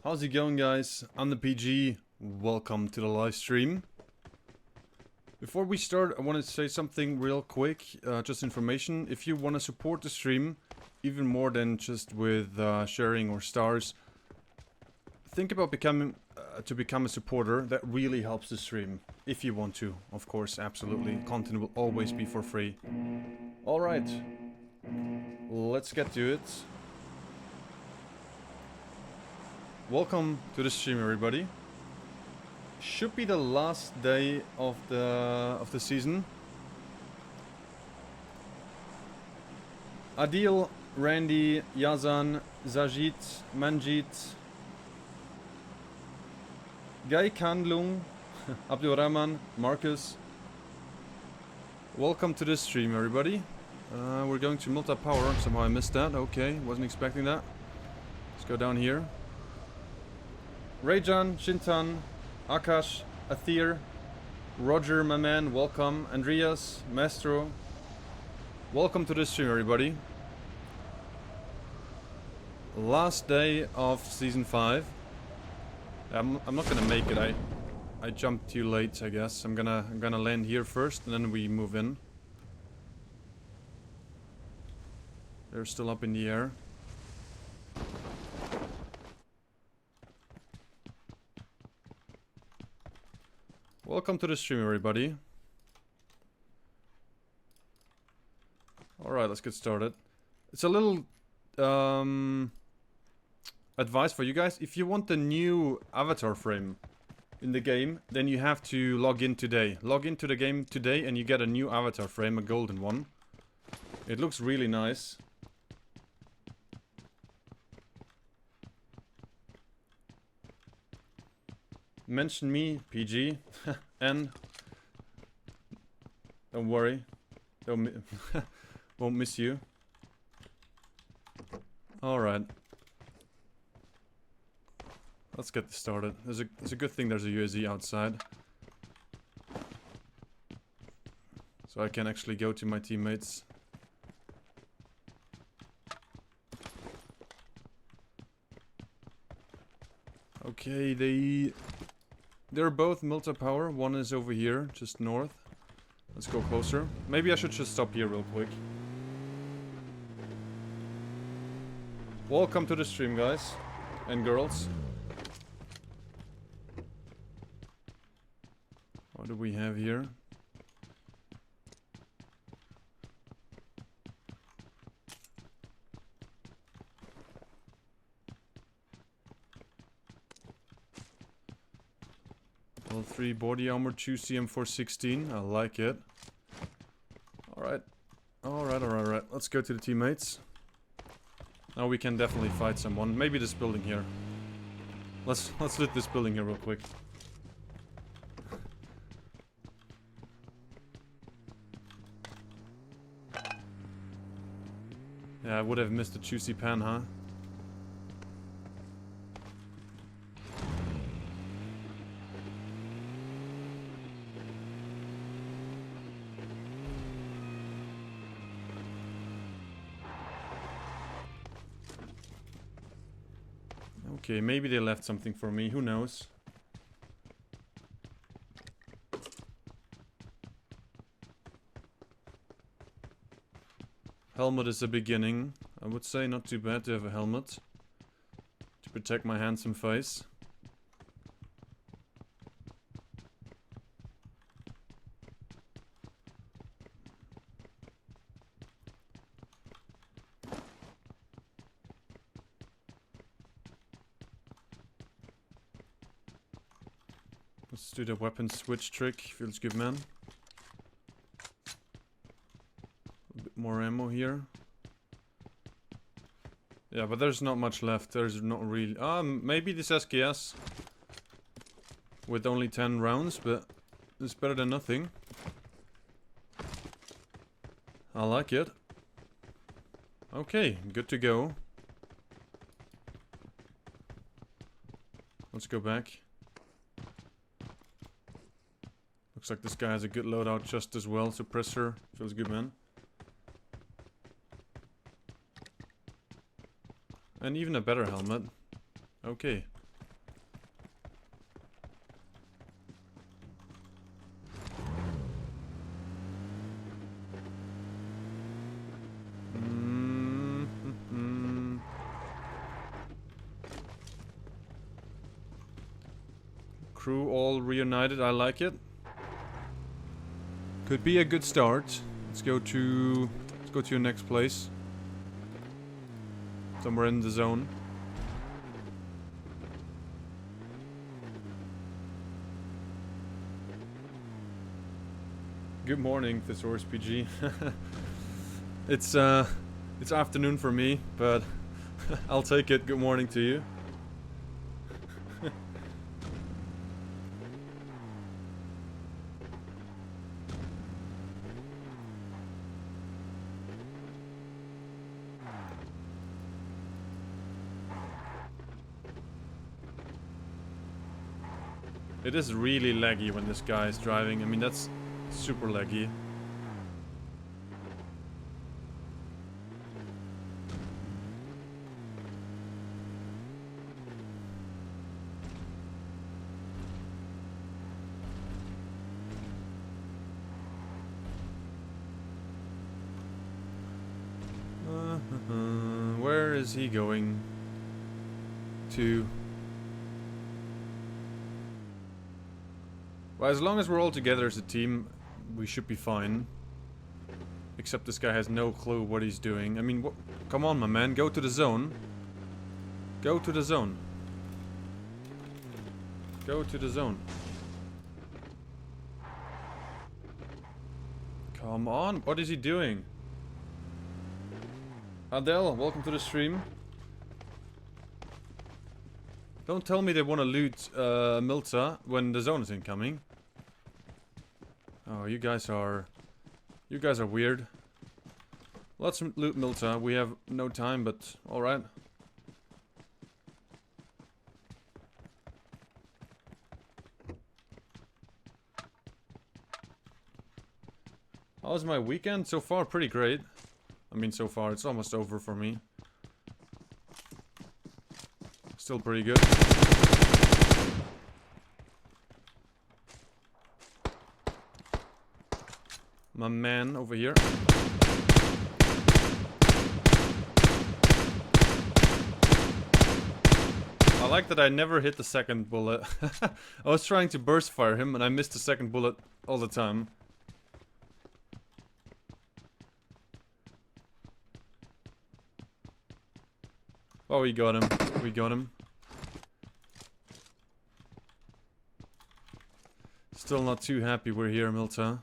How's it going, guys? I'm the PG. Welcome to the live stream. Before we start, I want to say something real quick, just information. If you want to support the stream, even more than just with sharing or stars, think about becoming a supporter. That really helps the stream. If you want to, of course, absolutely. Content will always be for free. Alright, let's get to it. Welcome to the stream, everybody. Should be the last day of the season. Adil, Randy, Yazan, Zajit, Manjit, Guy Kandlung, Abdurrahman, Marcus. Welcome to the stream, everybody. We're going to Milta Power. Somehow I missed that. Okay, wasn't expecting that. Let's go down here. Rayjan, Shintan, Akash, Athir, Roger, my man, welcome. Andreas, Maestro. Welcome to the stream, everybody. Last day of season 5. I'm not gonna make it. I jumped too late, I guess. I'm gonna land here first, and then we move in. They're still up in the air. Welcome to the stream, everybody. Alright, let's get started. It's a little advice for you guys. If you want the new avatar frame in the game, then you have to log in today. Log into the game today and you get a new avatar frame, a golden one. It looks really nice. Mention me, PG, and don't worry, won't miss you. Alright. Let's get this started. It's a good thing there's a UAZ outside. So I can actually go to my teammates. Okay, they're both Milta Power. One is over here, just north. Let's go closer. Maybe I should just stop here real quick. Welcome to the stream, guys and girls. What do we have here? Level 3 body armor, 2 CM416. I like it. Alright. Alright. Let's go to the teammates. Now we can definitely fight someone. Maybe this building here. Let's loot this building here real quick. Yeah, I would have missed a juicy pan, huh? Okay, maybe they left something for me, who knows? Helmet is a beginning, I would say. Not too bad to have a helmet to protect my handsome face. Let's do the weapon switch trick. Feels good, man. A bit more ammo here. Yeah, but there's not much left. There's not really... maybe this SKS with only 10 rounds, but it's better than nothing. I like it. Okay, good to go. Let's go back. Looks like this guy has a good loadout just as well. Suppressor. Feels good, man. And even a better helmet. Okay. Crew all reunited, I like it. Could be a good start. Let's go to your next place. Somewhere in the zone. Good morning, ThesaurusPG. It's afternoon for me, but I'll take it. Good morning to you. It is really laggy when this guy is driving. I mean, that's super laggy. Where is he going to? Well, as long as we're all together as a team, we should be fine. Except this guy has no clue what he's doing. I mean, come on, my man, go to the zone. Go to the zone. Go to the zone. Come on, what is he doing? Adele, welcome to the stream. Don't tell me they want to loot Milta when the zone is incoming. Oh, you guys are weird. Let's loot Milta. We have no time, but all right. How's my weekend? So far, pretty great. I mean, so far, it's almost over for me. Still pretty good. My man over here. I like that I never hit the second bullet. I was trying to burst fire him and I missed the second bullet all the time. Oh, we got him. We got him. Still not too happy we're here, Milta.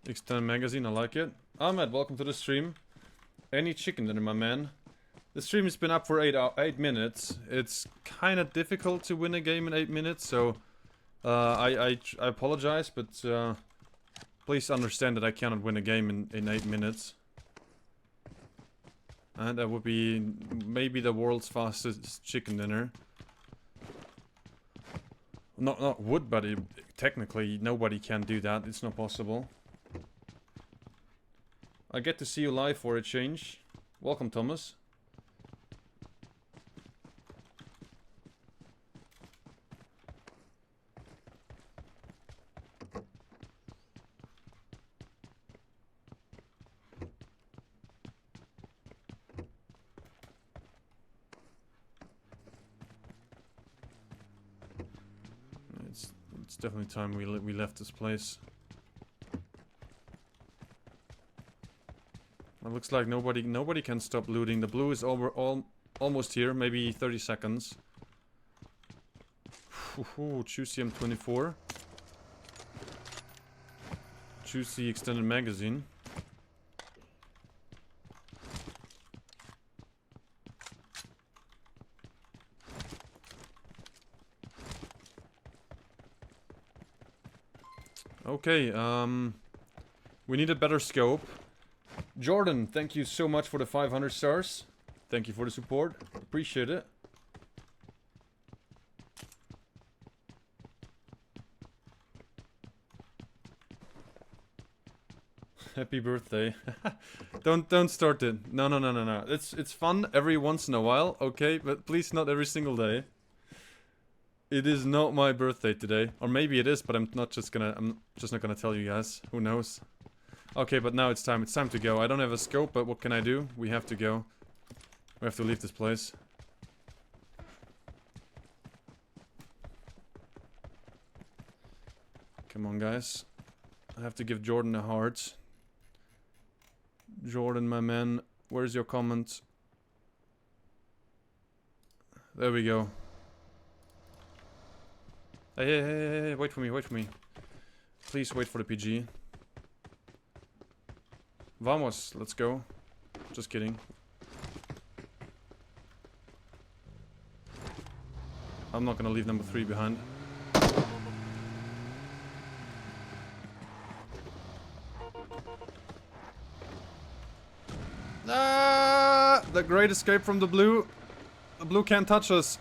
Extended magazine, I like it. Ahmed, welcome to the stream. Any chicken dinner, my man? The stream has been up for 8 minutes. It's kind of difficult to win a game in 8 minutes, so I apologize, but please understand that I cannot win a game in 8 minutes. And that would be maybe the world's fastest chicken dinner. Not would, but technically nobody can do that. It's not possible. I get to see you live for a change. Welcome, Thomas. It's definitely time we left this place. It looks like nobody can stop looting. The blue is almost here, maybe 30 seconds. Choose the M24. Choose the extended magazine. Okay, we need a better scope. Jordan, thank you so much for the 500 stars. Thank you for the support. Appreciate it. Happy birthday. Don't start it. No. It's fun every once in a while, okay? But please not every single day. It is not my birthday today. Or maybe it is, but I'm just not gonna tell you guys. Who knows? Okay, but now it's time. It's time to go. I don't have a scope, but what can I do? We have to go. We have to leave this place. Come on, guys. I have to give Jordan a heart. Jordan, my man. Where's your comment? There we go. Hey, wait for me, wait for me. Please wait for the PG. Vamos, let's go. Just kidding. I'm not gonna leave number 3 behind. Ah! The great escape from the blue. The blue can't touch us.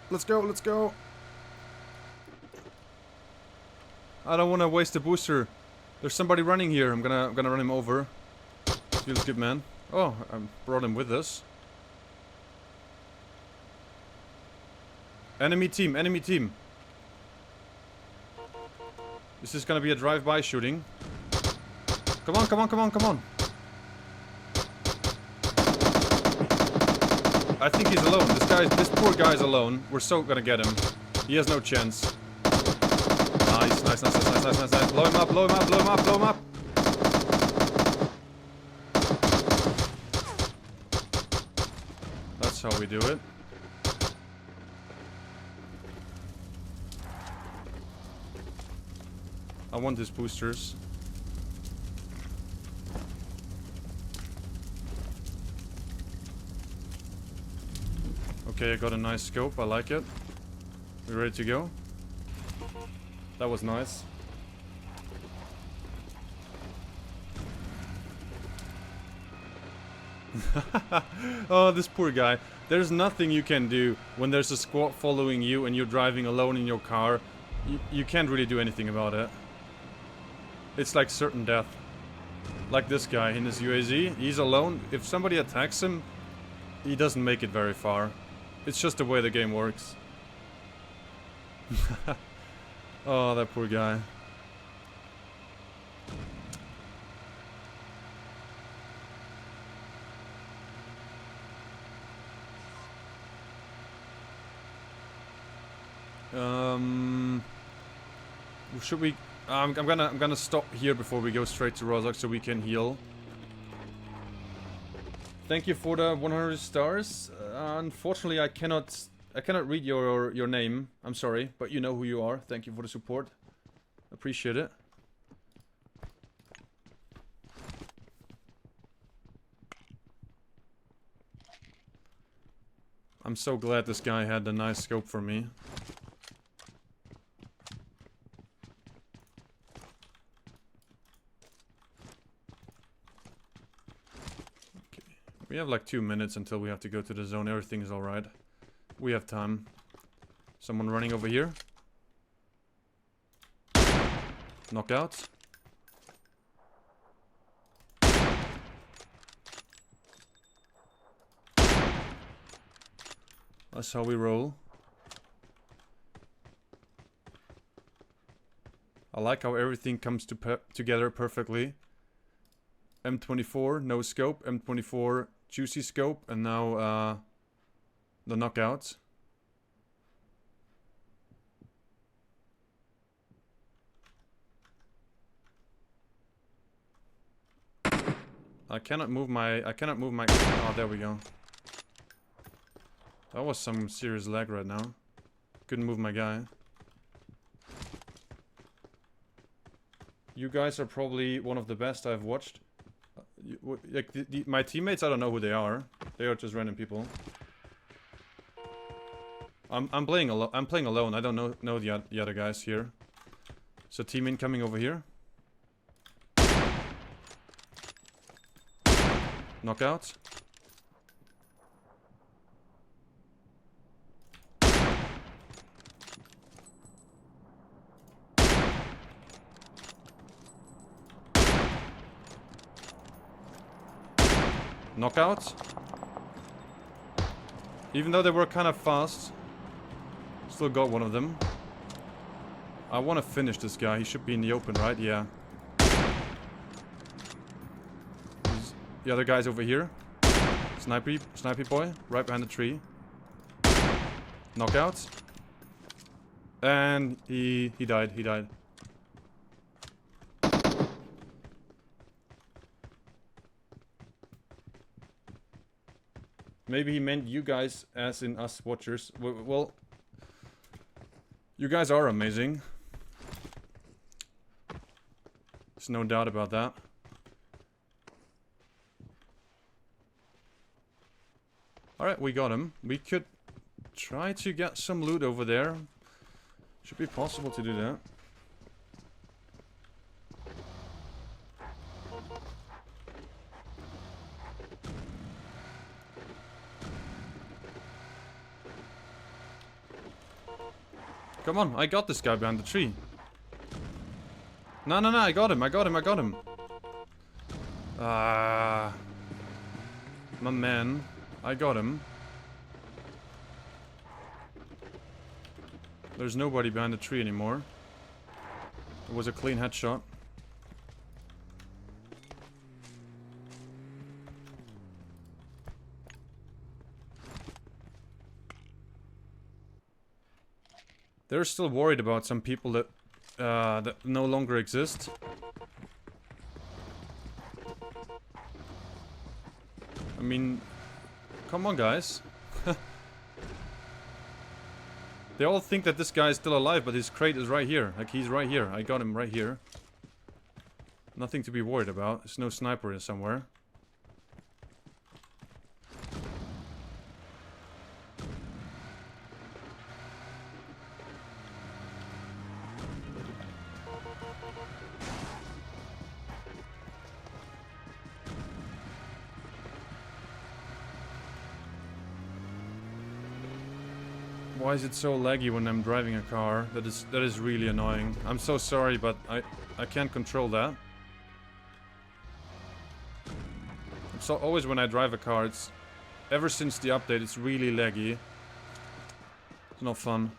Let's go, let's go. I don't want to waste a booster. There's somebody running here. I'm gonna run him over. Feels good, man. Oh, I brought him with us. Enemy team, enemy team. This is gonna be a drive-by shooting. Come on, come on, come on, come on. I think he's alone. This poor guy's alone. We're so gonna get him. He has no chance. Nice, nice, nice, nice, nice, nice, nice. Blow him up, blow him up, blow him up, blow him up. That's how we do it. I want his boosters. Okay, I got a nice scope. I like it. We ready to go? That was nice. Oh, this poor guy. There's nothing you can do when there's a squad following you and you're driving alone in your car. You can't really do anything about it. It's like certain death. Like this guy in his UAZ. He's alone. If somebody attacks him, he doesn't make it very far. It's just the way the game works. Oh, that poor guy. Should we? I'm gonna stop here before we go straight to Rozak so we can heal. Thank you for the 100 stars. Unfortunately, I cannot read your name. I'm sorry, but you know who you are. Thank you for the support. Appreciate it. I'm so glad this guy had a nice scope for me. We have like 2 minutes until we have to go to the zone. Everything is alright. We have time. Someone running over here. Knockout. That's how we roll. I like how everything comes together perfectly. M24, no scope. M24, juicy scope. And now the knockout. I cannot move my... Oh, there we go. That was some serious lag right now. Couldn't move my guy. You guys are probably one of the best I've watched. Like my teammates, I don't know who they are. They are just random people. I'm playing alone. I don't know the other guys here. So team incoming over here. Knockout. Knockout. Even though they were kind of fast. Still got one of them. I want to finish this guy. He should be in the open, right? Yeah. The other guy's over here. Snipey boy. Right behind the tree. Knockout. And he died. He died. Maybe he meant you guys as in us watchers. Well, you guys are amazing. There's no doubt about that. Alright, we got him. We could try to get some loot over there. Should be possible to do that. Come on, I got this guy behind the tree. No, I got him. Ah, my man. I got him. There's nobody behind the tree anymore. It was a clean headshot. They're still worried about some people that that no longer exist. I mean, come on, guys. They all think that this guy is still alive, but his crate is right here. Like, he's right here. I got him right here. Nothing to be worried about. There's no sniper in somewhere. Why is it so laggy when I'm driving a car? That is really annoying. I'm so sorry, but I can't control that. So always when I drive a car, it's ever since the update, it's really laggy. It's not fun.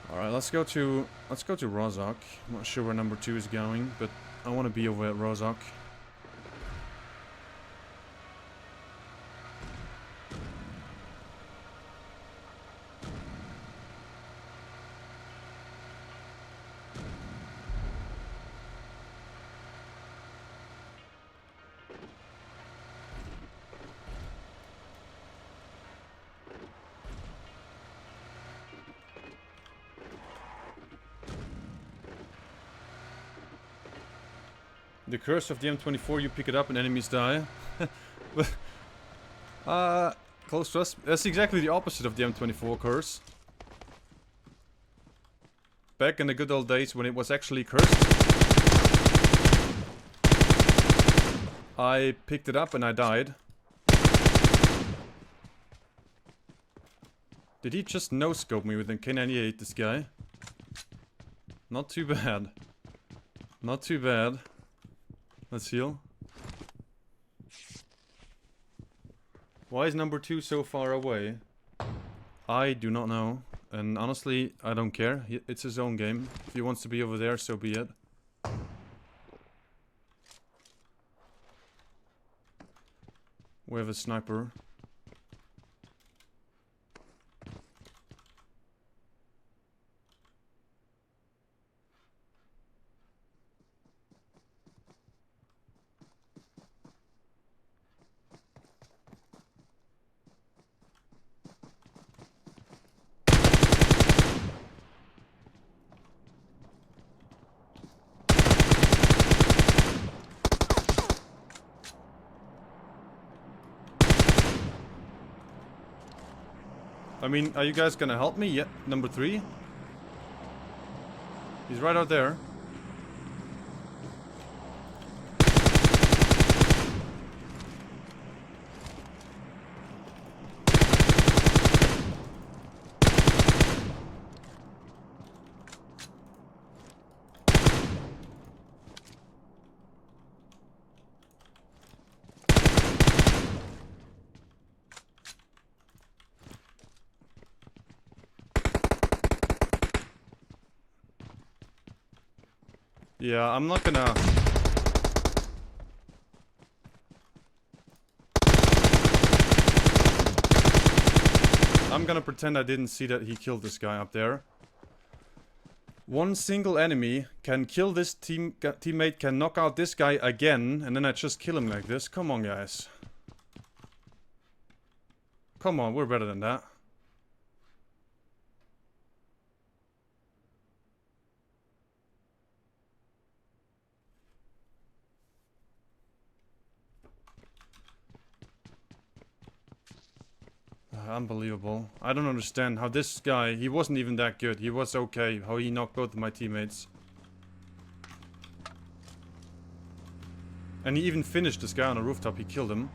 All right, let's go to Rozhok. I'm not sure where number 2 is going, but I want to be over at Rozhok. The curse of the M24, you pick it up and enemies die. Close to us. That's exactly the opposite of the M24 curse. Back in the good old days when it was actually cursed, I picked it up and I died. Did he just no-scope me with a K98, this guy? Not too bad. Not too bad. Let's heal. Why is number 2 so far away? I do not know. And honestly, I don't care. It's his own game. If he wants to be over there, so be it. We have a sniper. I mean, are you guys gonna help me? Yeah, number 3. He's right out there. Yeah, I'm not gonna... I'm gonna pretend I didn't see that he killed this guy up there. One single enemy can kill this teammate, can knock out this guy again, and then I just kill him like this. Come on, guys. Come on, we're better than that. Unbelievable. I don't understand how this guy, he wasn't even that good. He was okay, how he knocked both of my teammates. And he even finished this guy on the rooftop, he killed him.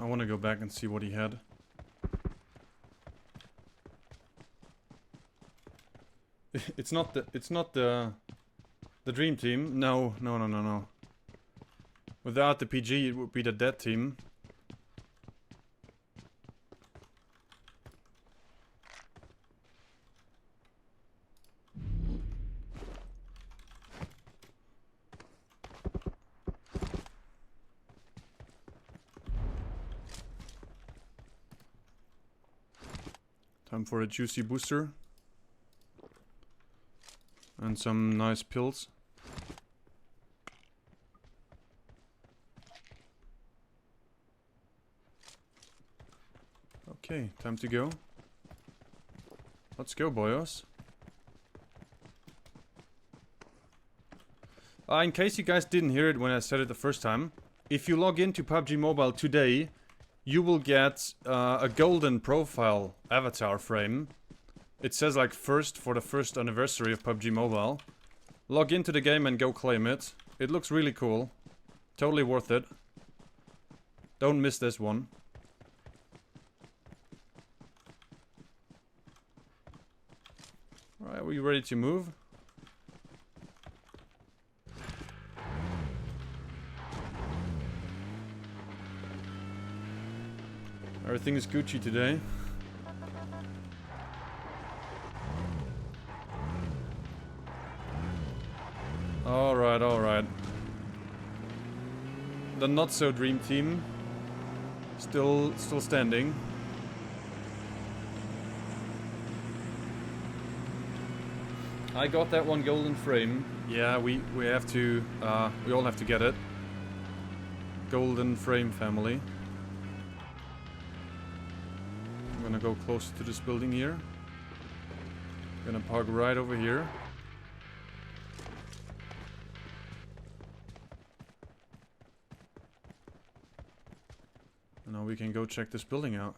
I want to go back and see what he had. It's not the dream team. No. Without the PG, it would be the dead team. Time for a juicy booster. And some nice pills. Okay, time to go. Let's go, boyos. In case you guys didn't hear it when I said it the first time, if you log into PUBG Mobile today, you will get a golden profile avatar frame. It says like first for the first anniversary of PUBG Mobile. Log into the game and go claim it. It looks really cool. Totally worth it. Don't miss this one. Alright, are we ready to move? Everything is Gucci today. Alright. The not so dream team still standing. I got that one golden frame. Yeah, we have to we all have to get it. Golden frame family. I'm gonna go closer to this building here. Gonna park right over here. And now we can go check this building out.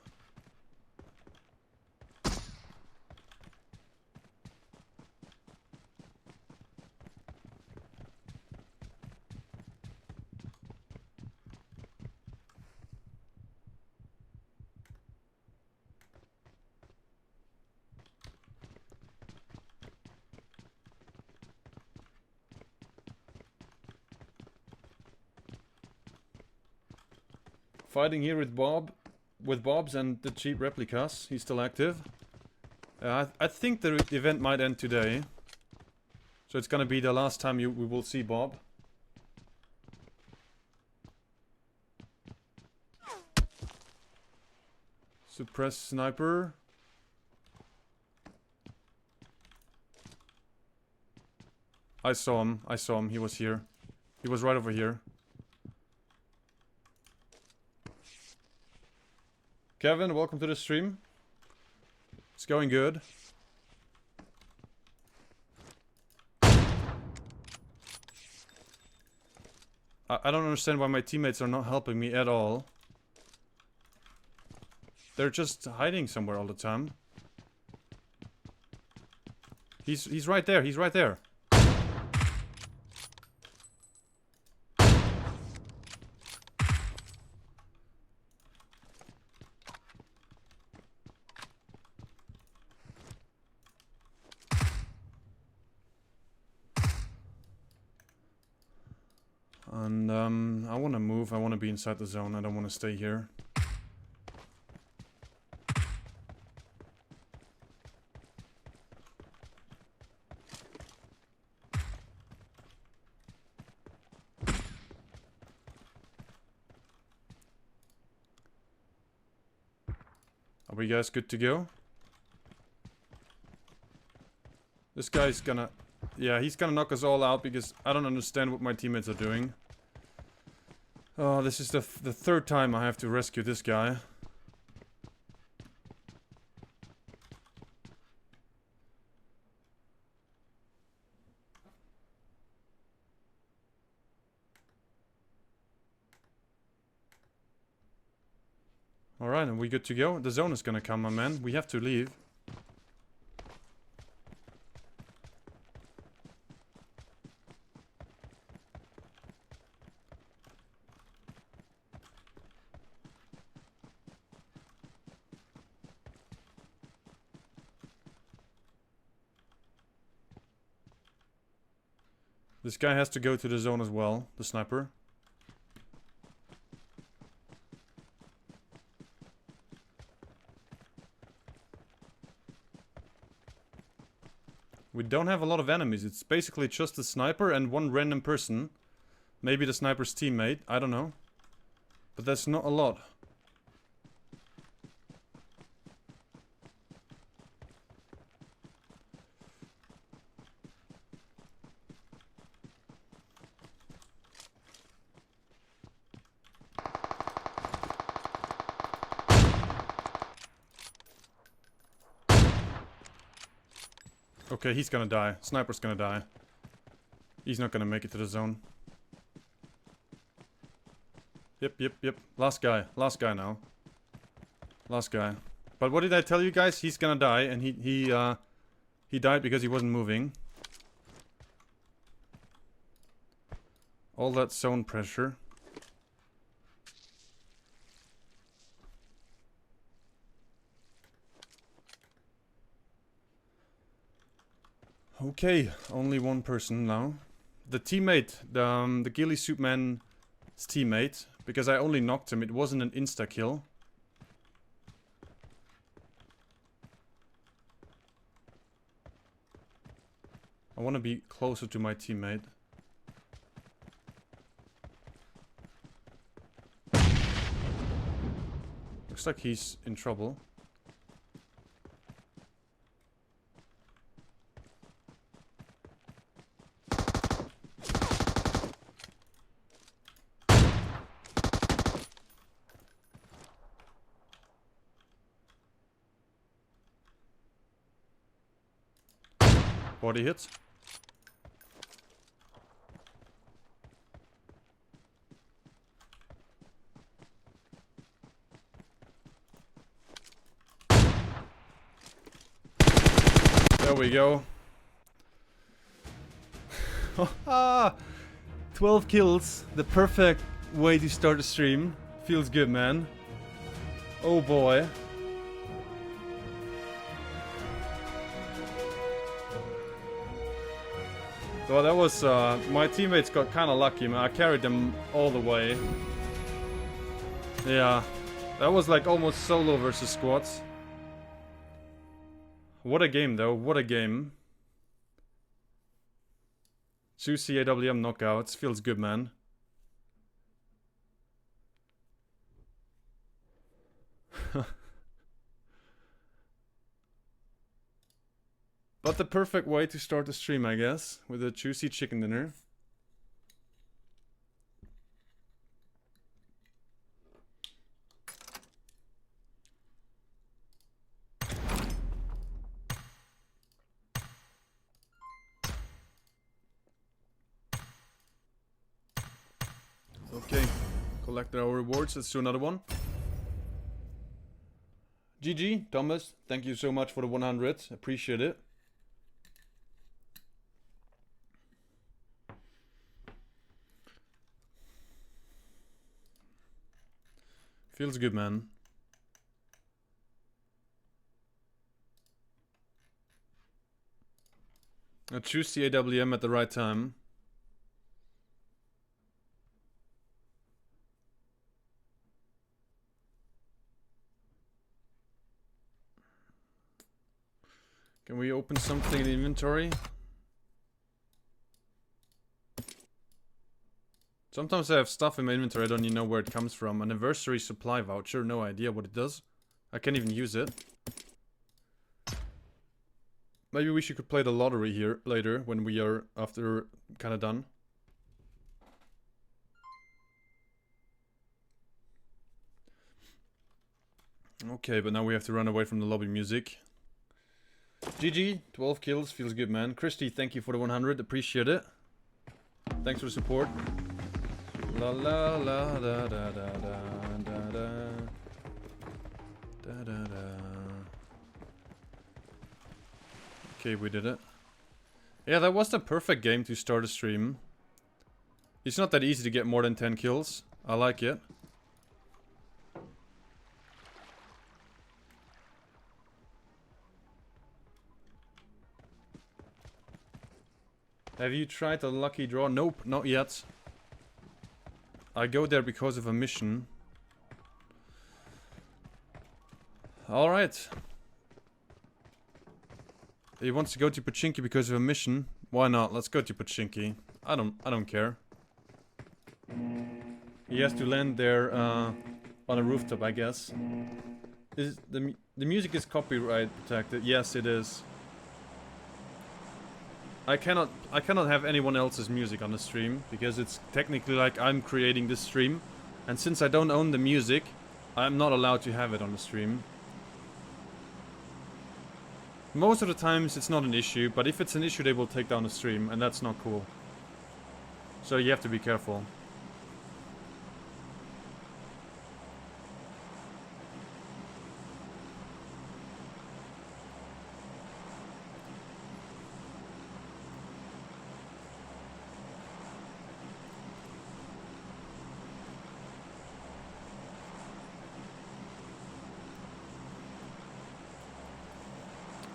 Fighting here with Bob's and the cheap replicas. He's still active. I think the event might end today. So it's gonna be the last time we will see Bob. Suppress sniper. I saw him, he was here. He was right over here. Kevin, welcome to the stream. It's going good. I don't understand why my teammates are not helping me at all. They're just hiding somewhere all the time. He's right there, he's right there. And I want to move. I want to be inside the zone. I don't want to stay here. Are we guys good to go? This guy's gonna... Yeah, he's gonna knock us all out because I don't understand what my teammates are doing. Oh, this is the third time I have to rescue this guy. Alright, and we good to go? The zone is gonna come, my man. We have to leave. This guy has to go to the zone as well, the sniper. We don't have a lot of enemies. It's basically just the sniper and one random person. Maybe the sniper's teammate. I don't know. But that's not a lot. Okay, he's gonna die. Sniper's gonna die. He's not gonna make it to the zone. Yep. Last guy now. Last guy. But what did I tell you guys? He's gonna die, and he died because he wasn't moving. All that zone pressure. Okay, only one person now. The teammate, the ghillie suit man's teammate, because I only knocked him, it wasn't an insta-kill. I want to be closer to my teammate. Looks like he's in trouble. Body hit. There we go. 12 kills. The perfect way to start a stream. Feels good, man. Oh boy. So that was, my teammates got kinda lucky, man. I carried them all the way. Yeah. That was like almost solo versus squads. What a game, though. What a game. 2 CAWM knockouts. Feels good, man. But the perfect way to start the stream, I guess. With a juicy chicken dinner. Okay, collected our rewards. Let's do another one. GG, Thomas. Thank you so much for the 100. Appreciate it. Feels good, man. I choose the AWM at the right time. Can we open something in the inventory? Sometimes I have stuff in my inventory, I don't even know where it comes from. Anniversary supply voucher, no idea what it does. I can't even use it. Maybe we should play the lottery here later when we are after kinda done. Okay, but now we have to run away from the lobby music. GG, 12 kills, feels good, man. Christy, thank you for the 100, appreciate it. Thanks for the support. La la la da da da da da da da da da. Okay, we did it. Yeah, that was the perfect game to start a stream. It's not that easy to get more than 10 kills. I like it. Have you tried the lucky draw? Nope, not yet. I go there because of a mission. Alright. He wants to go to Pochinki because of a mission. Why not? Let's go to Pochinki. I don't care. He has to land there on a rooftop, I guess. Is the music is copyright protected? Yes, it is. I cannot have anyone else's music on the stream because it's technically like I'm creating this stream, and since I don't own the music, I'm not allowed to have it on the stream. Most of the times it's not an issue, but if it's an issue they will take down the stream, and that's not cool. So you have to be careful.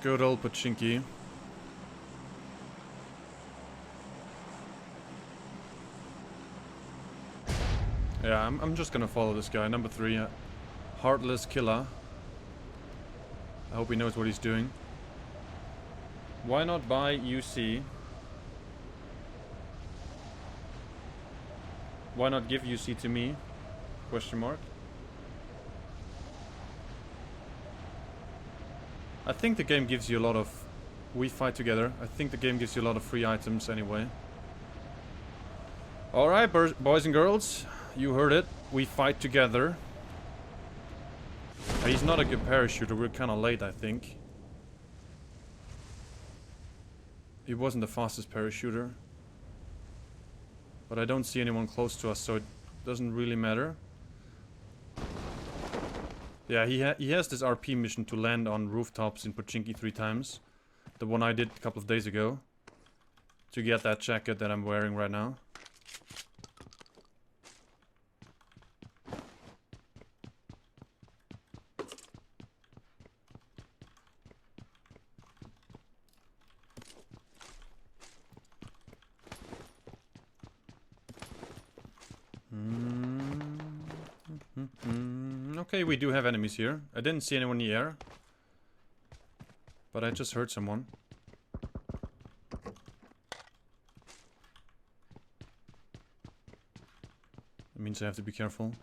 Good old Pochinki. Yeah, I'm just gonna follow this guy. Number 3, Heartless Killer. I hope he knows what he's doing. Why not buy UC? Why not give UC to me? Question mark. I think the game gives you a lot of... We fight together. I think the game gives you a lot of free items anyway. Alright, boys and girls. You heard it. We fight together. He's not a good parachuter. We're kind of late, I think. He wasn't the fastest parachuter. But I don't see anyone close to us, so it doesn't really matter. Yeah, he has this RP mission to land on rooftops in Pochinki 3 times. The one I did a couple of days ago. To get that jacket that I'm wearing right now. Okay, we do have enemies here. I didn't see anyone in the air. But I just heard someone. That means I have to be careful.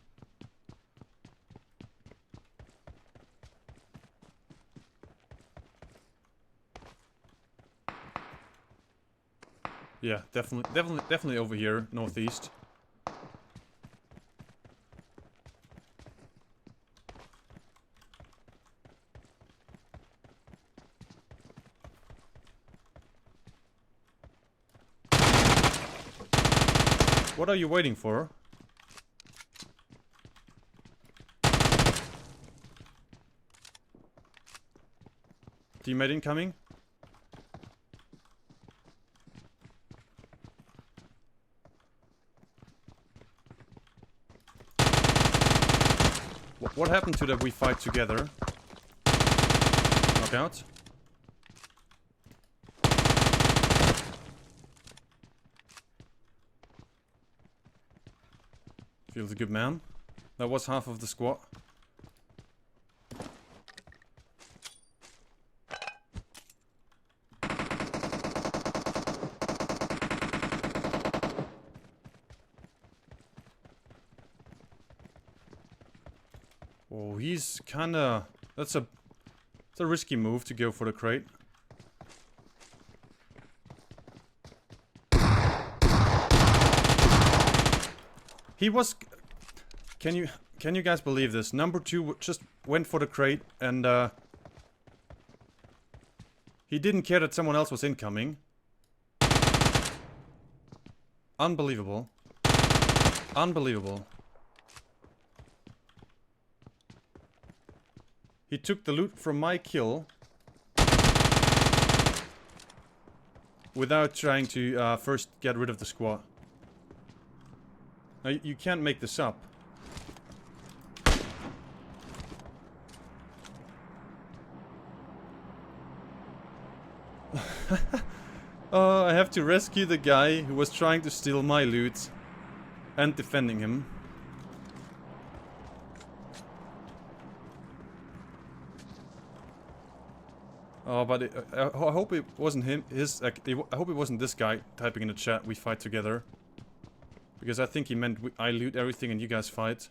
Yeah, definitely over here, northeast. What are you waiting for? Teammate incoming? What happened to that we fight together? Knockout? Feels a good man. That was half of the squad. he's kinda... It's a risky move to go for the crate. He was... Can you guys believe this? Number 2 just went for the crate and he didn't care that someone else was incoming. Unbelievable. Unbelievable. He took the loot from my kill without trying to first get rid of the squad. Now, you can't make this up. I have to rescue the guy who was trying to steal my loot and defending him. Oh, but I hope it wasn't him. I hope it wasn't this guy typing in the chat. We fight together, because I think he meant I loot everything and you guys fight.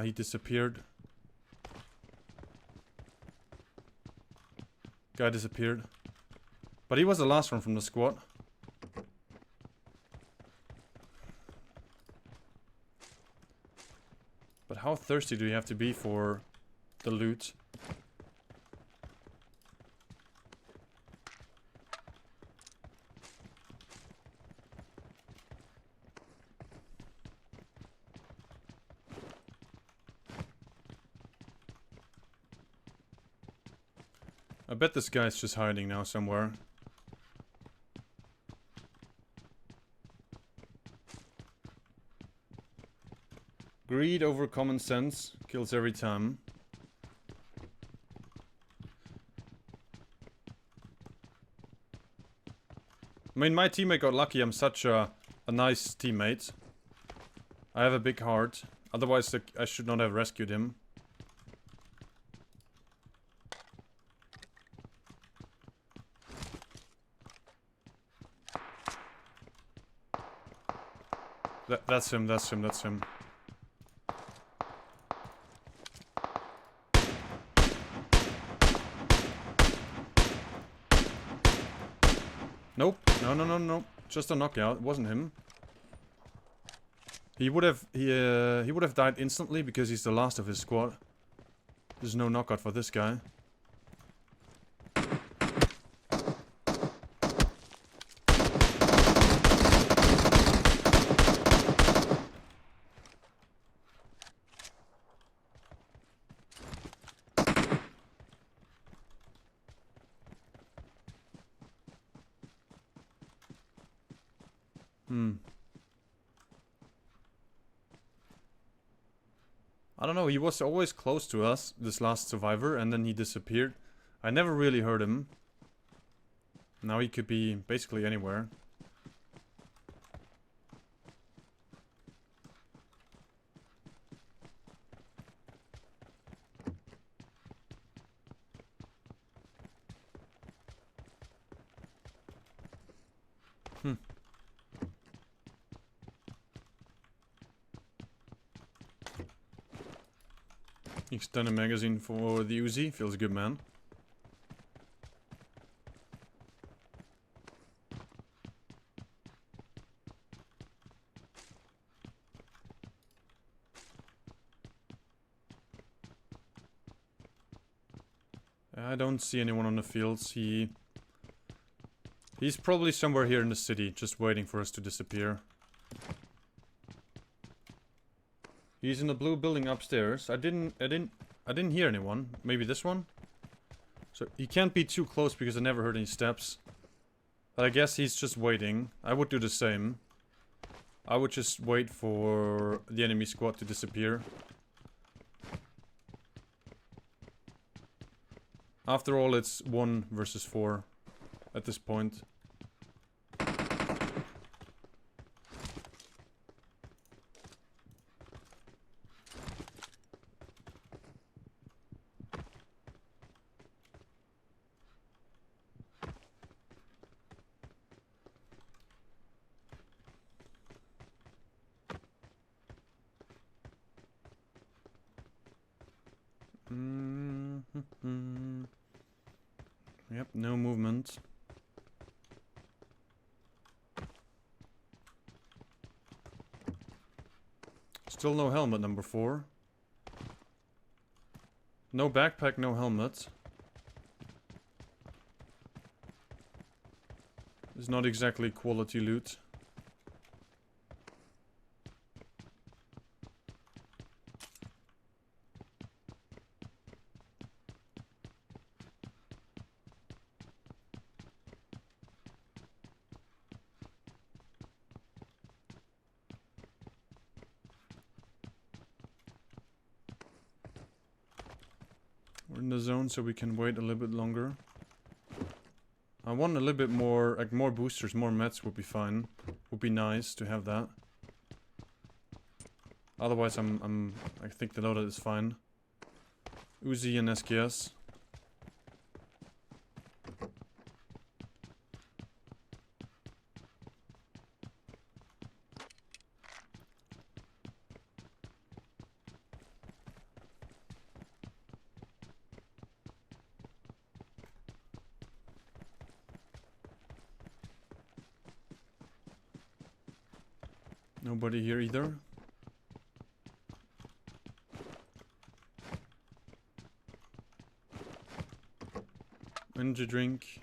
He disappeared. Guy disappeared. But he was the last one from the squad. But how thirsty do you have to be for the loot? I bet this guy's just hiding now somewhere. Greed over common sense kills every time. I mean, my teammate got lucky. I'm such a nice teammate. I have a big heart. Otherwise, I should not have rescued him. That's him, that's him, that's him. Nope. No. Just a knockout. It wasn't him. He would have died instantly because he's the last of his squad. There's no knockout for this guy. I don't know, he was always close to us, this last survivor, and then he disappeared. I never really heard him. Now he could be basically anywhere. Extended magazine for the Uzi. Feels good, man. I don't see anyone on the fields. He's probably somewhere here in the city, just waiting for us to disappear. He's in the blue building upstairs. I didn't hear anyone. Maybe this one? So he can't be too close because I never heard any steps. But I guess he's just waiting. I would do the same. I would just wait for the enemy squad to disappear. After all, it's 1 versus 4 at this point. Yep, no movement. Still no helmet, number 4. No backpack, no helmet. It's not exactly quality loot. We're in the zone, so we can wait a little bit longer. I want a little bit more, like more boosters, more meds would be fine. Would be nice to have that. Otherwise, I think the loadout is fine. Uzi and SKS. Nobody here either. Energy drink.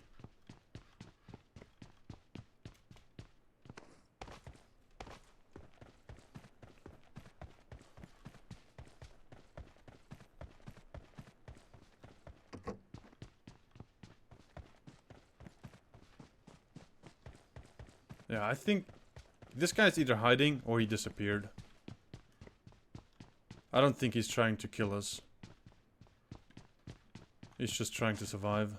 Yeah, I think this guy's either hiding or he disappeared. I don't think he's trying to kill us. He's just trying to survive.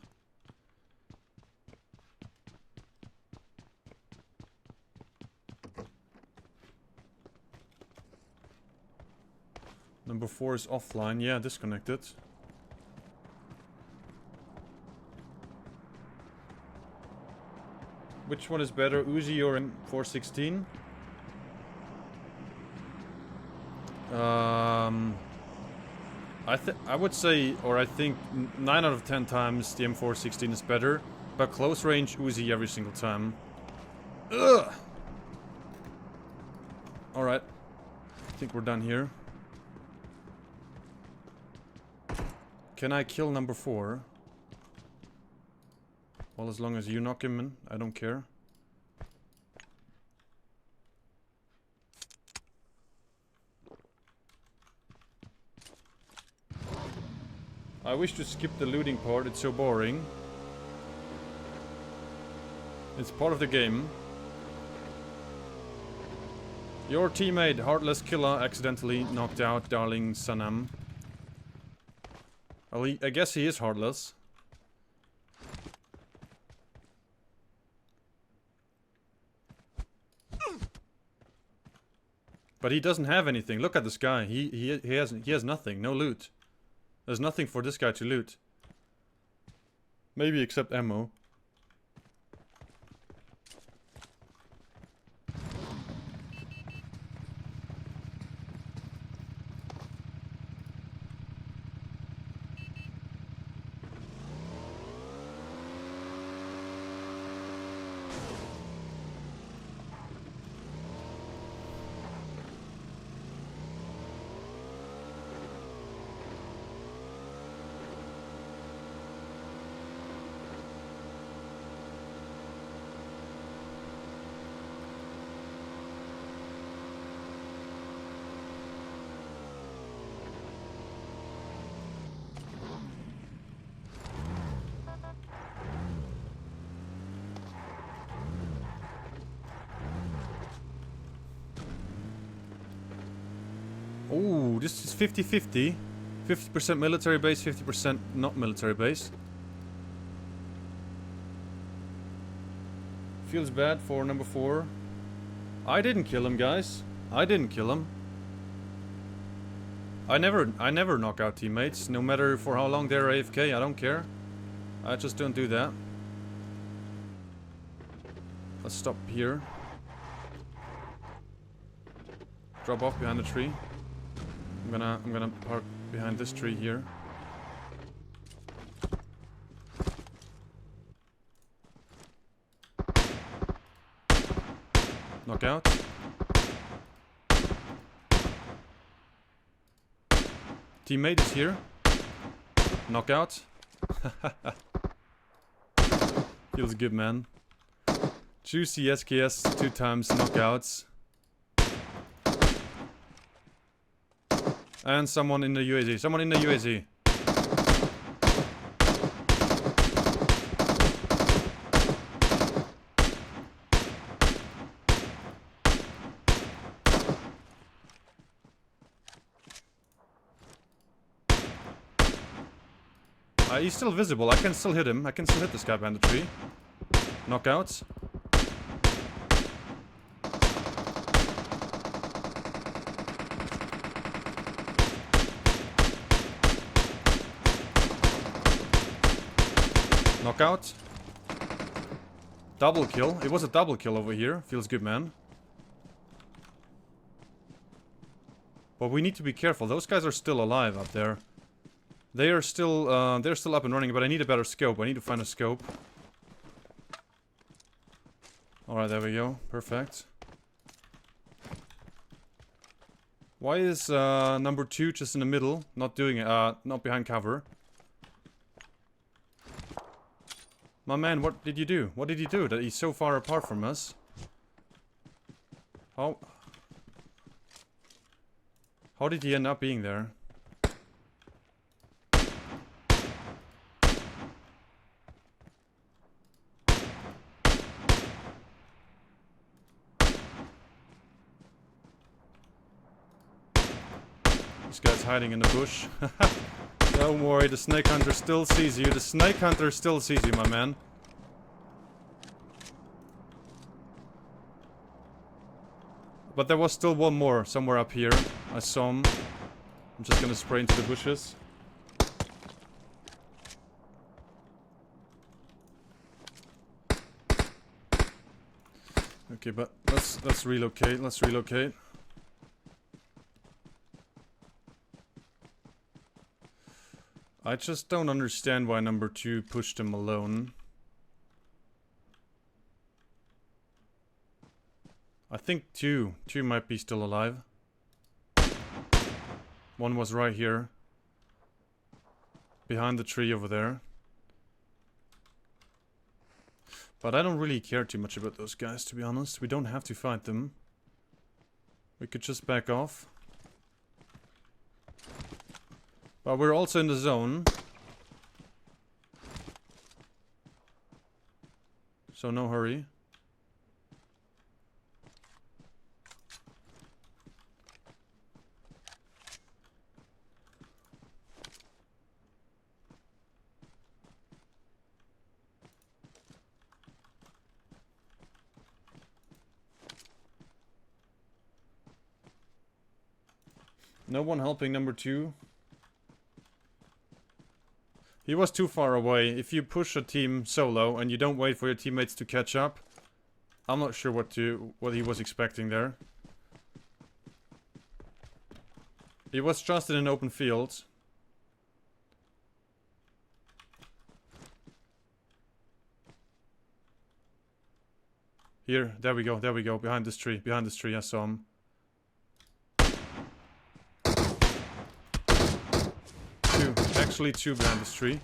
Number 4 is offline. Yeah, disconnected. Which one is better, Uzi or M416? I would say, or I think 9 out of 10 times the M416 is better, but close range Uzi every single time. Ugh. All right, I think we're done here. Can I kill number 4? Well, as long as you knock him in, I don't care. I wish to skip the looting part, it's so boring. It's part of the game. Your teammate, Heartless Killer, accidentally knocked out Darling Sanam. Well, I guess he is heartless. But he doesn't have anything. Look at this guy. He has nothing. No loot. There's nothing for this guy to loot. Maybe except ammo. Oh, this is 50-50. 50% military base, 50% not military base. Feels bad for number 4. I didn't kill him, guys. I didn't kill him. I never knock out teammates, no matter for how long they're AFK, I don't care. I just don't do that. Let's stop here. Drop off behind the tree. I'm gonna park behind this tree here. Knockout. Teammate is here. Knockout. Feels good, man. Juicy SKS 2 times knockouts. And someone in the UAZ. Someone in the UAZ. He's still visible. I can still hit him. I can still hit this guy behind the tree. Knockouts. Knockout. Double kill. It was a double kill over here. Feels good, man. But we need to be careful. Those guys are still alive up there. They're still up and running, but I need a better scope. I need to find a scope. Alright, there we go. Perfect. Why is number 2 just in the middle? Not doing it, not behind cover. My man, what did you do? What did you do that he's so far apart from us? How did he end up being there? This guy's hiding in the bush. Don't worry, the snake hunter still sees you. The snake hunter still sees you, my man. But there was still one more somewhere up here. I saw him. I'm just gonna spray into the bushes. Okay, but let's relocate. Let's relocate. I just don't understand why number 2 pushed him alone. I think two might be still alive. One was right here. Behind the tree over there. But I don't really care too much about those guys, to be honest. We don't have to fight them. We could just back off. But we're also in the zone. So no hurry. No one helping number 2. He was too far away. If you push a team solo and you don't wait for your teammates to catch up, I'm not sure what he was expecting there. He was just in an open field. Here, there we go, behind this tree, I saw him. Actually 2 behind this tree.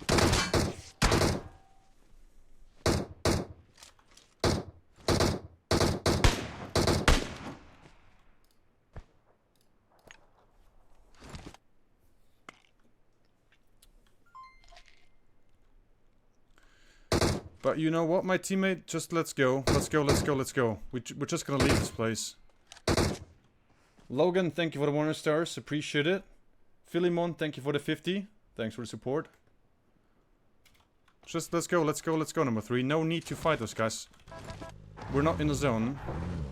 But you know what, my teammate? Just let's go. Let's go. We're just gonna leave this place. Logan, thank you for the 100 stars. Appreciate it. Philemon, thank you for the 50. Thanks for the support. Just let's go, number 3. No need to fight those guys. We're not in the zone.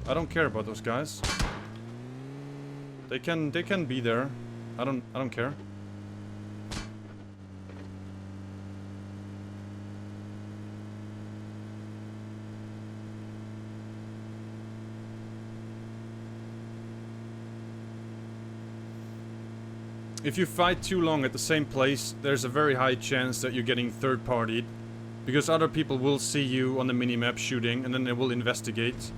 I don't care about those guys. They can be there. I don't care. If you fight too long at the same place, there's a very high chance that you're getting third-partied. Because other people will see you on the minimap shooting, and then they will investigate.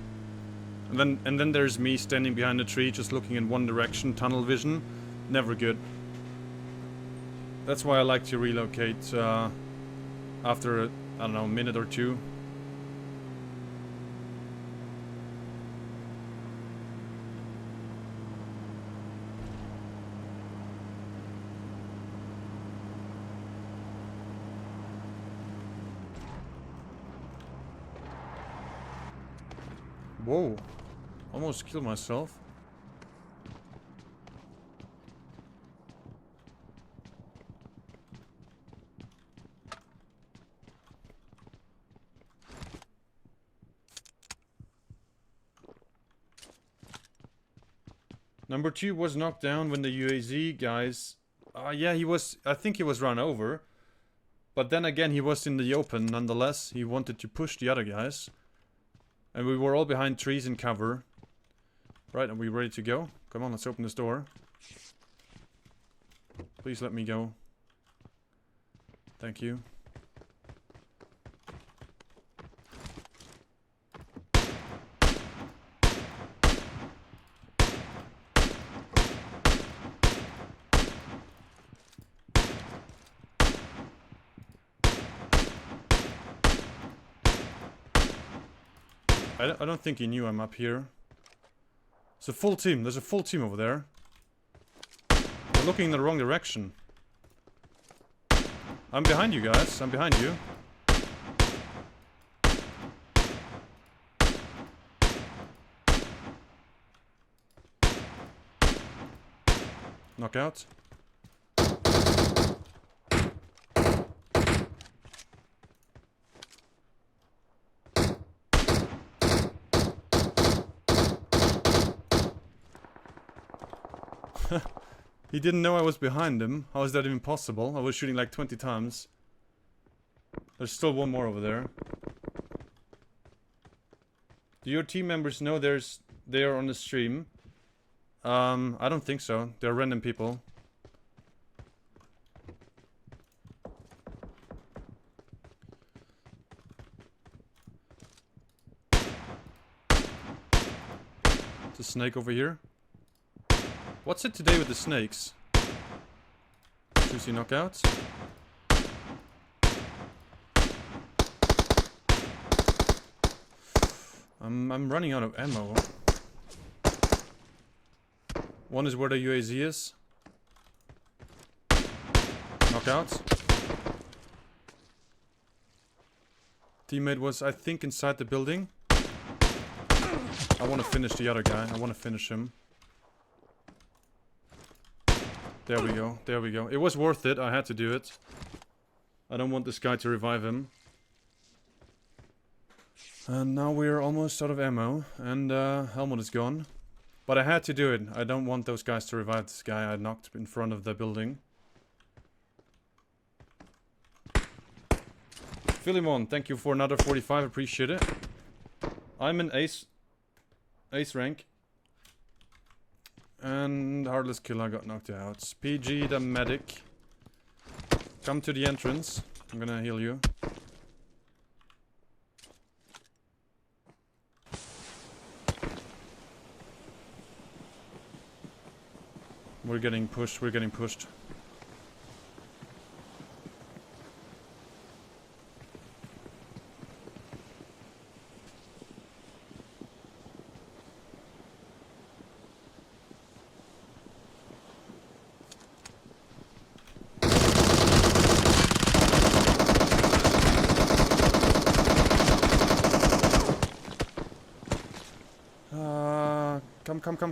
And then there's me standing behind a tree, just looking in one direction, tunnel vision. Never good. That's why I like to relocate after, I don't know, a minute or two. Whoa. Almost killed myself. Number 2 was knocked down when the UAZ guys... yeah, he was... I think he was run over. But then again, he was in the open nonetheless. He wanted to push the other guys. And we were all behind trees in cover. Right, are we ready to go? Come on, let's open this door. Please let me go. Thank you. I don't think he knew I'm up here. It's a full team. There's a full team over there. They're looking in the wrong direction. I'm behind you guys. I'm behind you. Knockout. He didn't know I was behind him. How is that even possible? I was shooting like 20 times. There's still one more over there. Do your team members know they are on the stream? I don't think so. They're random people. There's a snake over here. What's it today with the snakes? Juicy knockouts. I'm running out of ammo. One is where the UAZ is. Knockouts. Teammate was, I think, inside the building. I want to finish the other guy. I want to finish him. There we go, there we go. It was worth it, I had to do it. I don't want this guy to revive him. And now we're almost out of ammo, and helmet is gone. But I had to do it. I don't want those guys to revive this guy I knocked in front of the building. Philemon, thank you for another 45, appreciate it. I'm an ace rank. And Heartless Killer got knocked out. PG the medic. Come to the entrance. I'm gonna heal you. We're getting pushed, we're getting pushed.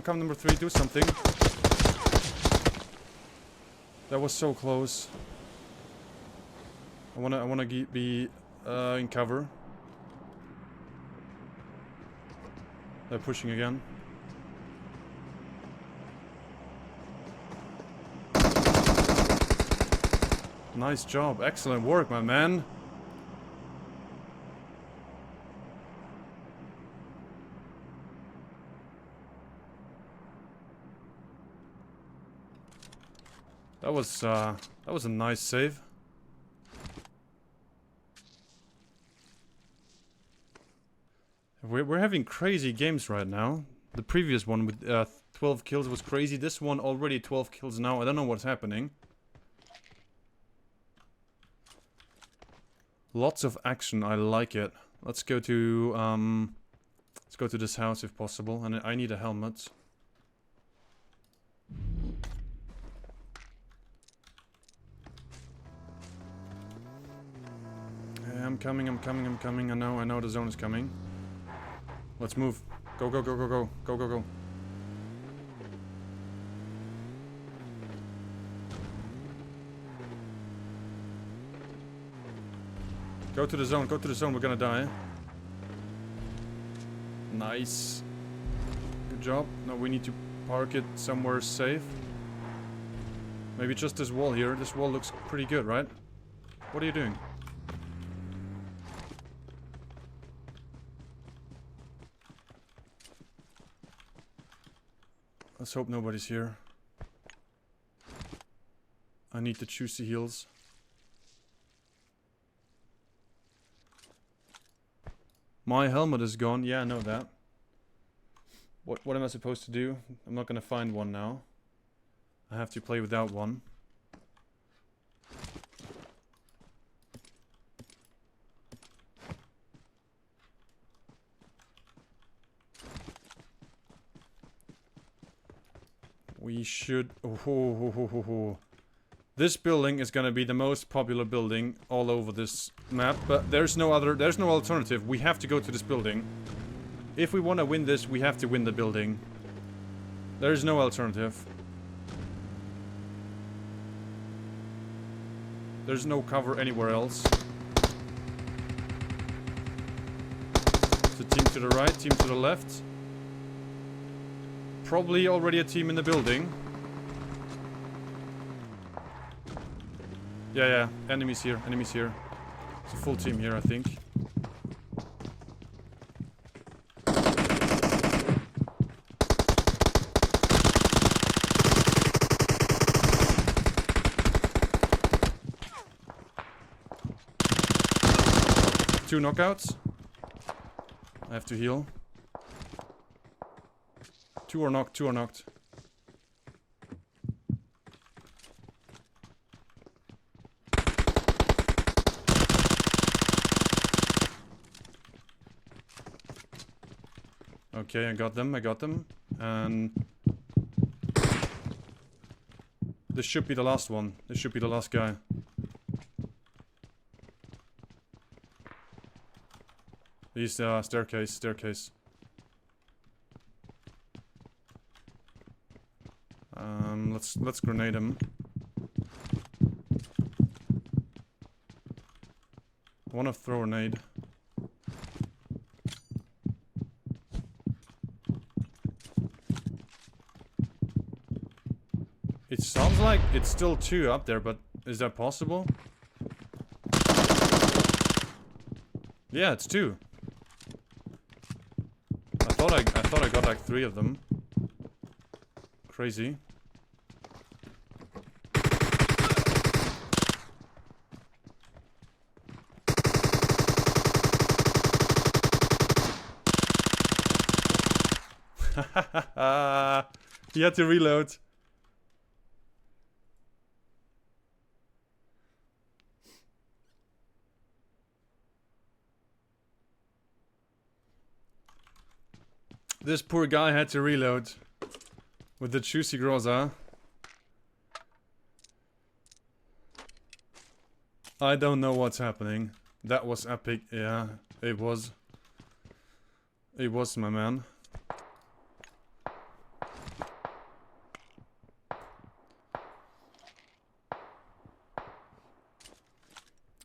Come, number 3, do something. That was so close. I wanna be in cover. They're pushing again. Nice job, excellent work, my man. That was a nice save. we're having crazy games right now. The previous one with 12 kills was crazy. This one already 12 kills now. I don't know what's happening. Lots of action. I like it. Let's go to this house if possible. And I need a helmet. I'm coming. I know the zone is coming. Let's move. Go. Go. Go to the zone, we're gonna die. Nice. Good job. Now we need to park it somewhere safe. Maybe just this wall here. This wall looks pretty good, right? What are you doing? Let's hope nobody's here. I need the juicy heals. My helmet is gone. Yeah, I know that. What am I supposed to do? I'm not gonna find one now. I have to play without one. We should... Oh. This building is gonna be the most popular building all over this map, but there's no alternative. We have to go to this building. If we want to win this, we have to win the building. There's no alternative. There's no cover anywhere else. It's a team to the right, team to the left. Probably already a team in the building. Yeah, enemies here. It's a full team here, I think. Two knockouts. I have to heal. Two are knocked. Okay, I got them. And this should be the last one. This should be the last guy. He's staircase. Let's grenade him. I wanna throw a nade. It sounds like it's still two up there, but is that possible? Yeah, it's two. I thought I got like three of them. Crazy. He had to reload. This poor guy had to reload with the juicy groza. I don't know what's happening. That was epic. Yeah, it was. It was, my man.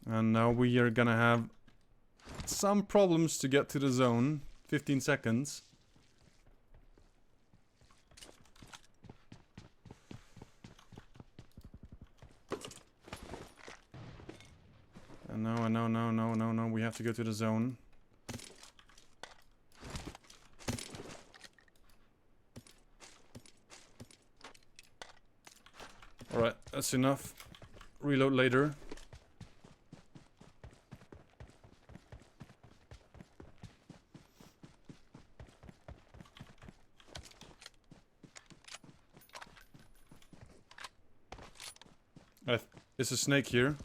And now we are gonna have some problems to get to the zone. 15 seconds. And no, we have to go to the zone. Alright, that's enough. Reload later. There's a snake here.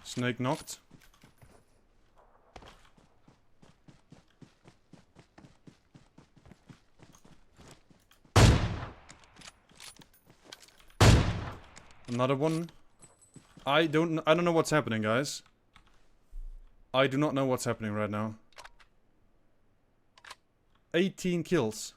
Snake knocked. Another one. I don't know what's happening, guys. I do not know what's happening right now. 18 kills.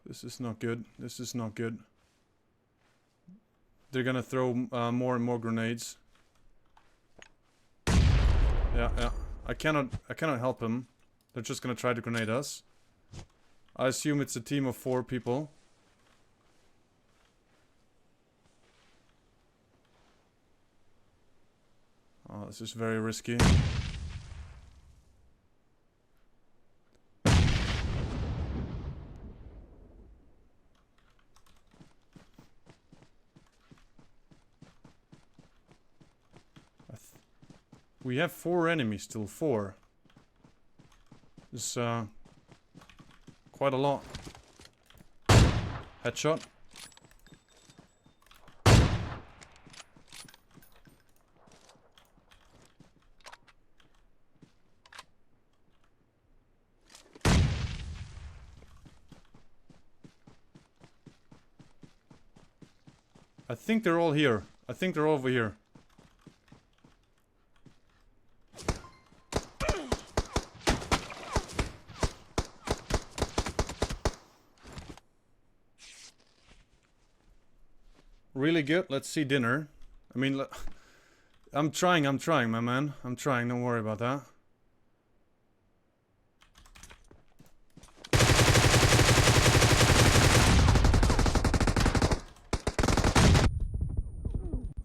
This is not good. This is not good. They're gonna throw more and more grenades. Yeah. I cannot help him. They're just gonna try to grenade us. I assume it's a team of 4 people. Oh, this is very risky. We have 4 enemies still, 4. It's quite a lot. Headshot. I think they're all here. I think they're all over here. Really good. Let's see dinner. I mean, I'm trying, my man. I'm trying, don't worry about that.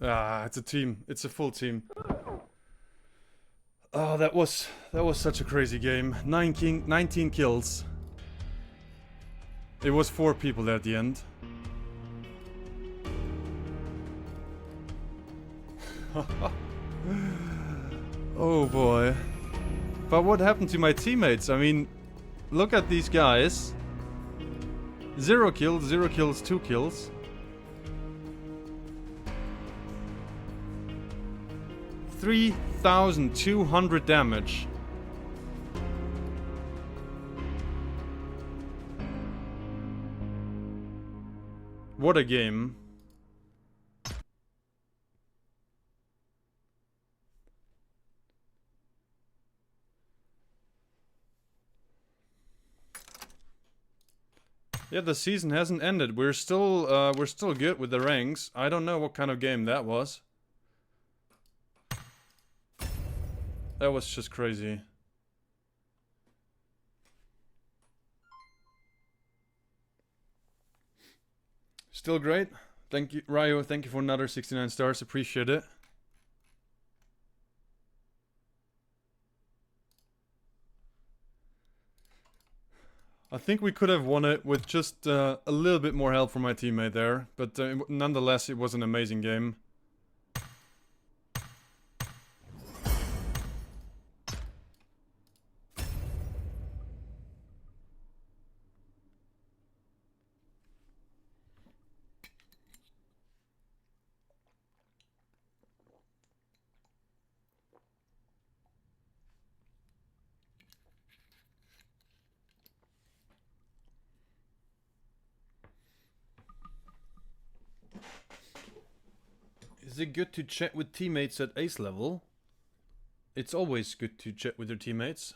Ah, it's a team. It's a full team. Oh, that was such a crazy game. 19 kills. It was 4 people there at the end. Oh boy. But what happened to my teammates? I mean, look at these guys. 0 kills, 0 kills, 2 kills. 3,200 damage. What a game. Yeah, the season hasn't ended. We're still good with the ranks. I don't know what kind of game that was. That was just crazy. Still great. Thank you, Ryo. Thank you for another 69 stars. Appreciate it. I think we could have won it with just a little bit more help from my teammate there. But nonetheless, it was an amazing game. Is it good to chat with teammates at ace level? It's always good to chat with your teammates.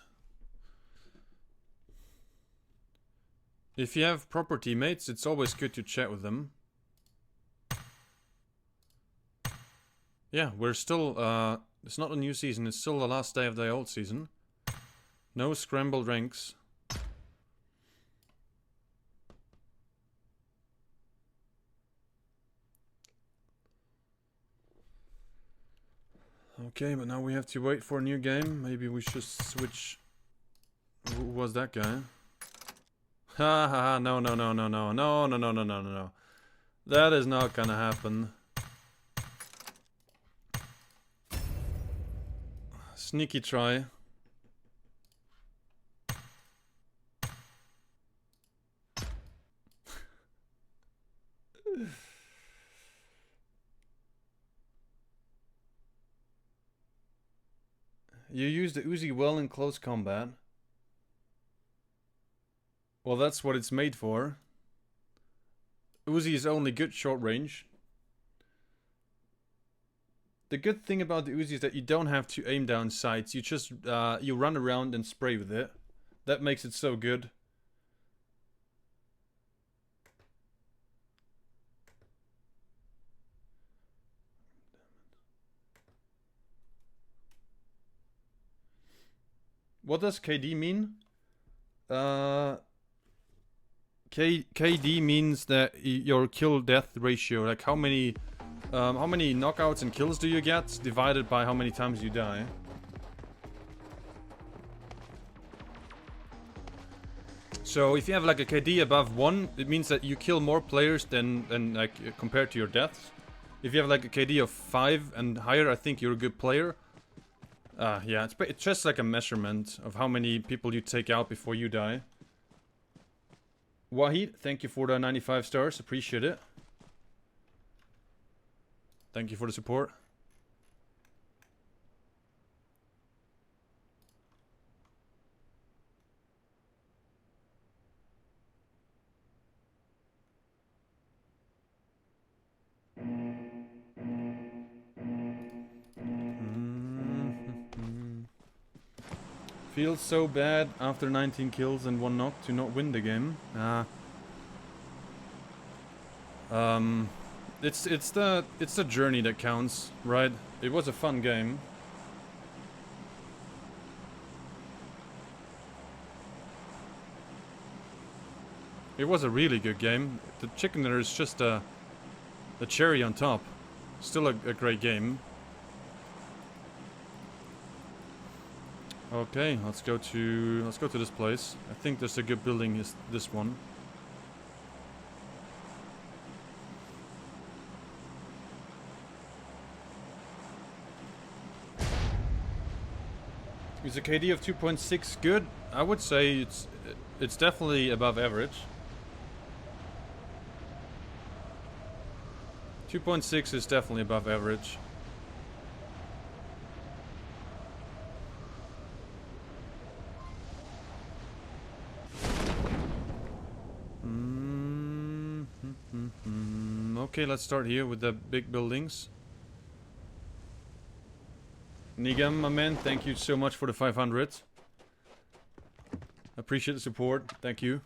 If you have proper teammates, it's always good to chat with them. Yeah, we're still, it's not a new season, it's still the last day of the old season. No scrambled ranks. Okay, but now we have to wait for a new game. Maybe we should switch. Who was that guy? Ha ha ha, no, no, no, no, no, no, no, no, no, no, no. That is not gonna happen. Sneaky try. You use the Uzi well in close combat. Well, that's what it's made for. Uzi is only good short range. The good thing about the Uzi is that you don't have to aim down sights. You just you run around and spray with it. That makes it so good. What does KD mean? KD means that your kill death ratio, like how many knockouts and kills do you get divided by how many times you die. So if you have like a KD above 1, it means that you kill more players than like compared to your deaths. If you have like a KD of 5 and higher, I think you're a good player. Yeah, it's just like a measurement of how many people you take out before you die. Wahid, thank you for the 95 stars, appreciate it. Thank you for the support. Feels so bad after 19 kills and 1 knock to not win the game. It's the journey that counts, right? It was a fun game. It was a really good game. The chicken dinner is just the cherry on top. Still a great game. Okay, let's go to this place. I think there's a good building. Is this one? Is a KD of 2.6 good? I would say it's definitely above average. 2.6 is definitely above average. Okay, let's start here with the big buildings. Nigam, my man, thank you so much for the 500. Appreciate the support. Thank you.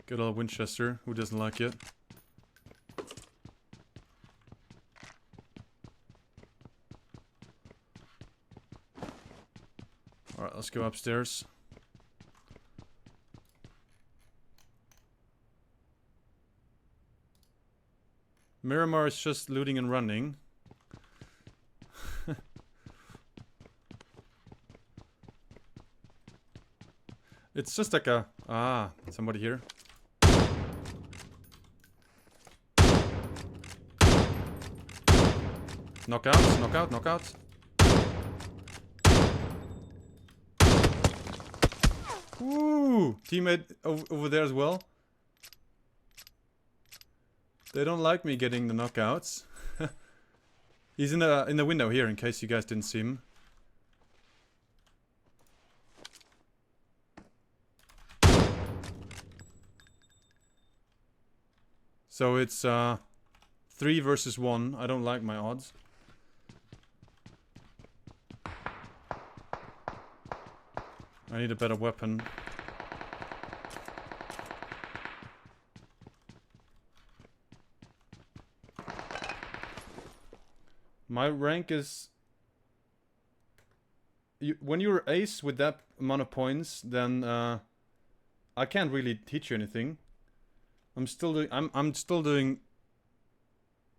Good old Winchester. Who doesn't like it? Alright, let's go upstairs. Miramar is just looting and running. It's just like a... Ah, somebody here. Knockouts, knockout, knockouts. Woo! Teammate over there as well. They don't like me getting the knockouts. He's in the window here, in case you guys didn't see him. So it's 3 versus 1. I don't like my odds. I need a better weapon. My rank is... when you're ace with that amount of points, then I can't really teach you anything. I'm still doing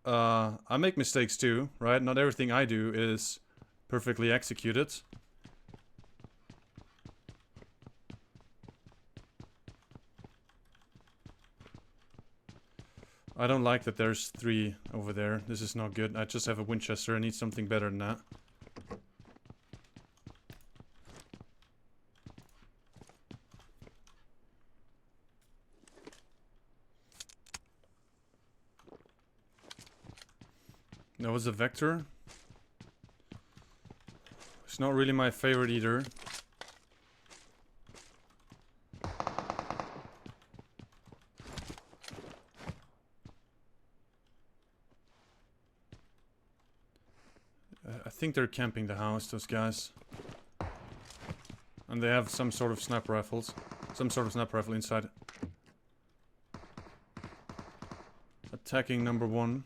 I make mistakes too, right? Not everything I do is perfectly executed. I don't like that there's 3 over there. This is not good. I just have a Winchester. I need something better than that. That was a Vector. It's not really my favorite either. I think they're camping the house, those guys. And they have some sort of sniper rifles. Some sort of sniper rifle inside. Attacking number 1.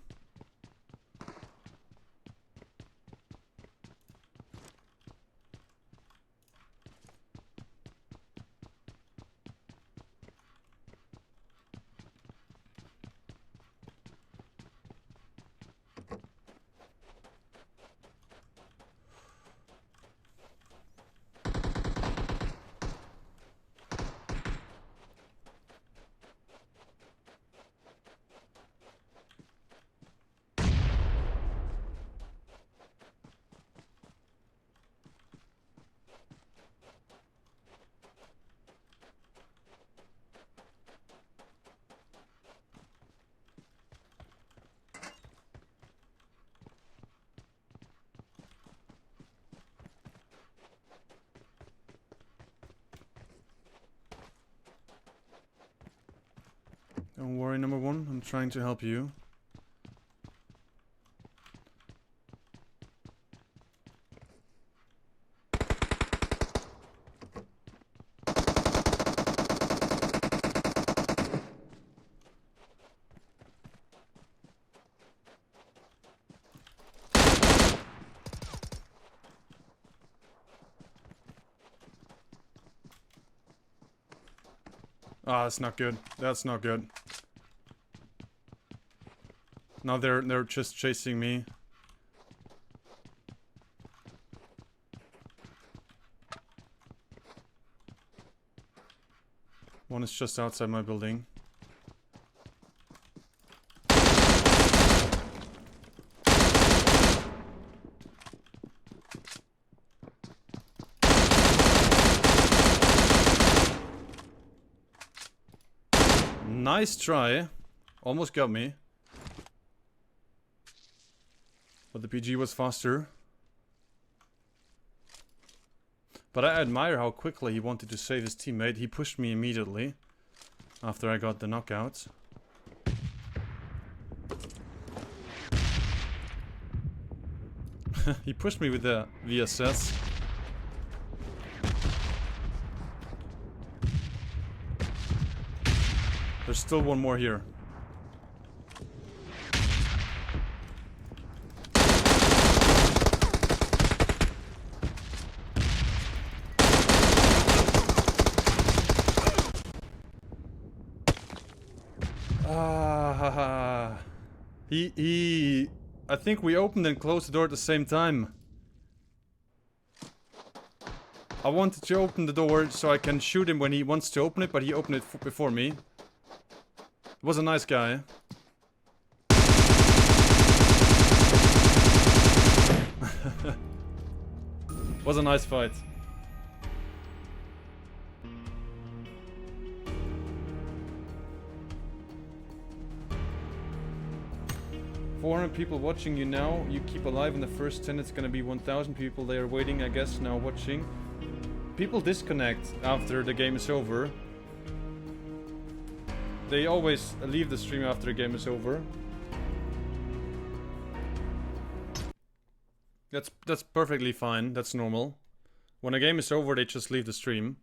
Don't worry, number 1. I'm trying to help you. Ah, that's not good. That's not good. Now they're just chasing me. One is just outside my building. Nice try. Almost got me. But the PG was faster. But I admire how quickly he wanted to save his teammate. He pushed me immediately after I got the knockout. He pushed me with the VSS. There's still one more here. I think we opened and closed the door at the same time. I wanted to open the door so I can shoot him when he wants to open it, but he opened it before me. Was a nice guy. Was a nice fight. "400 people watching you now. You keep alive in the first 10. It's gonna be 1,000 people. They are waiting, I guess, now watching." People disconnect after the game is over. They always leave the stream after the game is over. That's perfectly fine. That's normal. When a game is over, they just leave the stream.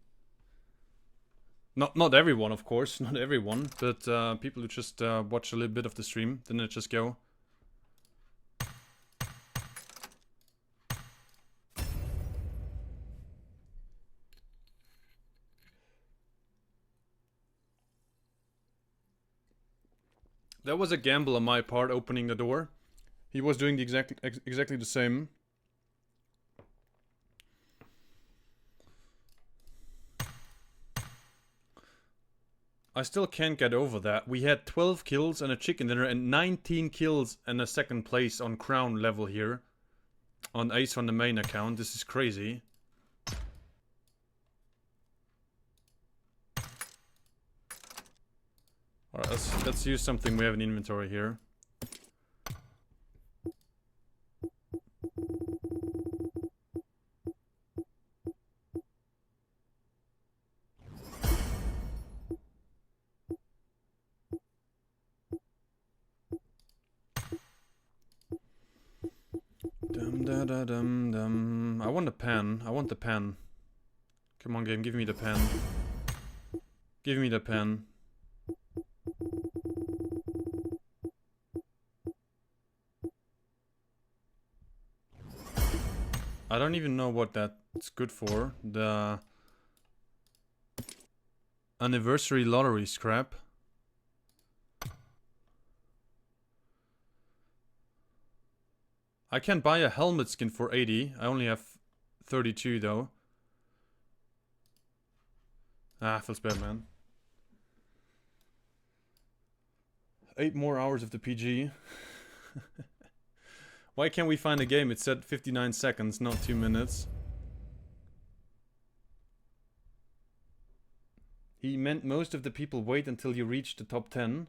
Not everyone, of course. Not everyone. But people who just watch a little bit of the stream, then they just go. That was a gamble on my part, opening the door. He was doing the exactly the same. I still can't get over that. We had 12 kills and a chicken dinner and 19 kills and a second place on crown level here. On Ace on the main account. This is crazy. Alright, let's use something we have in inventory here. Dum. I want a pen. I want the pen. Come on, game, give me the pen. Give me the pen. I don't even know what that's good for. The anniversary lottery scrap. I can buy a helmet skin for 80. I only have 32 though. Ah, feels bad, man. 8 more hours of the PG. Why can't we find a game? It said 59 seconds, not 2 minutes. He meant most of the people wait until you reach the top 10.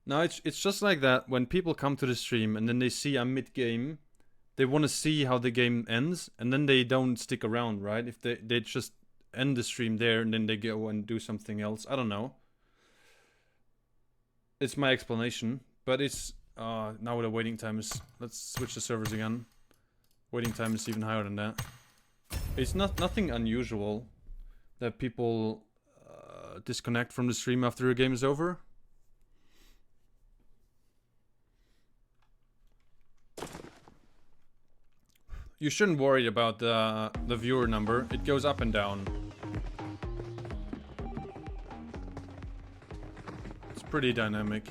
Now it's just like that when people come to the stream and then they see I'm mid-game. They want to see how the game ends and then they don't stick around, right? If they just end the stream there and then they go and do something else. I don't know. It's my explanation, but it's now the waiting time is, let's switch the servers again. Waiting time is even higher than that. It's nothing unusual that people disconnect from the stream after a game is over. You shouldn't worry about the viewer number. It goes up and down. It's pretty dynamic.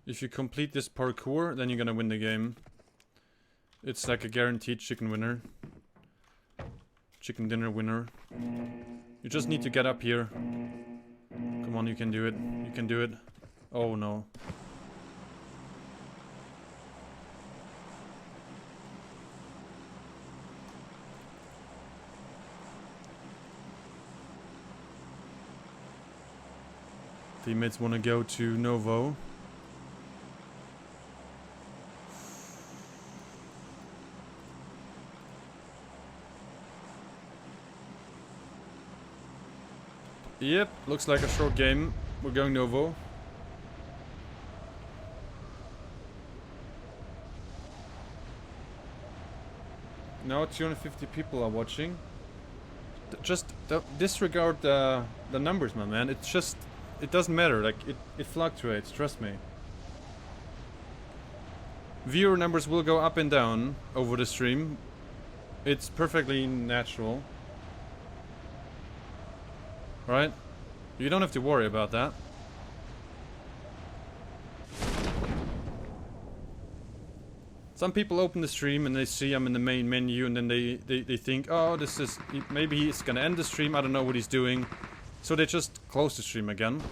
If you complete this parkour, then you're gonna win the game. It's like a guaranteed chicken winner. Chicken dinner winner. You just need to get up here. Come on, you can do it. You can do it. Oh no. Teammates wanna go to Novo. Yep, looks like a short game. We're going Novo. Now 250 people are watching. Just disregard the numbers, my man. It's just, it doesn't matter. Like, it fluctuates, trust me. Viewer numbers will go up and down over the stream. It's perfectly natural. Right? You don't have to worry about that. Some people open the stream and they see I'm in the main menu and then they think, oh, this is, maybe he's gonna end the stream, I don't know what he's doing. So they just close the stream again.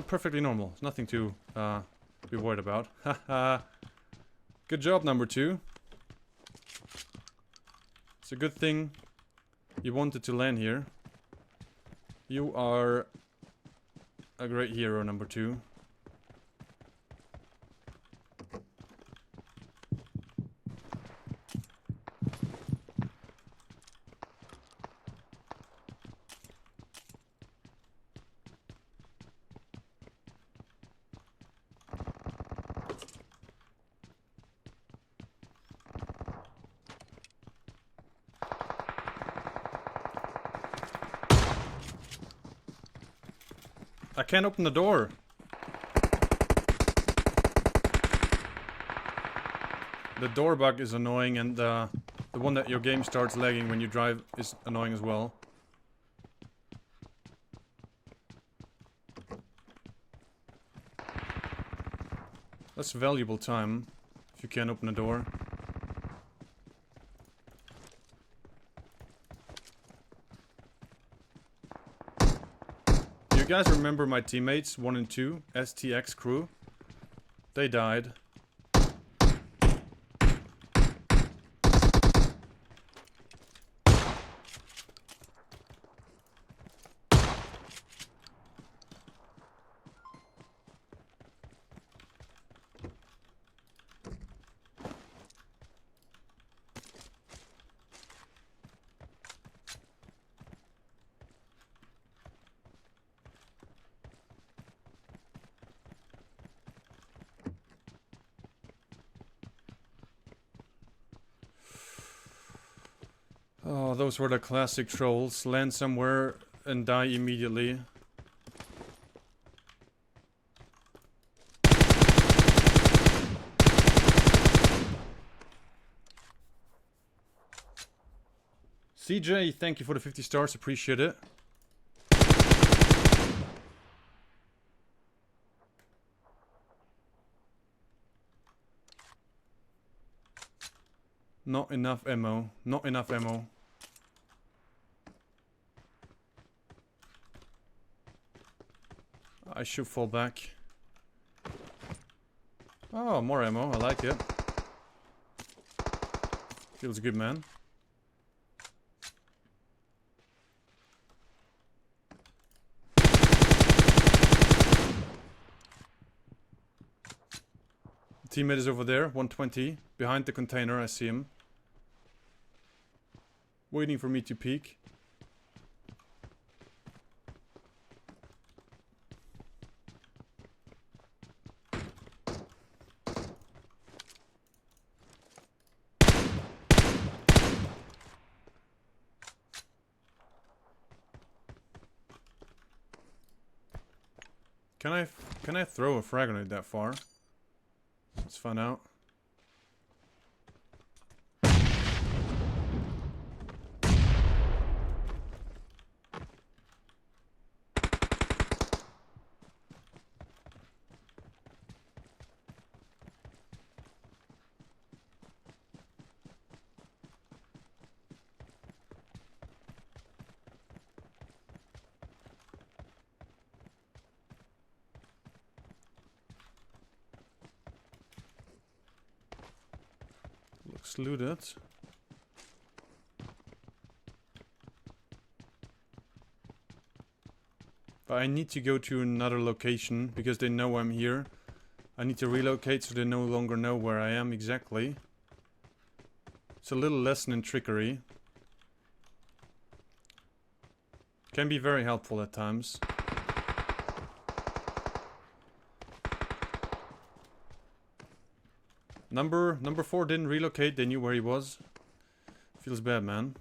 Perfectly normal. It's nothing to be worried about. Haha. Good job, number 2. It's a good thing you wanted to land here. You are a great hero, number 2. I can't open the door. The door bug is annoying, and the one that your game starts lagging when you drive is annoying as well. That's valuable time if you can't open a door. You guys remember my teammates 1 and 2, STX crew? They died. Oh, those were the classic trolls. Land somewhere and die immediately. CJ, thank you for the 50 stars, appreciate it. Not enough ammo. Not enough ammo. I should fall back. Oh, more ammo. I like it. Feels good, man. Teammate is over there, 120. Behind the container, I see him. Waiting for me to peek. Can I throw a frag grenade that far? Let's find out. Looks looted. But I need to go to another location because they know I'm here. I need to relocate so they no longer know where I am exactly. It's a little lesson in trickery. Can be very helpful at times. Number 4 didn't relocate, they knew where he was. Feels bad, man.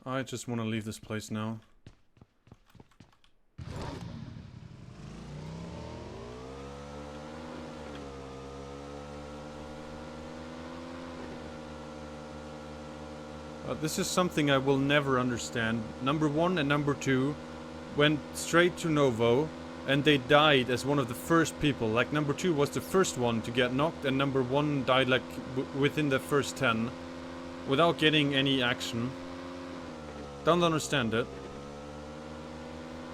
I just want to leave this place now. This is something I will never understand. Number 1 and number 2 went straight to Novo and they died as one of the first people. Like number 2 was the first one to get knocked and number 1 died like within the first 10 without getting any action. Don't understand it.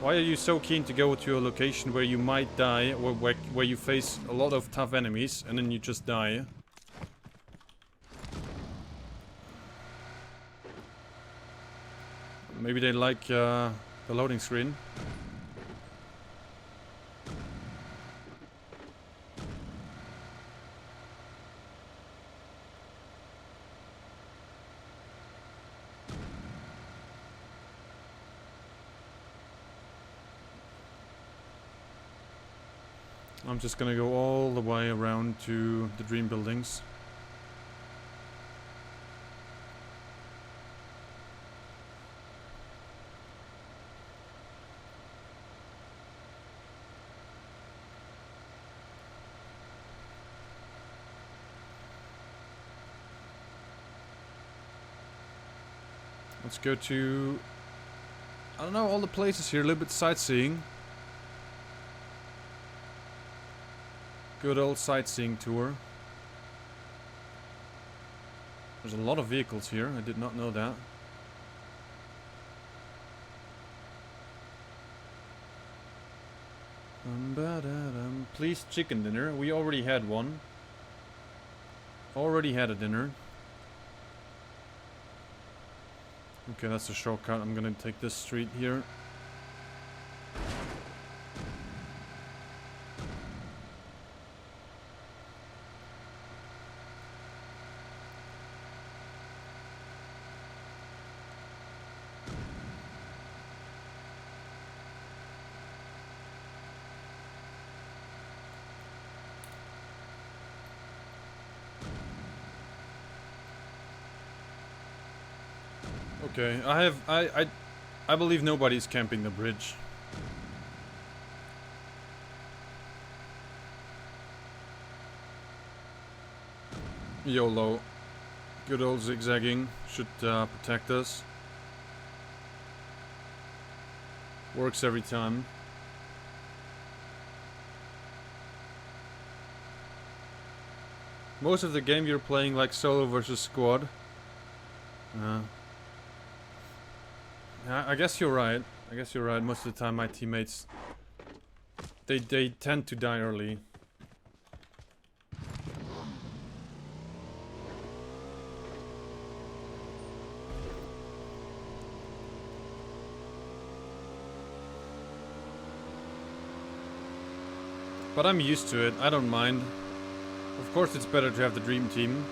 Why are you so keen to go to a location where you might die or where you face a lot of tough enemies and then you just die? Maybe they like the loading screen. I'm just gonna go all the way around to the dream buildings. Let's go to, I don't know, all the places here, a little bit sightseeing. Good old sightseeing tour. There's a lot of vehicles here, I did not know that. Please, chicken dinner. We already had one. Already had a dinner. Okay, that's a shortcut. I'm gonna take this street here. Okay, I believe nobody's camping the bridge. YOLO. Good old zigzagging should protect us. Works every time. Most of the game you're playing like solo versus squad. I guess you're right. I guess you're right. Most of the time my teammates, they tend to die early. But I'm used to it. I don't mind. Of course it's better to have the dream team.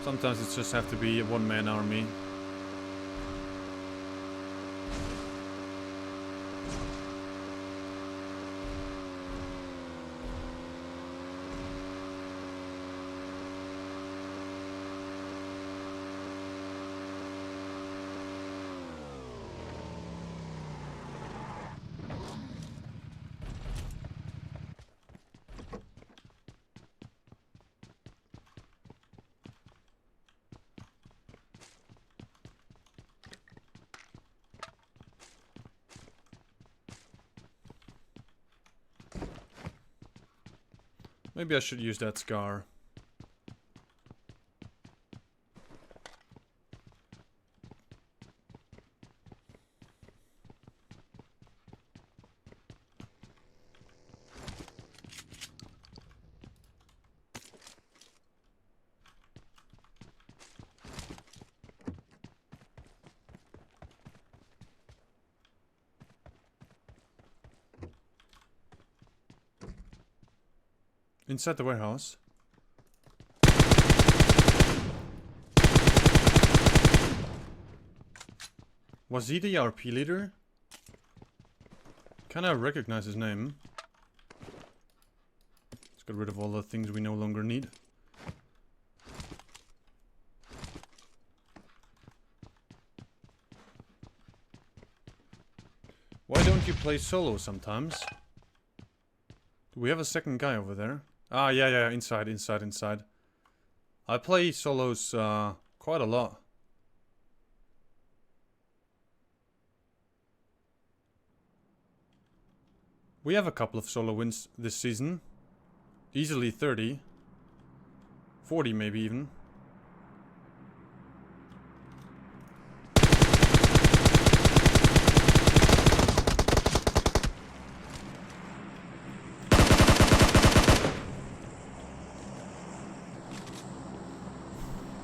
Sometimes it just have to be a one-man army. Maybe I should use that scar. Inside the warehouse. Was he the RP leader? Kinda recognize his name. Let's get rid of all the things we no longer need. Why don't you play solo sometimes? Do we have a second guy over there? Ah, yeah, inside. I play solos quite a lot. We have a couple of solo wins this season. Easily 30. 40 maybe even.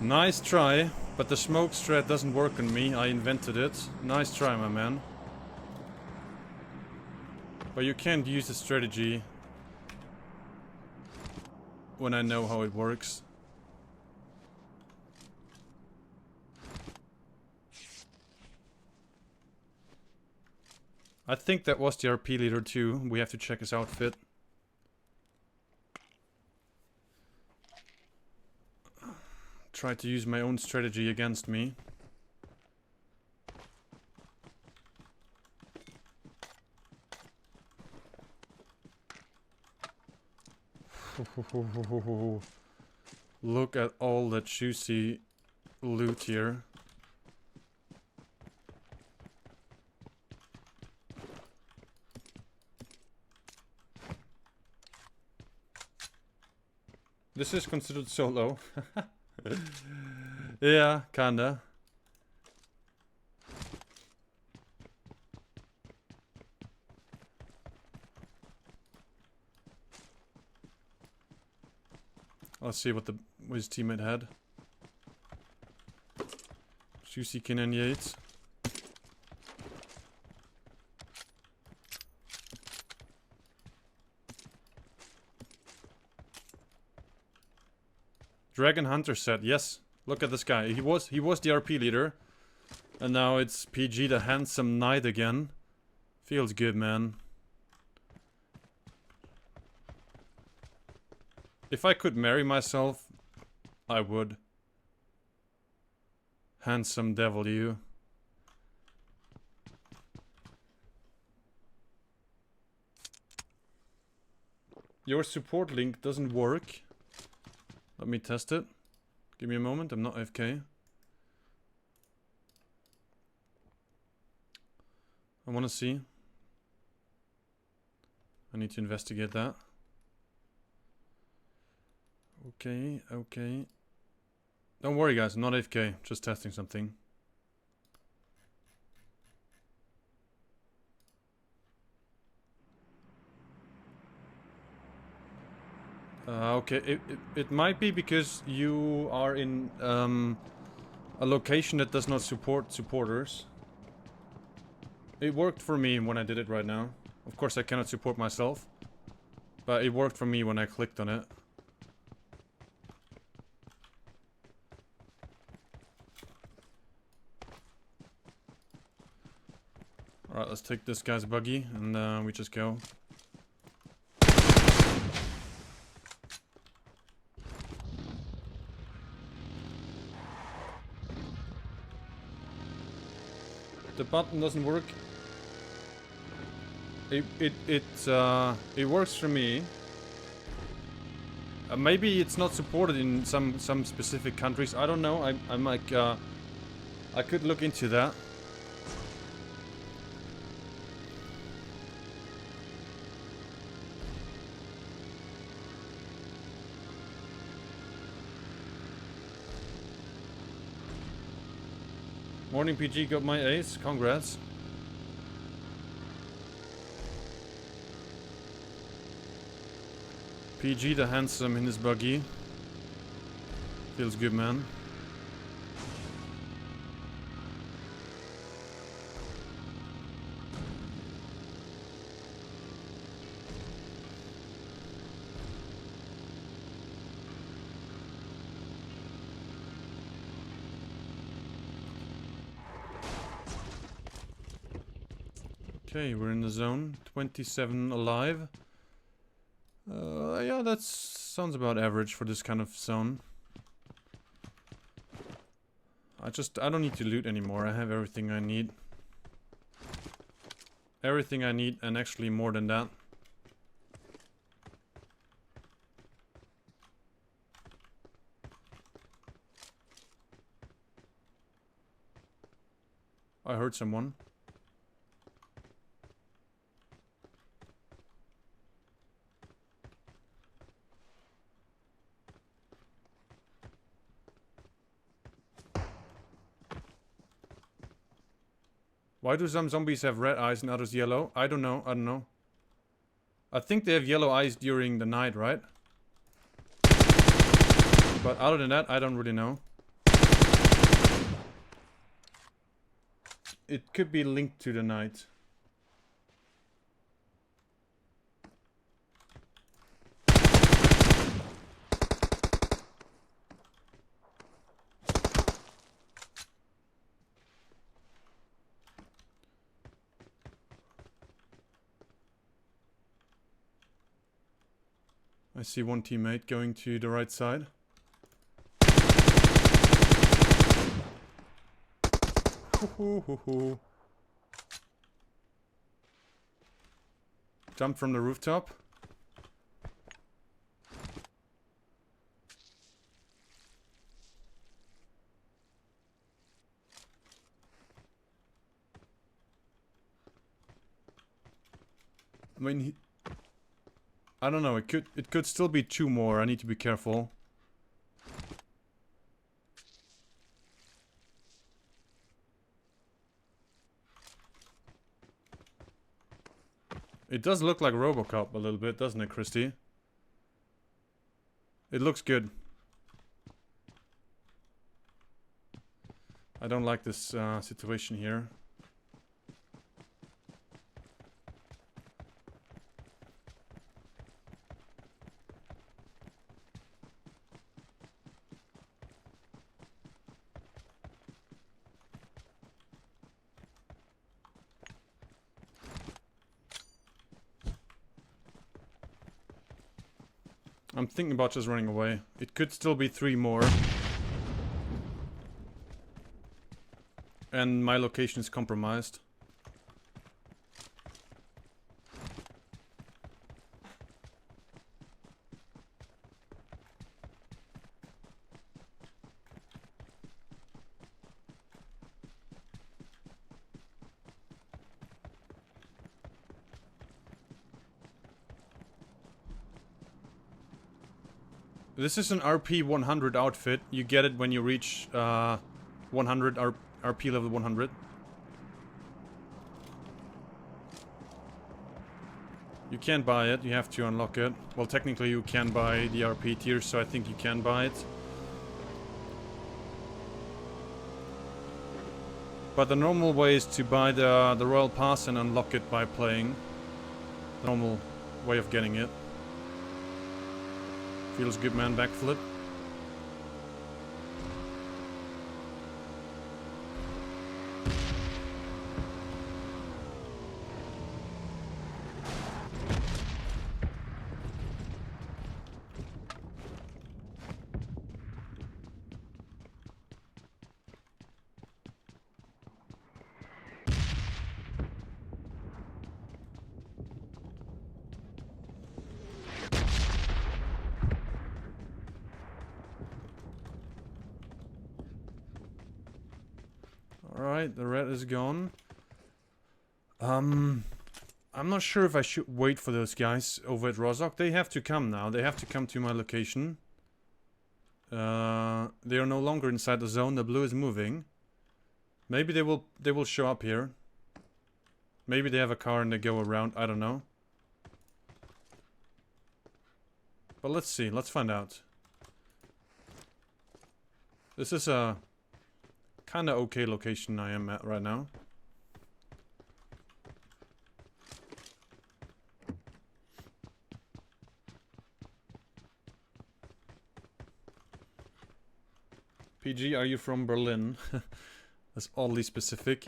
Nice try, but the smoke strat doesn't work on me. I invented it. Nice try, my man. But you can't use the strategy when I know how it works. I think that was the RP leader too. We have to check his outfit. Try to use my own strategy against me. Look at all the juicy loot here. This is considered solo. Yeah, kinda. Let's see what his teammate had. Juicy K98. Dragon Hunter said, yes, look at this guy. He was the RP leader. And now it's PG the handsome knight again. Feels good, man. If I could marry myself, I would. Handsome devil, you. Your support link doesn't work. Let me test it. Give me a moment, I'm not AFK. I wanna see. I need to investigate that. Okay, okay. Don't worry guys, I'm not AFK, just testing something. Okay, it might be because you are in a location that does not support supporters. It worked for me when I did it right now. Of course I cannot support myself, but it worked for me when I clicked on it. Alright, let's take this guy's buggy and we just go. The button doesn't work. It works for me. Maybe it's not supported in some specific countries. I don't know. I'm like I could look into that. Morning PG got my ace, congrats. PG the handsome in his buggy. Feels good, man. Okay, we're in the zone. 27 alive. Yeah, that sounds about average for this kind of zone. I don't need to loot anymore. I have everything I need. Everything I need, and actually more than that. I heard someone. Why do some zombies have red eyes and others yellow? I don't know, I don't know. I think they have yellow eyes during the night, right? But other than that, I don't really know. It could be linked to the night. I see one teammate going to the right side. Jump from the rooftop. I mean, I don't know. It could still be two more. I need to be careful. It does look like RoboCop a little bit, doesn't it, Christy? It looks good. I don't like this situation here. I'm thinking about just running away. It could still be three more. And my location is compromised. This is an RP 100 outfit. You get it when you reach 100 RP level 100. You can't buy it, you have to unlock it. Well, technically you can buy the RP tier, so I think you can buy it. But the normal way is to buy the Royal Pass and unlock it by playing. The normal way of getting it. Feels good, man. Backflip. Alright, the red is gone. I'm not sure if I should wait for those guys over at Rozhok. They have to come now. They have to come to my location. They are no longer inside the zone. The blue is moving. Maybe they will show up here. Maybe they have a car and they go around. I don't know. But let's see. Let's find out. This is a kinda okay location I am at right now. PG, are you from Berlin? That's oddly specific.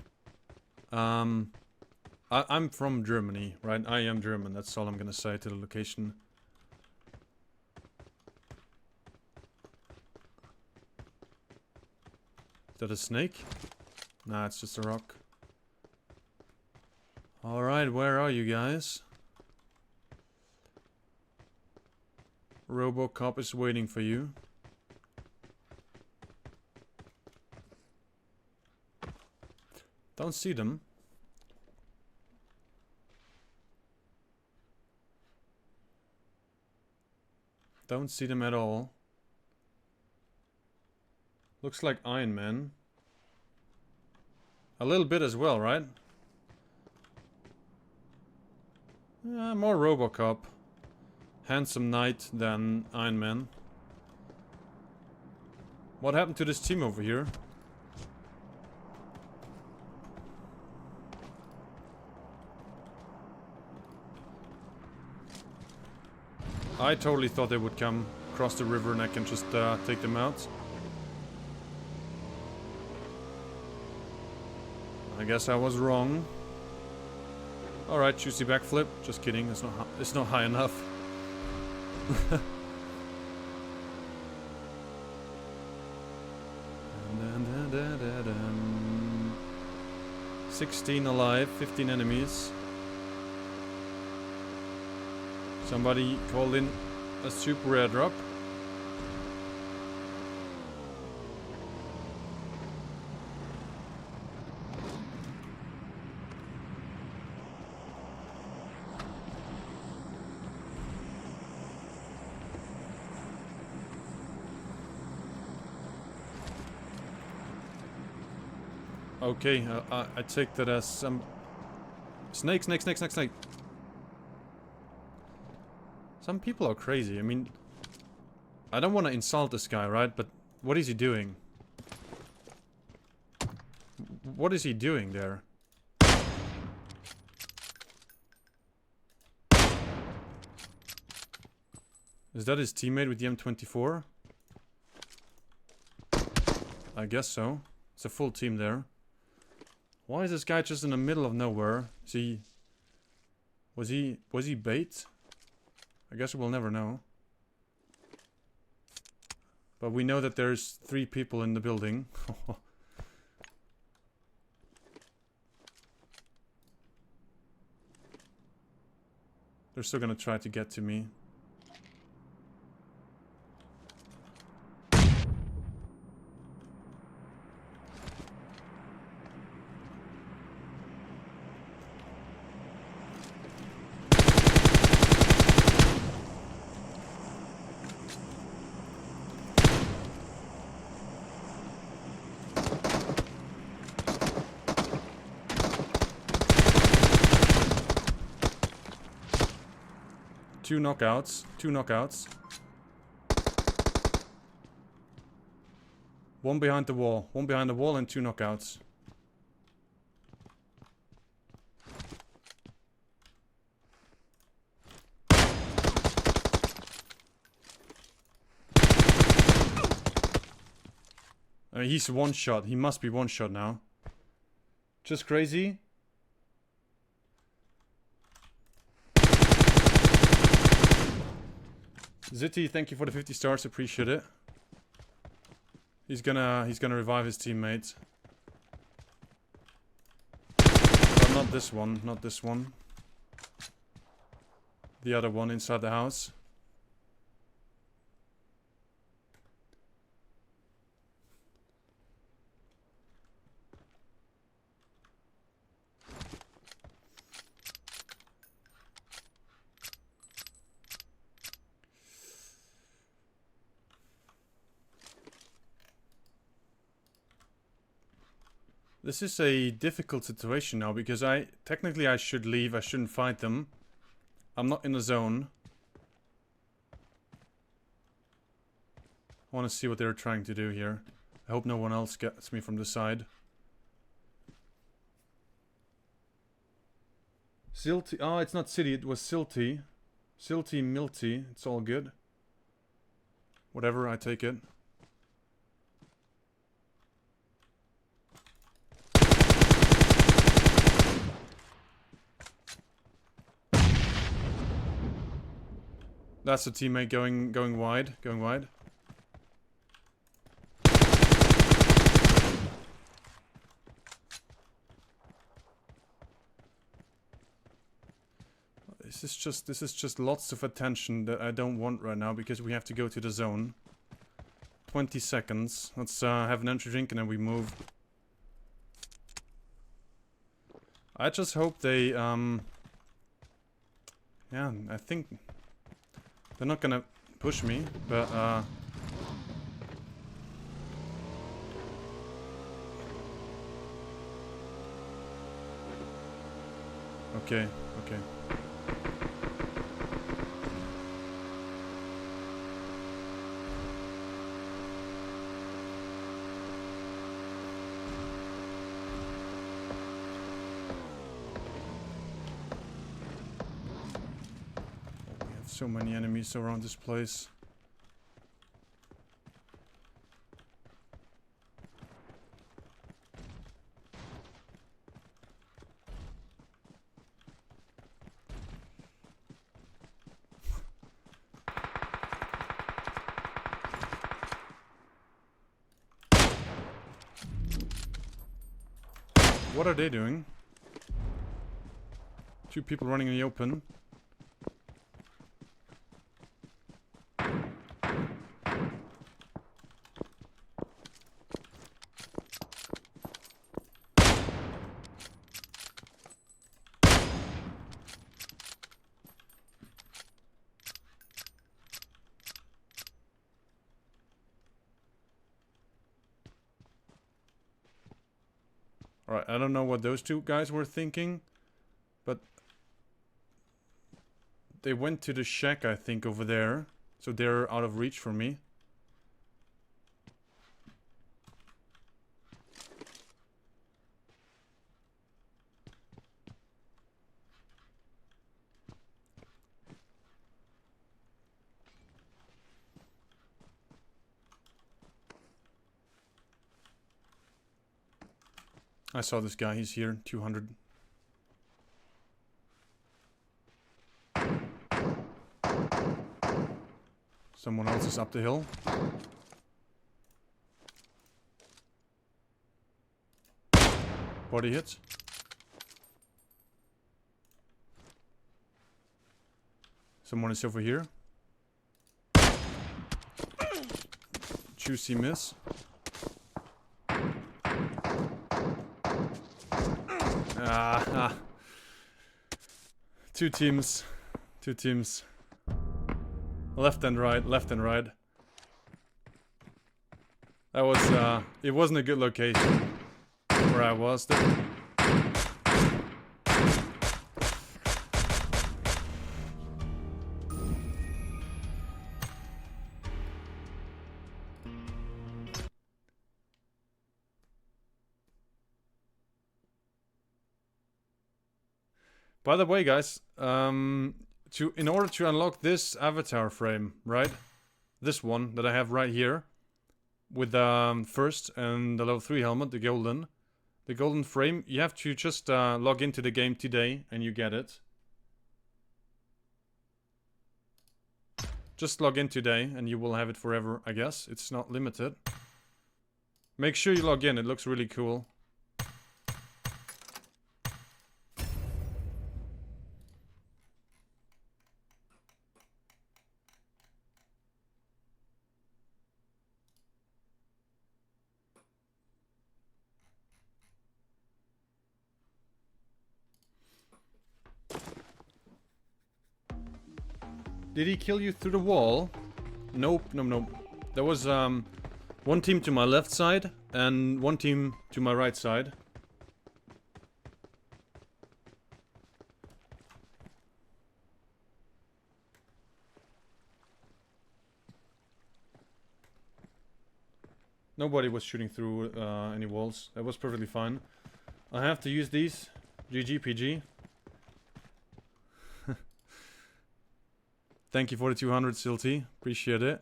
I'm from Germany, right? I am German, that's all I'm gonna say to the location. Is that a snake? Nah, it's just a rock. Alright, where are you guys? RoboCop is waiting for you. Don't see them. Don't see them at all. Looks like Iron Man. A little bit as well, right? Yeah, more RoboCop. Handsome knight than Iron Man. What happened to this team over here? I totally thought they would come across the river and I can just take them out. I guess I was wrong. Alright, juicy backflip. Just kidding, it's not high enough. Dun. 16 alive, 15 enemies. Somebody called in a super rare drop. Okay, I take that as some... Snake. Some people are crazy. I mean, I don't want to insult this guy, right? But what is he doing? What is he doing there? Is that his teammate with the M24? I guess so. It's a full team there. Why is this guy just in the middle of nowhere? Is he... Was he bait? I guess we'll never know. But we know that there's 3 people in the building. They're still gonna try to get to me. Two knockouts. One behind the wall and 2 knockouts. I mean, he's one shot. He must be one shot now. Just crazy. Zitty, thank you for the 50 stars, appreciate it. He's gonna revive his teammates. But not this one. The other one inside the house. This is a difficult situation now because technically I should leave. I shouldn't fight them. I'm not in the zone. I want to see what they're trying to do here. I hope no one else gets me from the side. Silty. Oh, it's not City. It was Silty. Silty, Milty. It's all good. Whatever, I take it. That's a teammate going wide. This is just lots of attention that I don't want right now because we have to go to the zone. 20 seconds. Let's have an entry drink and then we move. I just hope they yeah, I think they're not gonna push me, but okay. So many enemies around this place. What are they doing? Two people running in the open. Alright, I don't know what those two guys were thinking, but they went to the shack, I think, over there. So they're out of reach for me. I saw this guy, he's here, 200. Someone else is up the hill. Body hit. Someone is over here. Juicy miss. Two teams. Two teams. Left and right, left and right. That was, it wasn't a good location where I was. By the way, guys, in order to unlock this avatar frame, right? This one that I have right here, with the first and the level 3 helmet, the golden frame, you have to just log into the game today and you get it. Just log in today and you will have it forever, I guess. It's not limited. Make sure you log in, it looks really cool. Did he kill you through the wall? Nope, nope, nope. There was one team to my left side and one team to my right side. Nobody was shooting through any walls. That was perfectly fine. I have to use these. GG PG. Thank you for the 200, Silty. Appreciate it.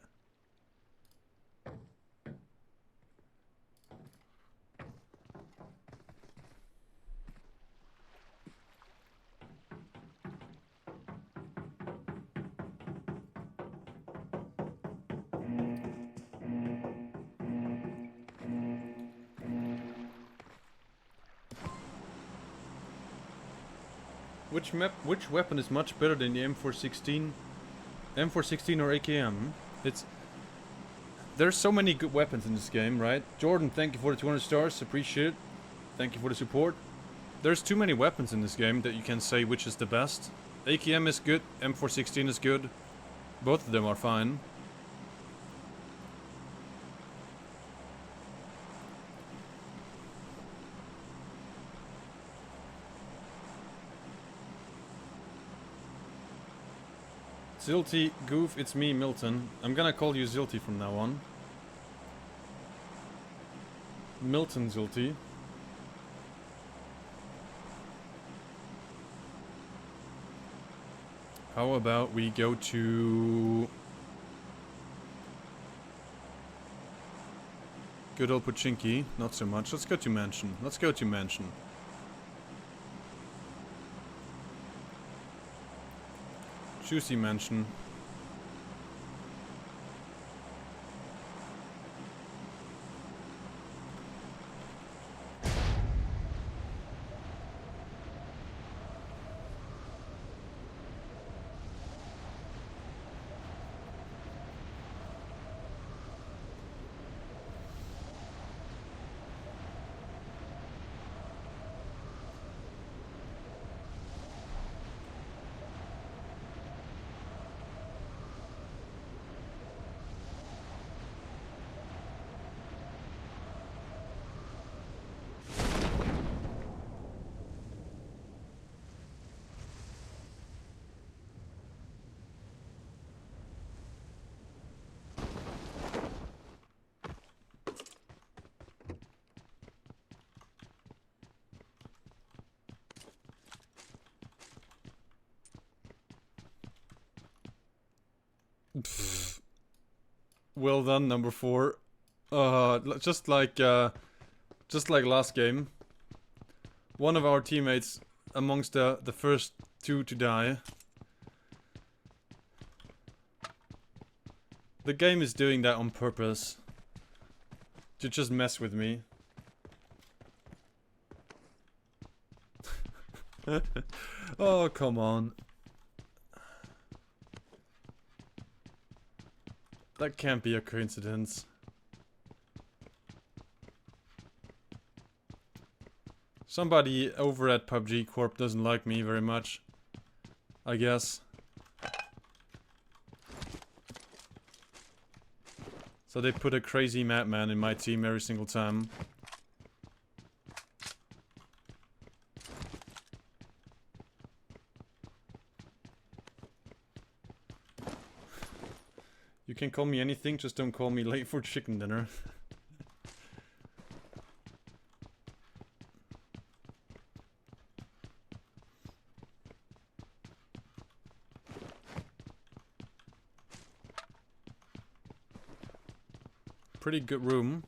Which weapon is much better than the M416? M416 or AKM? There's so many good weapons in this game, right? Jordan, thank you for the 200 stars, appreciate it. Thank you for the support. There's too many weapons in this game that you can say which is the best. AKM is good, M416 is good. Both of them are fine. Zilty, Goof, it's me, Milton. I'm gonna call you Zilty from now on. Milton Zilty. How about we go to... good old Pochinki? Not so much. Let's go to Mansion. Let's go to Mansion. Juicy Mansion. Pfft. Well done, number 4. Just like last game. One of our teammates amongst the first 2 to die. The game is doing that on purpose. To just mess with me. Oh, come on. That can't be a coincidence. Somebody over at PUBG Corp doesn't like me very much, I guess. So they put a crazy madman in my team every single time. You can call me anything, just don't call me late for chicken dinner. Pretty good room.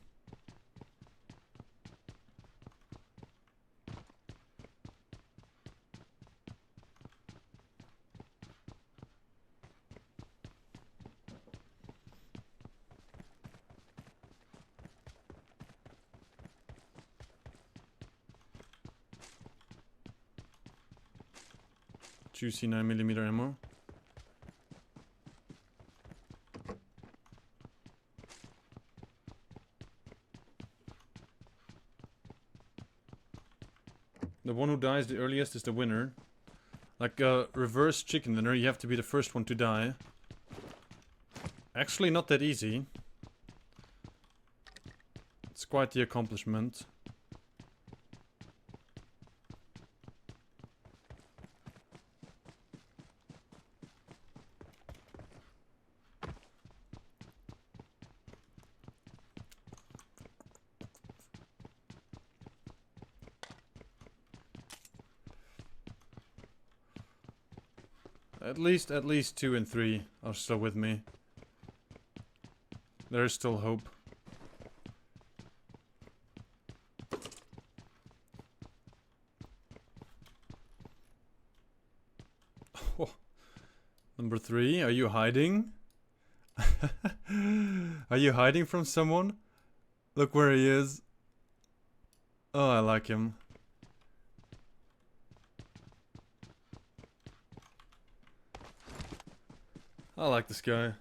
Juicy 9mm ammo. The one who dies the earliest is the winner. Like a reverse chicken dinner, you have to be the first one to die. Actually not that easy. It's quite the accomplishment. At least 2 and 3 are still with me. There is still hope. Oh. Number 3, are you hiding? Are you hiding from someone? Look where he is. Oh, I like him. I like this guy.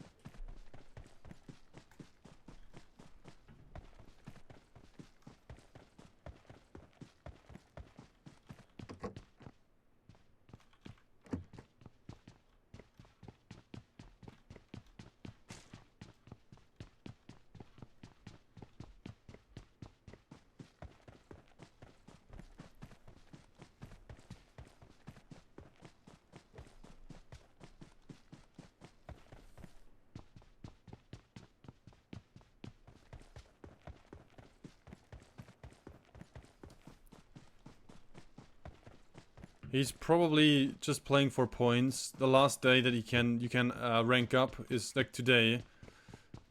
He's probably just playing for points. The last day that you can rank up is like today.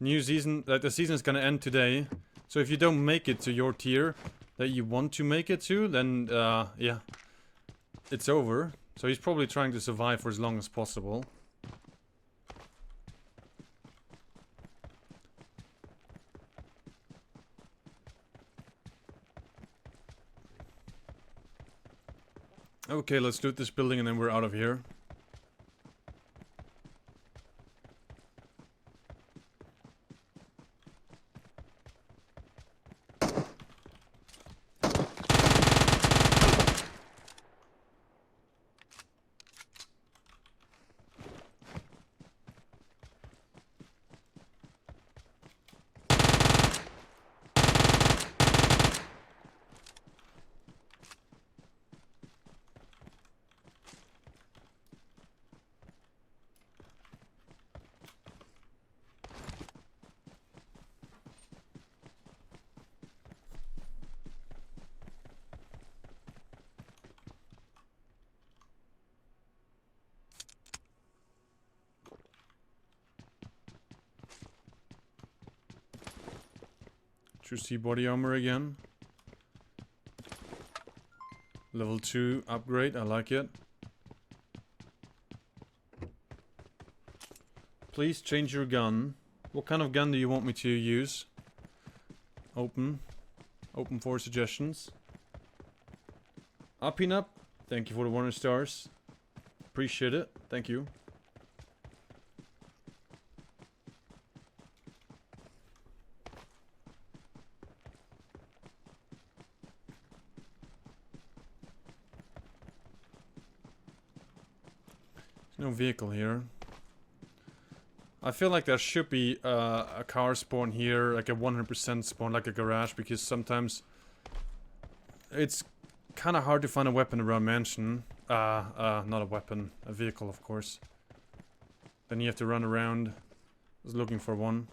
New season, like the season is gonna end today. So if you don't make it to your tier that you want to make it to, then yeah, it's over. So he's probably trying to survive for as long as possible. Okay, let's loot this building and then we're out of here. Juicy body armor again. Level 2 upgrade, I like it. Please change your gun. What kind of gun do you want me to use? Open. Open for suggestions. Peanut, thank you for the 100 stars. Appreciate it. Thank you. There's no vehicle here. I feel like there should be a car spawn here, like a 100% spawn, like a garage, because sometimes it's kind of hard to find a weapon around mansion. Not a weapon, a vehicle, of course. Then you have to run around just looking for one.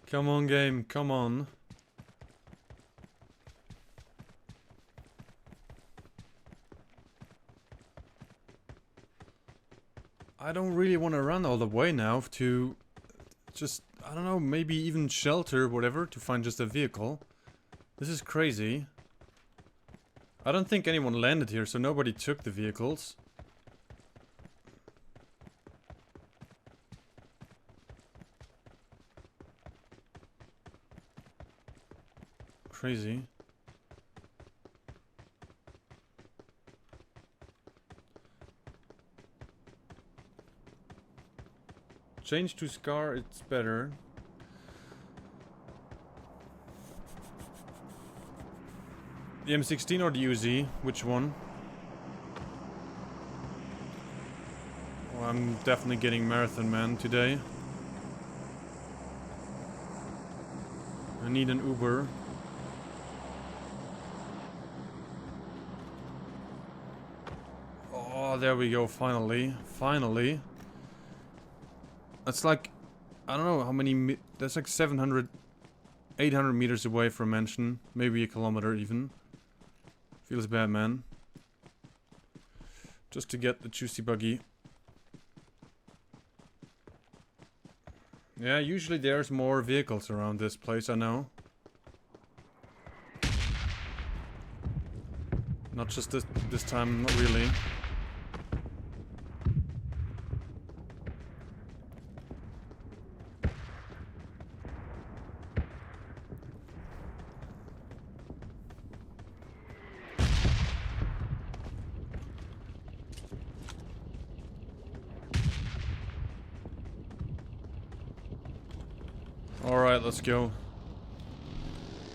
Come on, game, come on. I don't really want to run all the way now to just, I don't know, maybe even shelter, whatever, to find just a vehicle. This is crazy. I don't think anyone landed here, so nobody took the vehicles. Crazy. Change to Scar, it's better. The M16 or the UZ? Which one? Oh, I'm definitely getting Marathon Man today. I need an Uber. Oh, there we go, finally. Finally. That's like, I don't know how many, that's like 700, 800 meters away from mansion. Maybe a kilometer even. Feels bad, man. Just to get the juicy buggy. Yeah, usually there's more vehicles around this place, I know. Not just this time, not really. Alright, let's go.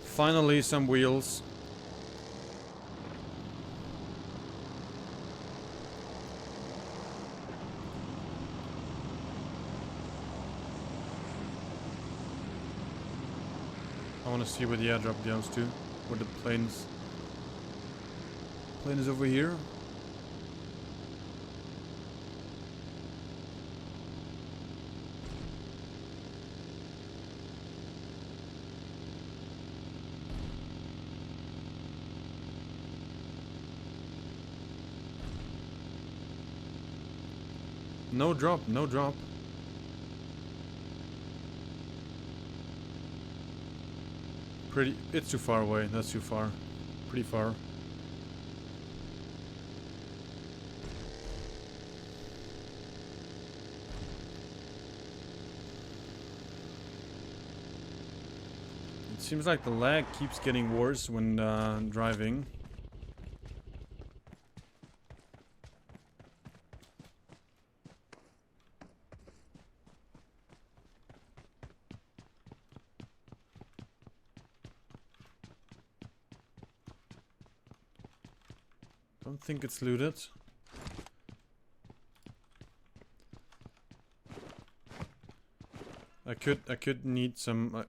Finally, some wheels. I want to see where the airdrop goes to. Where the planes. Plane is over here. No drop, no drop. It's too far away, that's too far. Pretty far. It seems like the lag keeps getting worse when driving. Don't think it's looted. I could need some...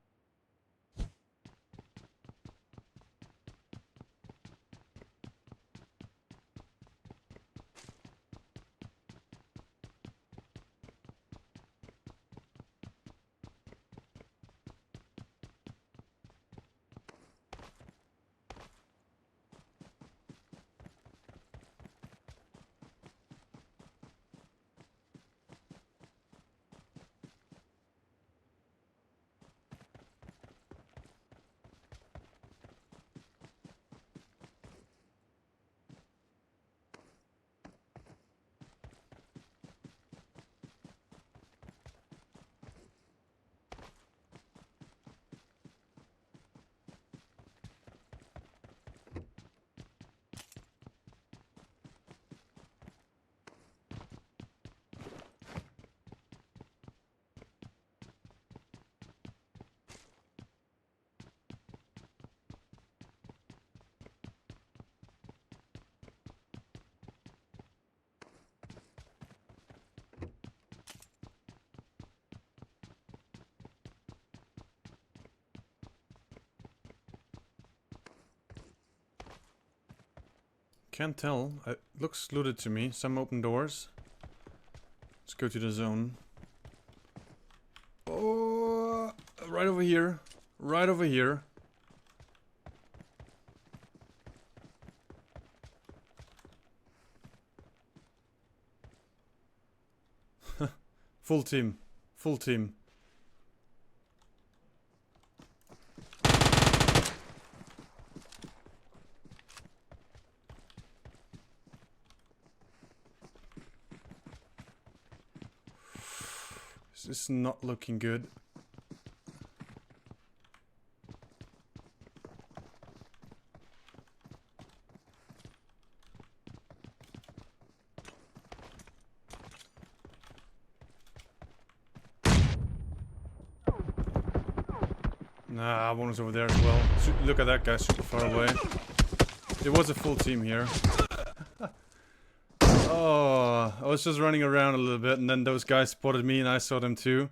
Can't tell. It looks looted to me. Some open doors. Let's go to the zone. Oh, right over here. Right over here. Full team. Full team. This is not looking good. Nah, one was over there as well. Look at that guy super far away. It was a full team here. Oh, I was just running around a little bit and then those guys spotted me and I saw them too.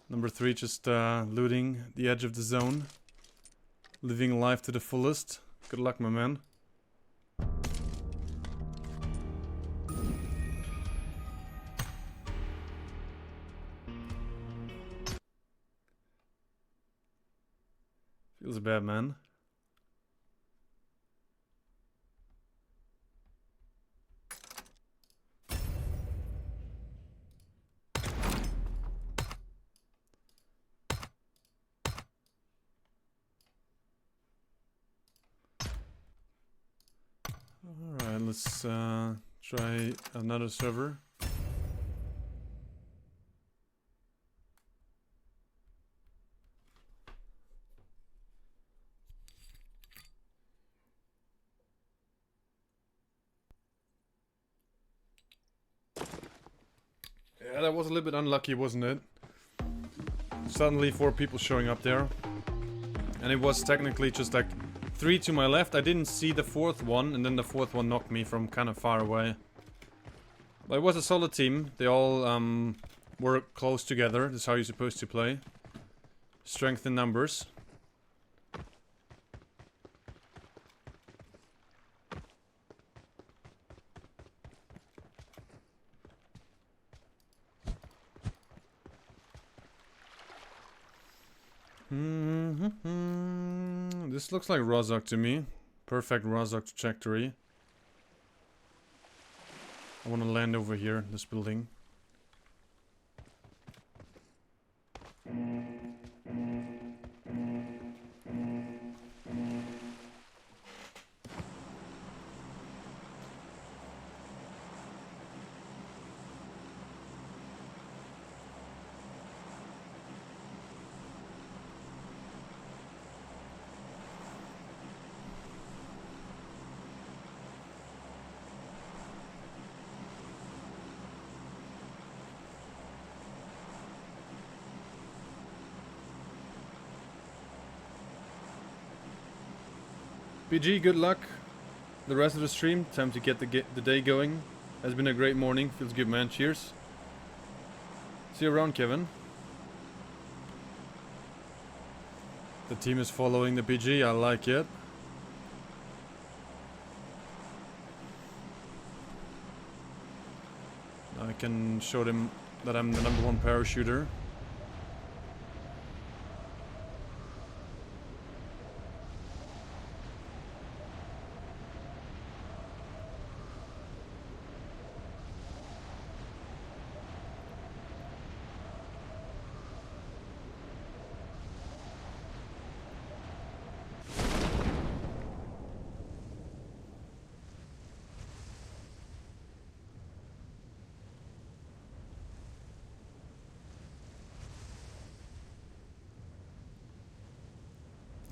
Number 3 just looting the edge of the zone. Living life to the fullest. Good luck, my man. Feels bad, man. Alright, let's try another server. Yeah, that was a little bit unlucky, wasn't it? Suddenly 4 people showing up there. And it was technically just like 3 to my left. I didn't see the 4th one, and then the 4th one knocked me from kind of far away. But it was a solid team. They all were close together. That's how you're supposed to play. Strength in numbers. This looks like Rozhok to me. Perfect Rozhok trajectory. I want to land over here, this building. PG, good luck. The rest of the stream, time to get the day going. Has been a great morning. Feels good, man. Cheers. See you around, Kevin. The team is following the PG. I like it. I can show them that I'm the #1 parachuter.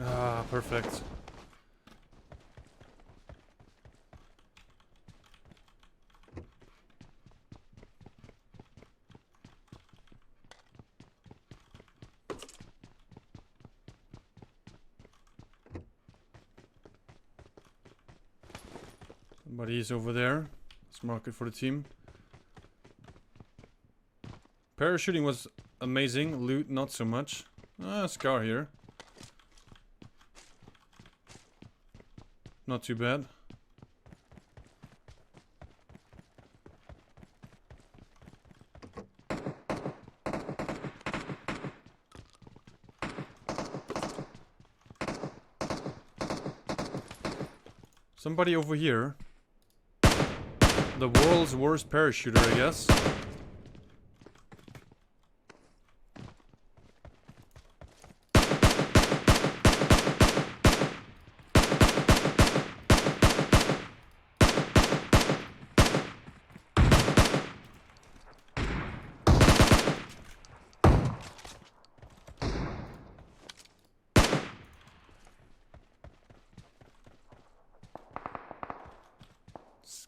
Ah, perfect. Somebody's over there. Let's mark it for the team. Parachuting was amazing. Loot, not so much. Ah, Scar here. Not too bad. Somebody over here. The world's worst parachuter, I guess.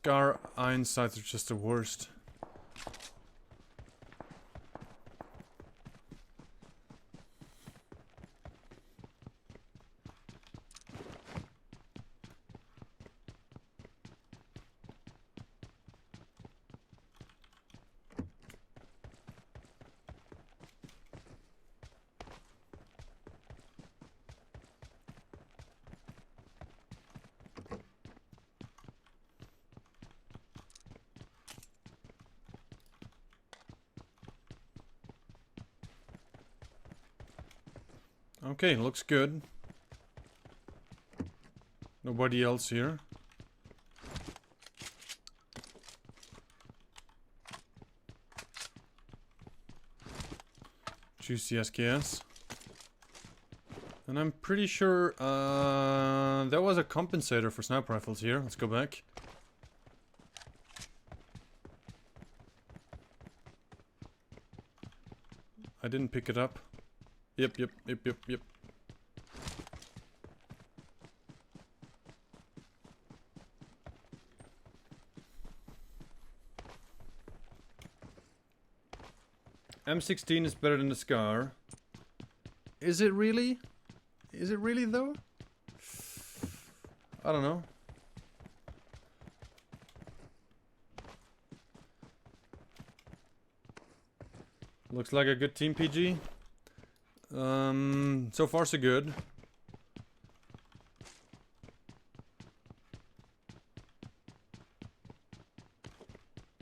Scar iron sights are just the worst. Okay, looks good. Nobody else here. Juicy SKS. And I'm pretty sure there was a compensator for sniper rifles here. Let's go back. I didn't pick it up. Yep. M16 is better than the Scar. Is it really? Is it really though? I don't know. Looks like a good team, PG. So far so good.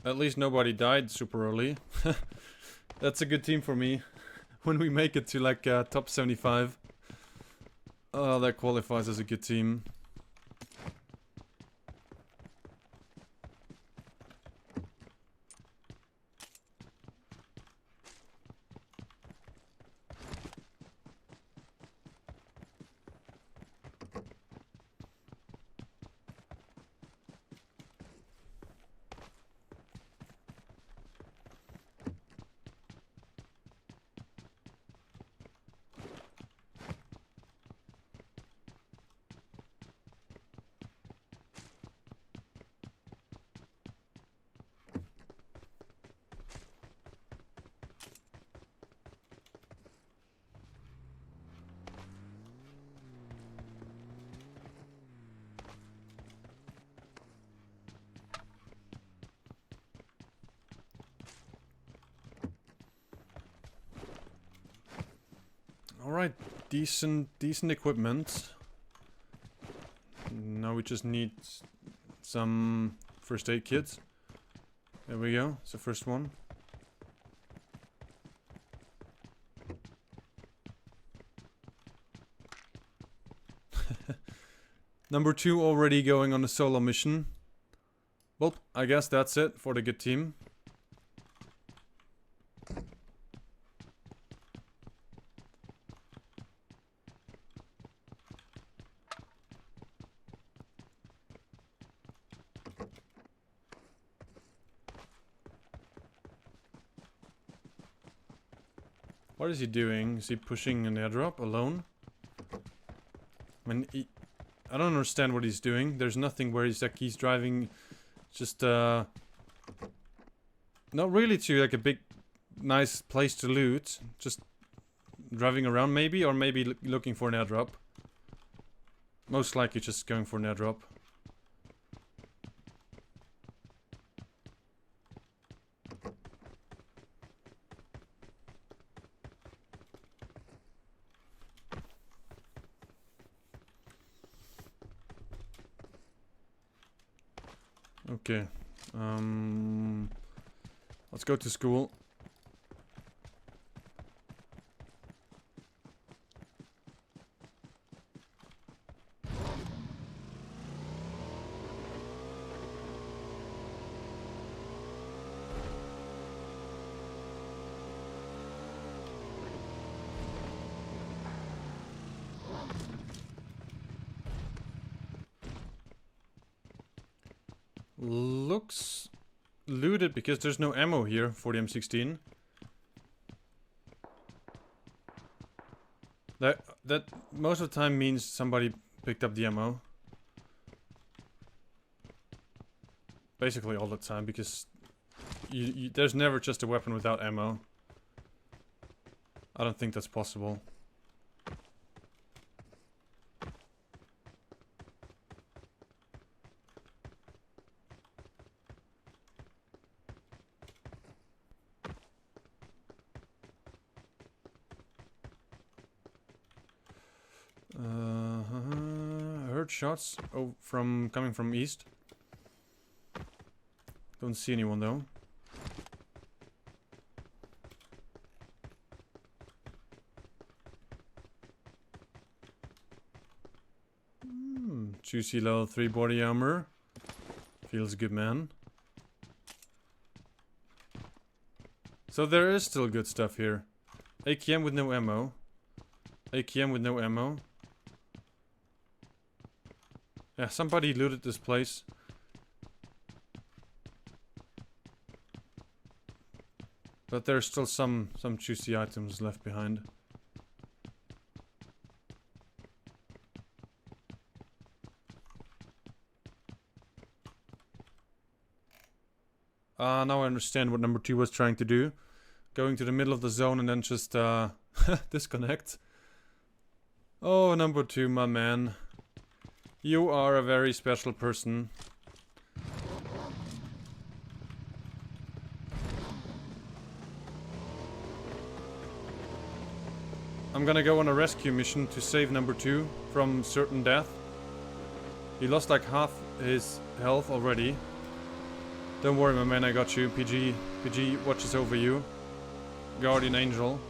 At least nobody died super early. That's a good team for me. When we make it to like top 75. That qualifies as a good team. Alright, decent equipment. Now we just need some first aid kits. There we go, it's the first one. Number 2 already going on a solo mission. Well, I guess that's it for the good team. What is he doing? Is he pushing an airdrop alone? I mean, I don't understand what he's doing. There's nothing where he's driving just not really to like a big nice place to loot. Just driving around maybe, or maybe looking for an airdrop. Most likely just going for an airdrop. Okay, let's go to school. Looks looted because there's no ammo here for the M16. That most of the time means somebody picked up the ammo. Basically all the time, because there's never just a weapon without ammo. I don't think that's possible. I heard shots coming from east. Don't see anyone though. Juicy level 3 body armor. Feels good, man. So there is still good stuff here. AKM with no ammo. AKM with no ammo. Yeah, somebody looted this place. But there's still some juicy items left behind. Now I understand what number 2 was trying to do. Going to the middle of the zone and then just disconnect. Oh, number 2, my man. You are a very special person. I'm gonna go on a rescue mission to save number 2 from certain death. He lost like half his health already. Don't worry, my man, I got you. PG watches over you. Guardian angel.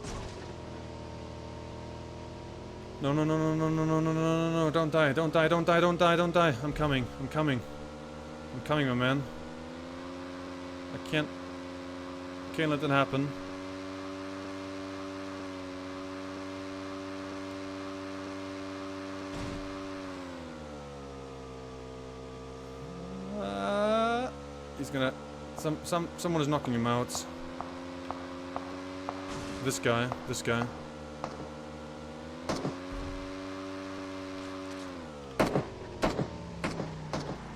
No, no, no, no, no, no, no, no, no, no, no, don't die, don't die, don't die, don't die, don't die. I'm coming, I'm coming. I'm coming, my man. I can't let that happen. He's gonna... Someone is knocking him out. This guy.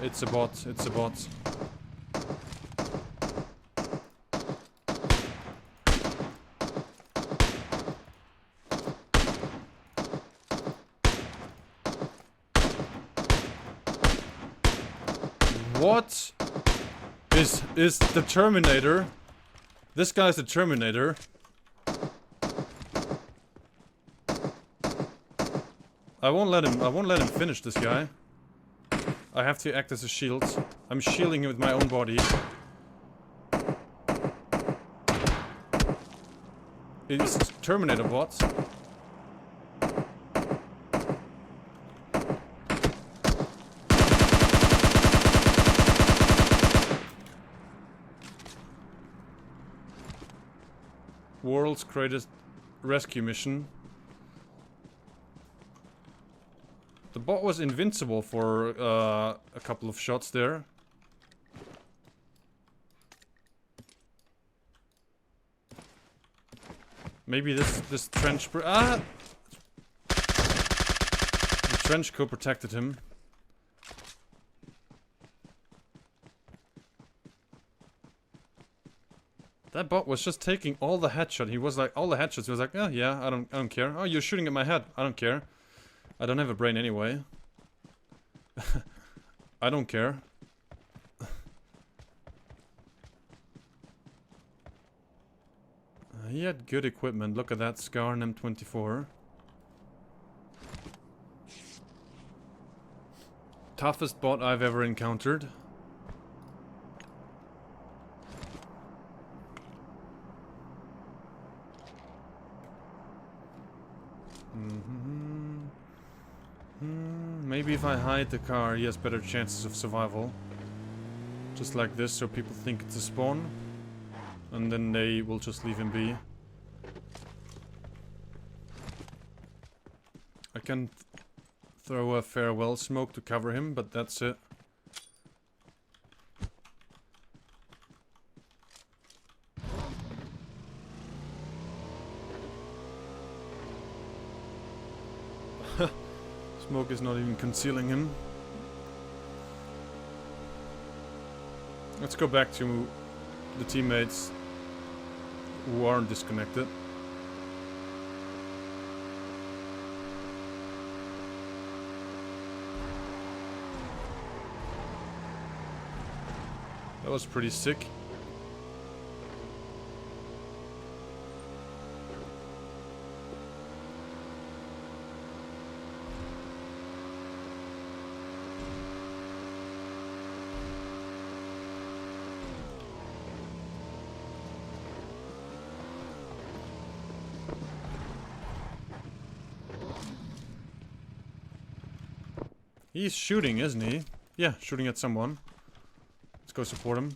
It's a bot. What is the Terminator? This guy's the Terminator. I won't let him finish this guy. I have to act as a shield. I'm shielding him with my own body. It's Terminator bots. World's greatest rescue mission. The bot was invincible for a couple of shots there. Maybe this trench the trench coat protected him. That bot was just taking all the headshots. He was like all the headshots. He was like, oh yeah, I don't care. Oh, you're shooting at my head. I don't care. I don't have a brain anyway. I don't care. He had good equipment. Look at that Scar and M24. Toughest bot I've ever encountered. Maybe if I hide the car, he has better chances of survival. Just like this, so people think it's a spawn. And then they will just leave him be. I can throw a farewell smoke to cover him, but that's it. Smoke is not even concealing him. Let's go back to the teammates who aren't disconnected. That was pretty sick. He's shooting, isn't he? Yeah, shooting at someone. Let's go support him.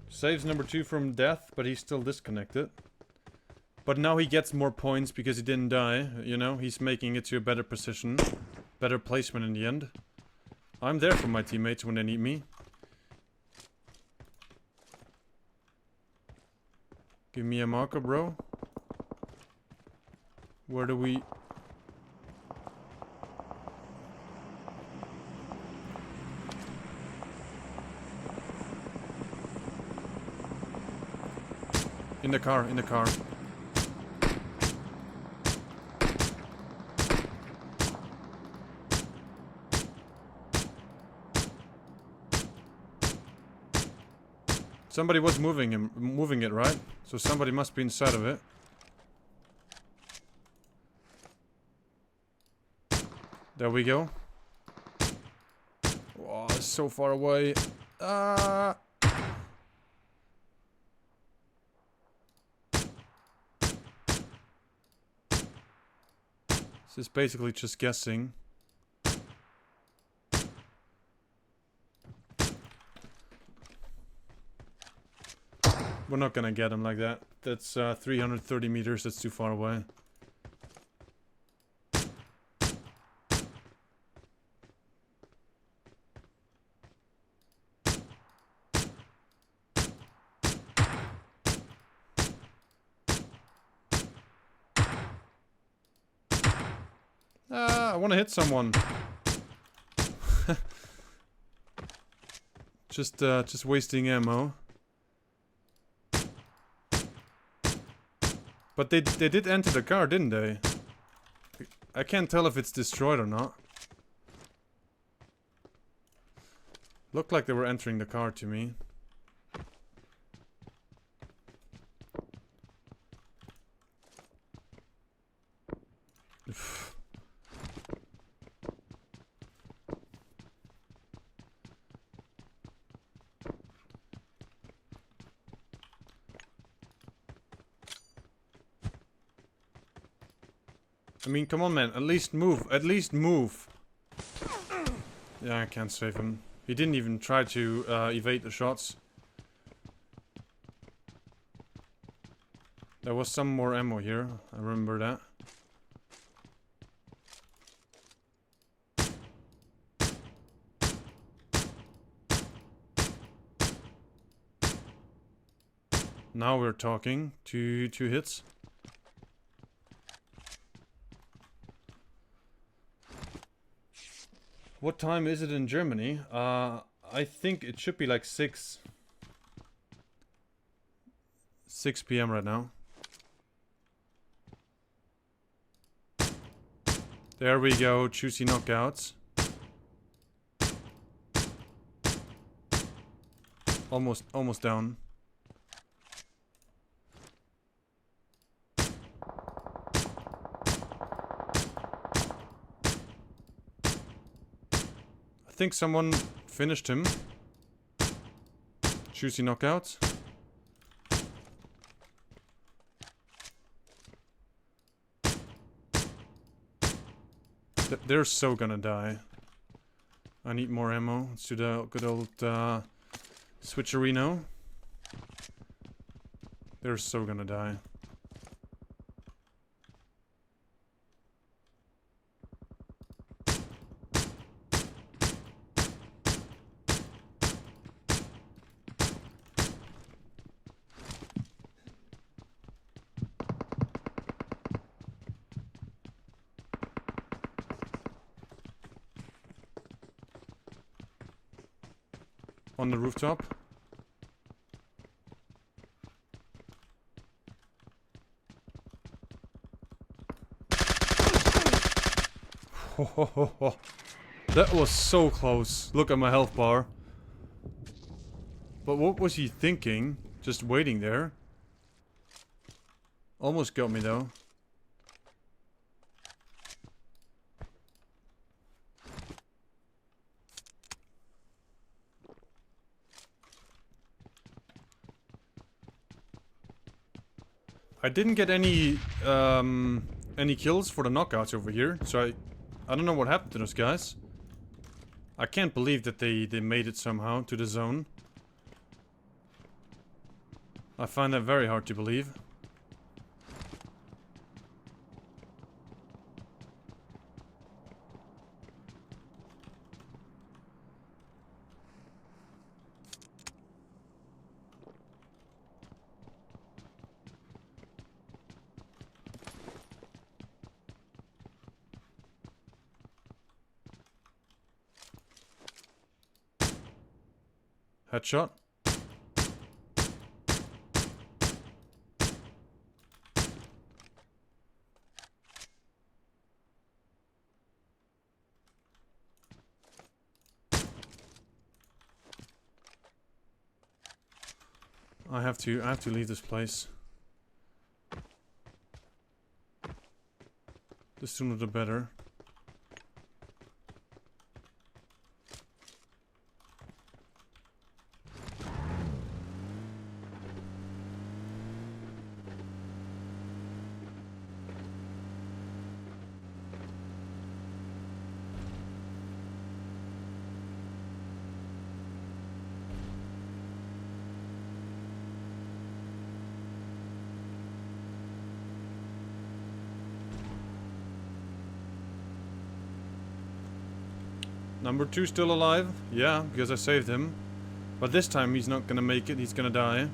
Saves number 2 from death, but he's still disconnected. But now he gets more points because he didn't die, you know? He's making it to a better position. Better placement in the end. I'm there for my teammates when they need me. Give me a marker, bro. Where do we... In the car, in the car. Somebody was moving it, right? So somebody must be inside of it. There we go. Oh, it's so far away. Ah! This is basically just guessing. We're not gonna get him like that. That's 330 meters, that's too far away. I wanna hit someone. Just wasting ammo. But they did enter the car, didn't they? I can't tell if it's destroyed or not. Looked like they were entering the car to me. I mean, come on, man. At least move. At least move. Yeah, I can't save him. He didn't even try to evade the shots. There was some more ammo here. I remember that. Now we're talking. Two hits. What time is it in Germany? I think it should be like 6 p.m. right now. There we go, juicy knockouts. Almost down. I think someone finished him. Juicy knockouts. They're so gonna die. I need more ammo. Let's do the good old switcherino. They're so gonna die. On the rooftop. That was so close. Look at my health bar. But what was he thinking? Just waiting there. Almost got me though. I didn't get any kills for the knockouts over here, so I don't know what happened to those guys. I can't believe that they made it somehow to the zone. I find that very hard to believe. Headshot. I have to leave this place. The sooner the better. Number 2 still alive? Yeah, because I saved him. But this time he's not gonna make it, he's gonna die.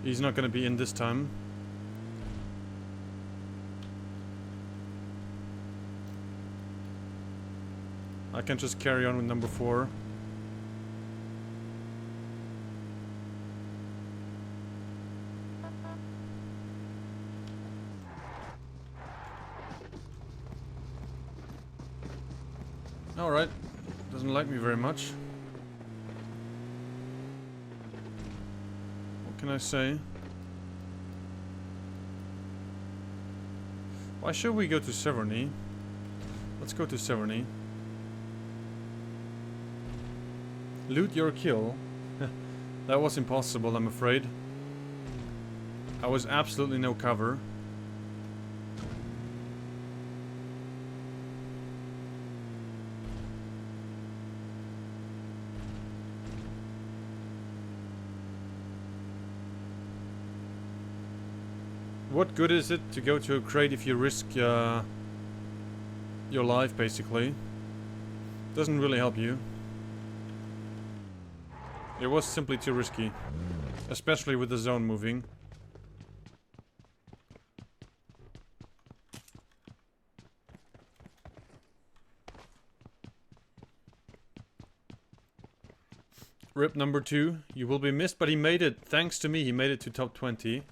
He's not gonna be in this time. I can just carry on with number 4. Alright. Doesn't like me very much. What can I say? Why should we go to Severny? Let's go to Severny. Loot your kill. That was impossible, I'm afraid. I was absolutely no cover. What good is it to go to a crate if you risk your life, basically? Doesn't really help you. It was simply too risky. Especially with the zone moving. Rip number 2. You will be missed, but he made it. Thanks to me, he made it to top 20.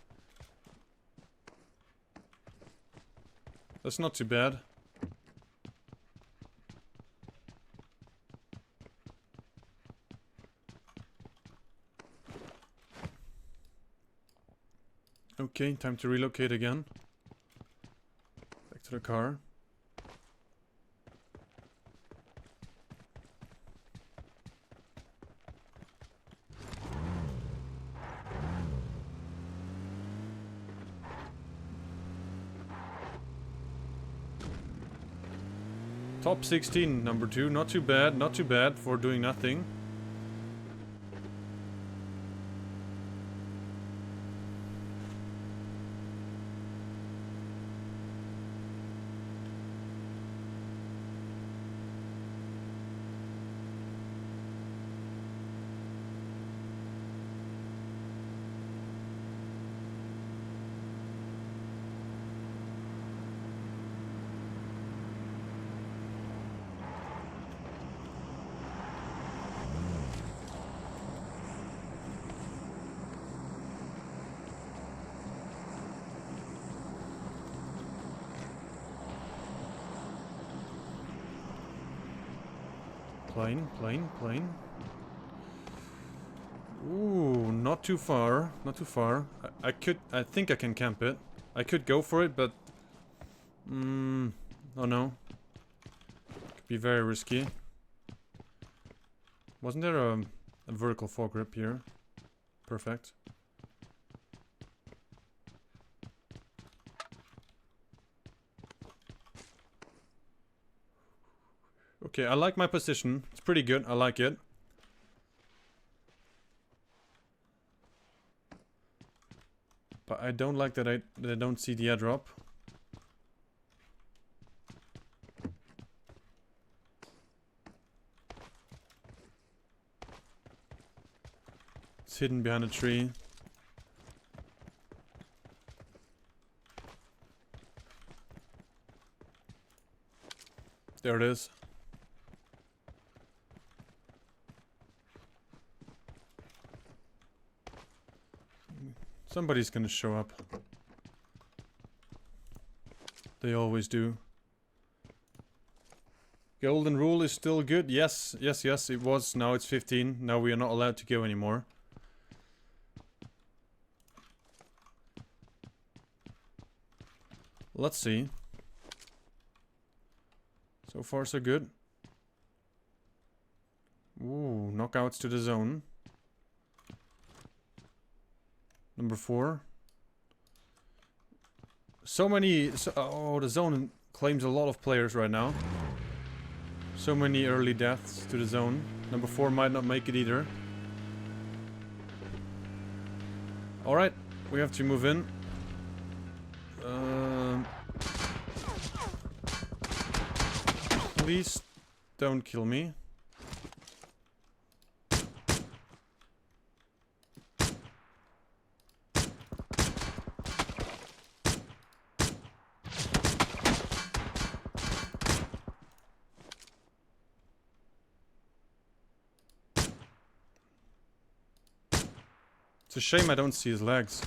That's not too bad. Okay, time to relocate again. Back to the car. Top 16, number 2. Not too bad for doing nothing. Plane. Ooh, not too far. Not too far. I think I can camp it. I could go for it, but... oh no. Could be very risky. Wasn't there a vertical foregrip here? Perfect. Okay, I like my position. It's pretty good. I like it. But I don't like that I don't see the airdrop. It's hidden behind a tree. There it is. Somebody's gonna show up. They always do. Golden rule is still good. Yes, it was. Now it's 15. Now we are not allowed to go anymore. Let's see. So far so good. Ooh, knockouts to the zone. Number 4. Oh, the zone claims a lot of players right now. So many early deaths to the zone. Number 4 might not make it either. Alright, we have to move in. Please don't kill me. It's a shame I don't see his legs.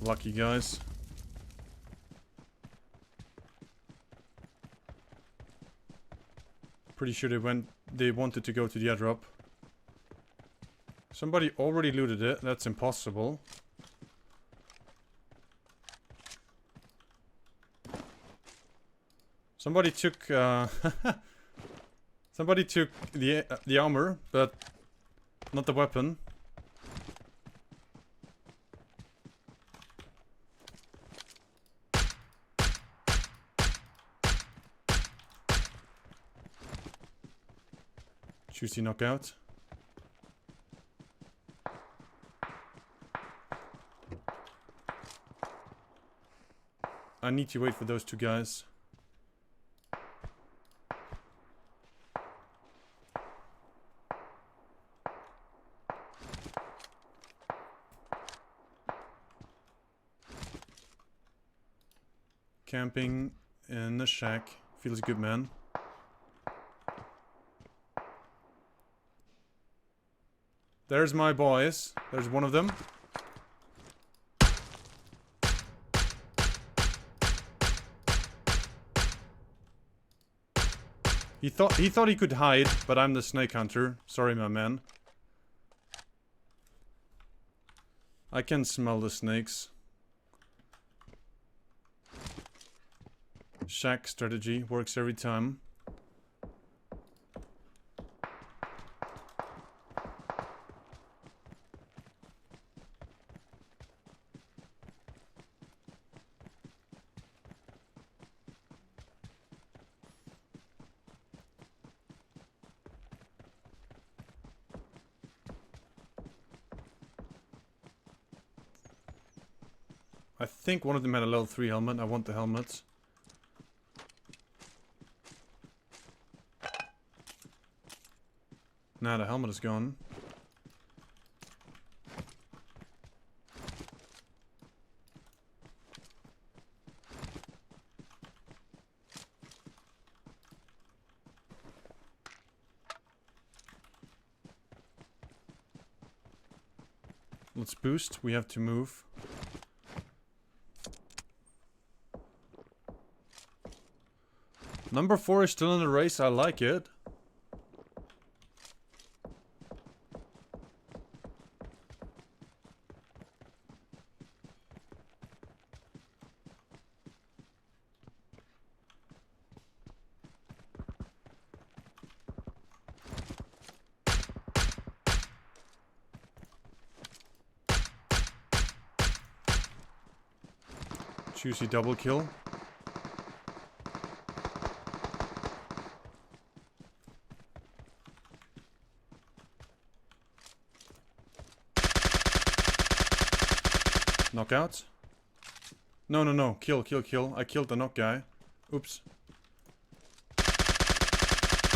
Lucky guys. Pretty sure they wanted to go to the airdrop. Somebody already looted it. That's impossible. Somebody took somebody took the armor, but not the weapon. Juicy knockout. I need to wait for those two guys. Camping in the shack. Feels good, man. There's my boys. There's one of them. He thought he could hide, but I'm the snake hunter. Sorry, my man. I can smell the snakes. Shack strategy works every time. I think one of them had a level 3 helmet. I want the helmet. Nah, the helmet is gone. Let's boost. We have to move. Number 4 is still in the race. I like it. Juicy double kill. Knockout? No. Kill. I killed the knock guy. Oops.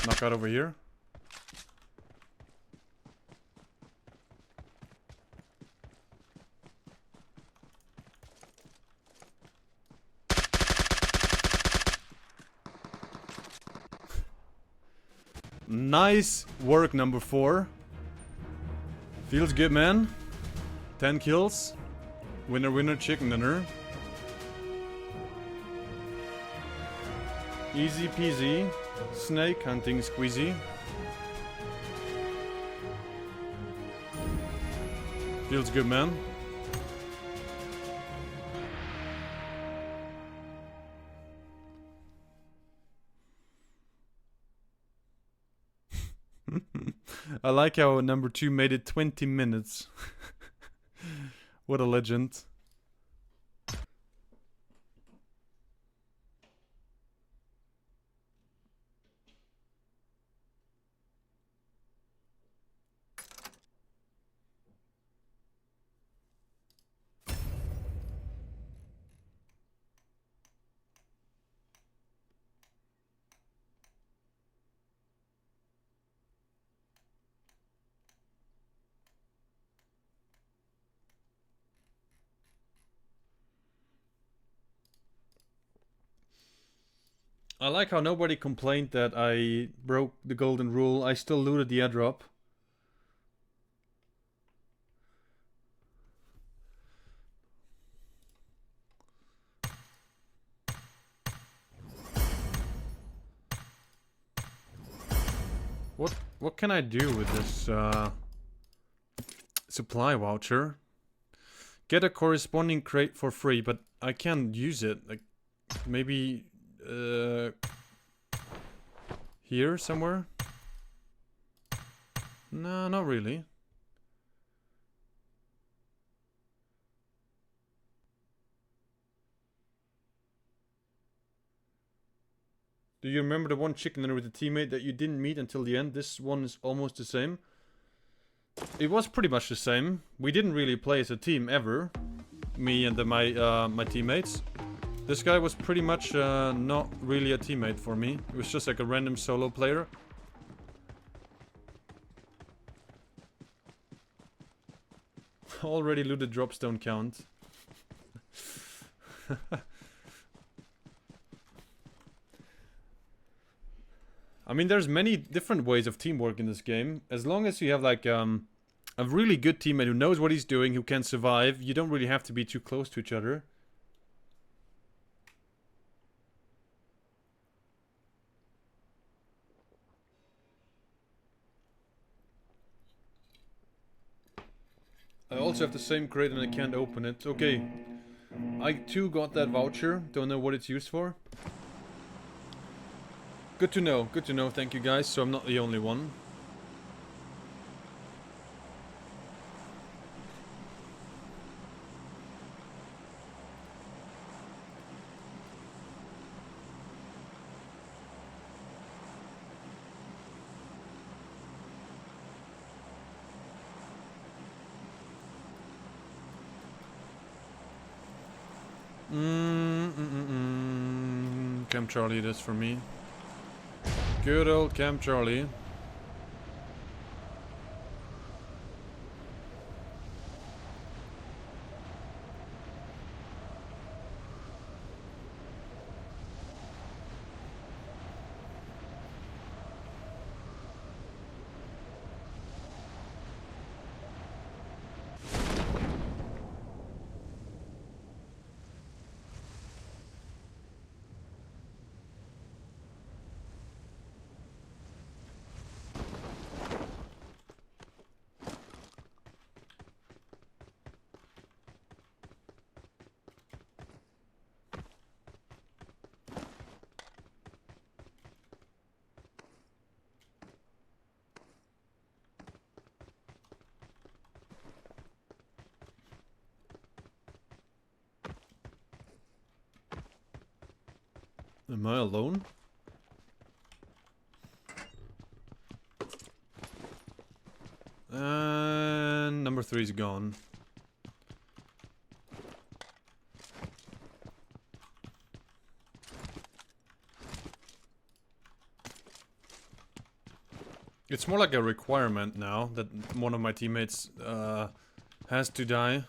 Knockout over here. Nice work, number 4. Feels good, man. 10 kills. Winner, winner, chicken dinner. Easy peasy. Snake hunting squeezy. Feels good, man. I like how number 2 made it 20 minutes. What a legend. I like how nobody complained that I broke the golden rule. I still looted the airdrop. What can I do with this supply voucher? Get a corresponding crate for free, but I can't use it. Like maybe here somewhere? No, not really. Do you remember the one chicken dinner with a teammate that you didn't meet until the end? This one is almost the same. It was pretty much the same. We didn't really play as a team ever. Me and my teammates. This guy was pretty much not really a teammate for me. It was just like a random solo player. Already looted drops don't count. I mean, there's many different ways of teamwork in this game. As long as you have like a really good teammate who knows what he's doing, who can survive, you don't really have to be too close to each other. I also have the same crate and I can't open it. Okay. I too got that voucher. Don't know what it's used for. Good to know. Good to know. Thank you guys. So I'm not the only one. Camp Charlie it is for me. Good old Camp Charlie. Am I alone? And number 3 is gone. It's more like a requirement now that one of my teammates has to die.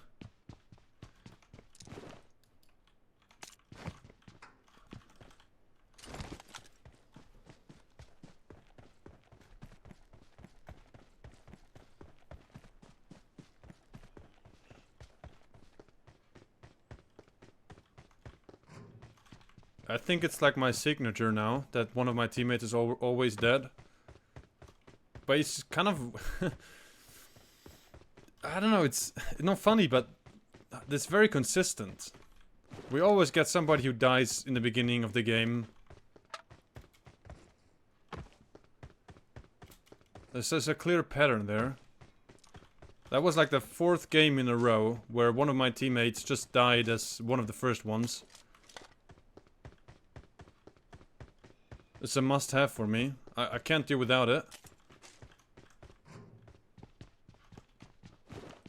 I think it's like my signature now, that one of my teammates is always dead. But it's kind of... I don't know, it's not funny, but it's very consistent. We always get somebody who dies in the beginning of the game. There's a clear pattern there. That was like the 4th game in a row where one of my teammates just died as one of the first ones. It's a must-have for me. I can't do without it.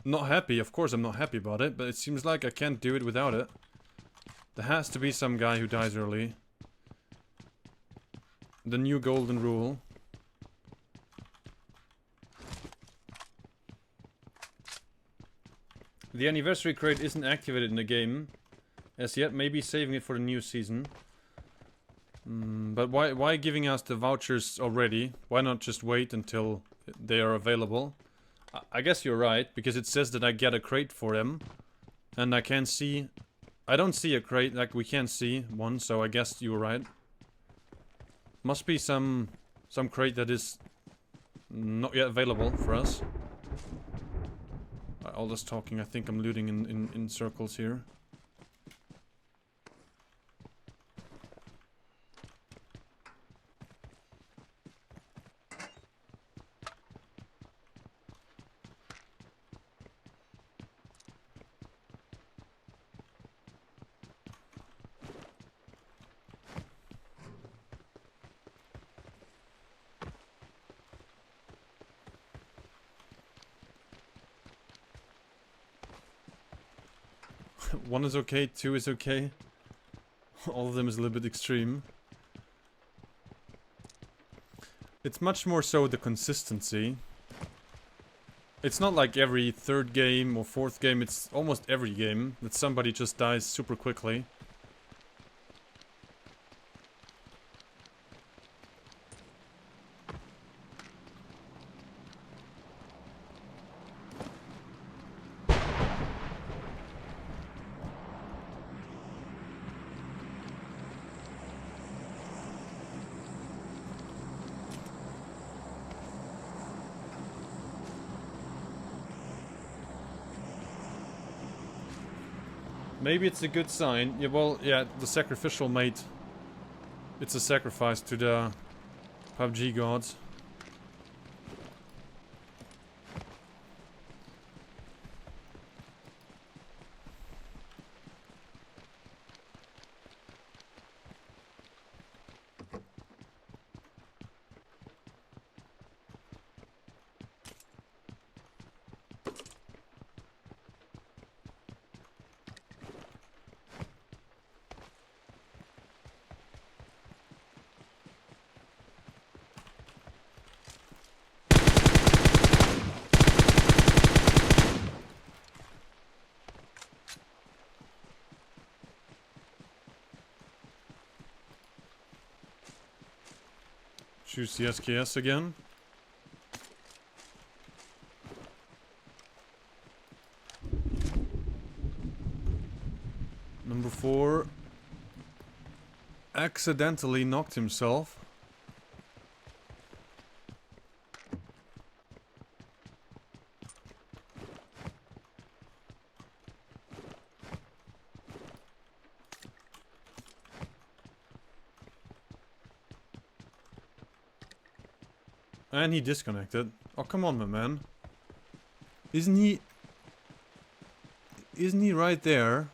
Not happy, of course I'm not happy about it, but it seems like I can't do it without it. There has to be some guy who dies early. The new golden rule. The anniversary crate isn't activated in the game as yet, maybe saving it for the new season. But why giving us the vouchers already? Why not just wait until they are available? I guess you're right, because it says that I get a crate for them. And I can't see... I don't see a crate, like we can't see one, so I guess you're right. Must be some crate that is Not yet available for us. All this talking, I think I'm looting in circles here. One is okay, two is okay. All of them is a little bit extreme. It's much more so the consistency. It's not like every third game or fourth game, it's almost every game that somebody just dies super quickly. Maybe it's a good sign. Yeah, well, yeah, the sacrificial mate. It's a sacrifice to the PUBG gods. Choose the SKS again. Number 4 accidentally knocked himself. And he disconnected. Oh, come on, my man. Isn't he right there?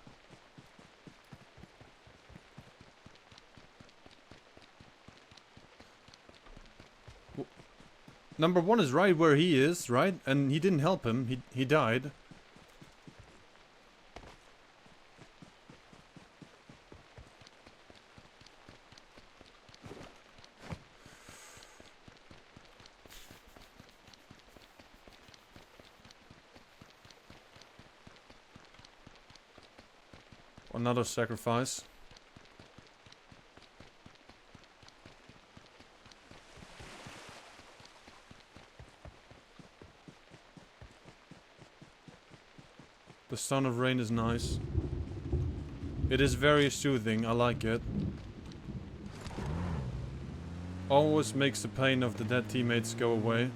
Number 1 is right where he is, right? And he didn't help him. He died. Another sacrifice. The sound of rain is nice. It is very soothing, I like it. Always makes the pain of the dead teammates go away.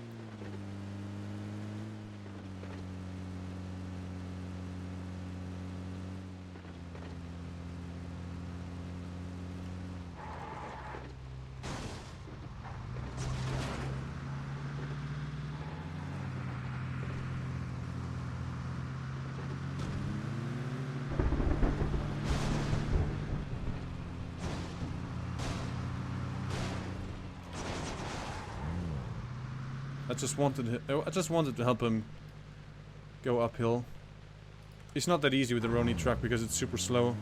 I just wanted to help him go uphill. It's not that easy with the Roni truck because it's super slow.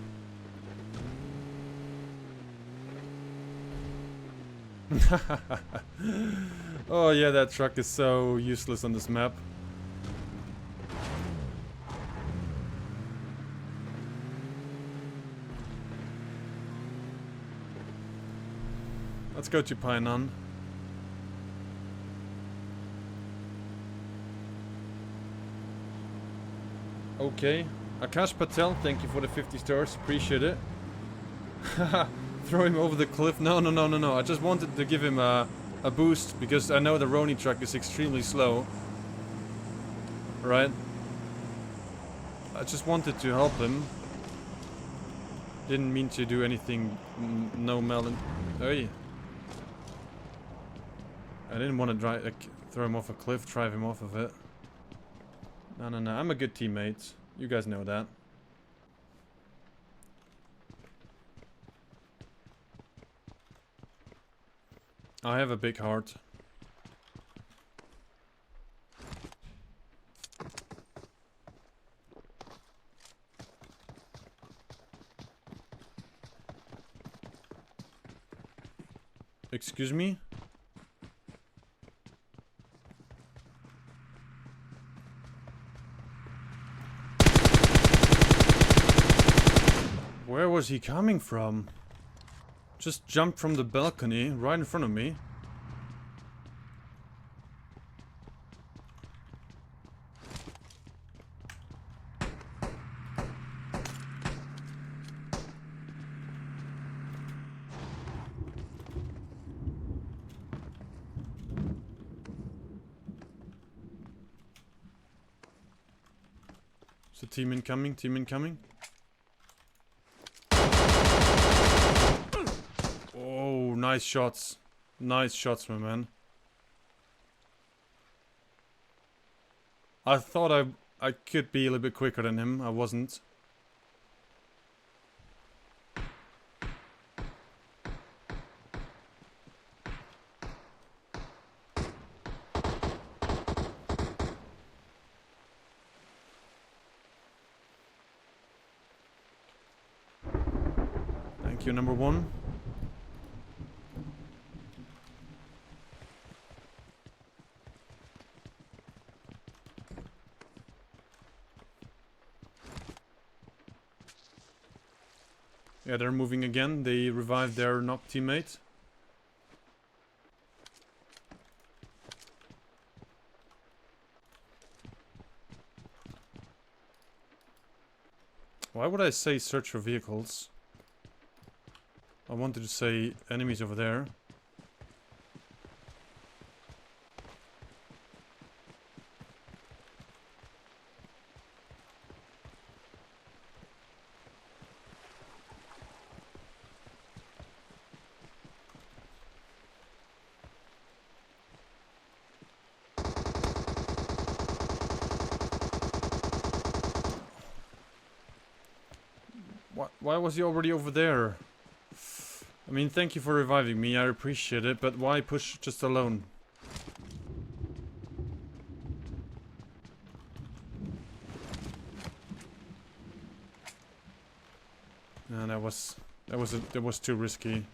Oh yeah, that truck is so useless on this map. Let's go to Painan. Okay. Akash Patel, thank you for the 50 stars. Appreciate it. Throw him over the cliff. No. I just wanted to give him a a boost because I know the Roni truck is extremely slow. Right? I just wanted to help him. Didn't mean to do anything. No melon. Hey. I didn't want to drive, throw him off a cliff, drive him off of it. No, no, no. I'm a good teammate. You guys know that. I have a big heart. Excuse me? Where was he coming from? Just jumped from the balcony right in front of me. So team incoming, team incoming. Oh, nice shots. Nice shots, my man. I thought I could be a little bit quicker than him. I wasn't. Thank you, number one. Yeah, they're moving again. They revived their knocked teammate. Why would I say search for vehicles? I wanted to say enemies over there. Why was he already over there? I mean, thank you for reviving me, I appreciate it, but why push just alone? No, that was too risky.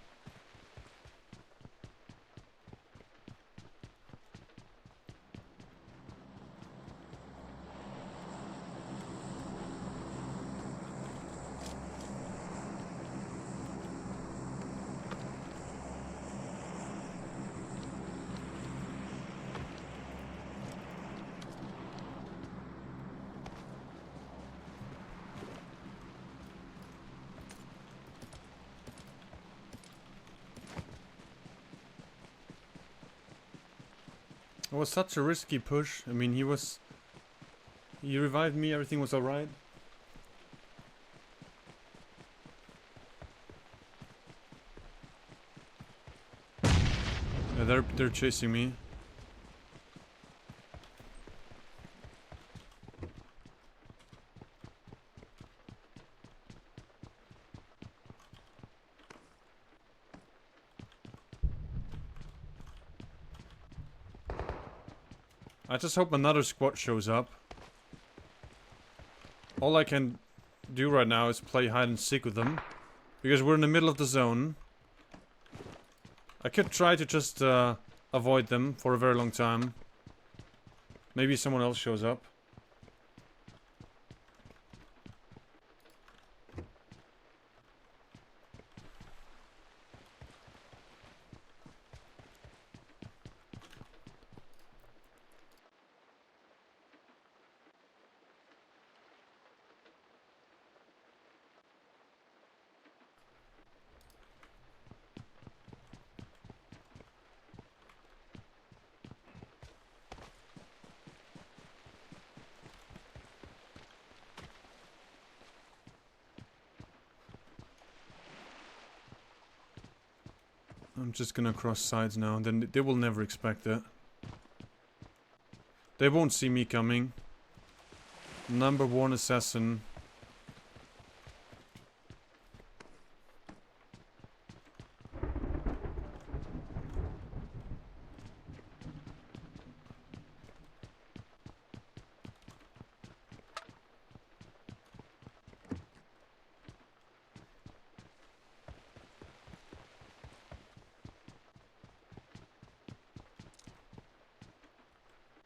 It was such a risky push. I mean, he revived me, everything was alright. Yeah, they're chasing me. I just hope another squad shows up. All I can do right now is play hide and seek with them. Because we're in the middle of the zone. I could try to just avoid them for a very long time. Maybe someone else shows up. I'm just gonna cross sides now, and then they will never expect that. They won't see me coming. Number 1 assassin.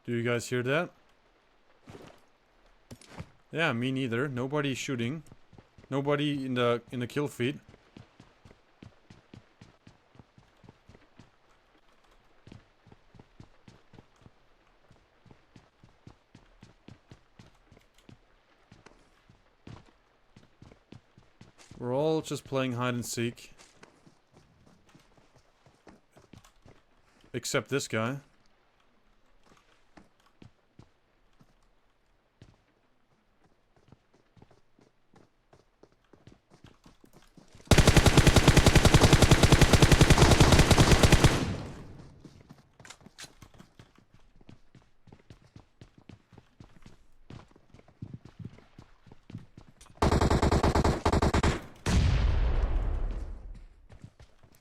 Do you guys hear that? Yeah, me neither. Nobody shooting. Nobody in the kill feed. We're all just playing hide and seek. Except this guy.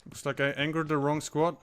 Looks like I angered the wrong squad.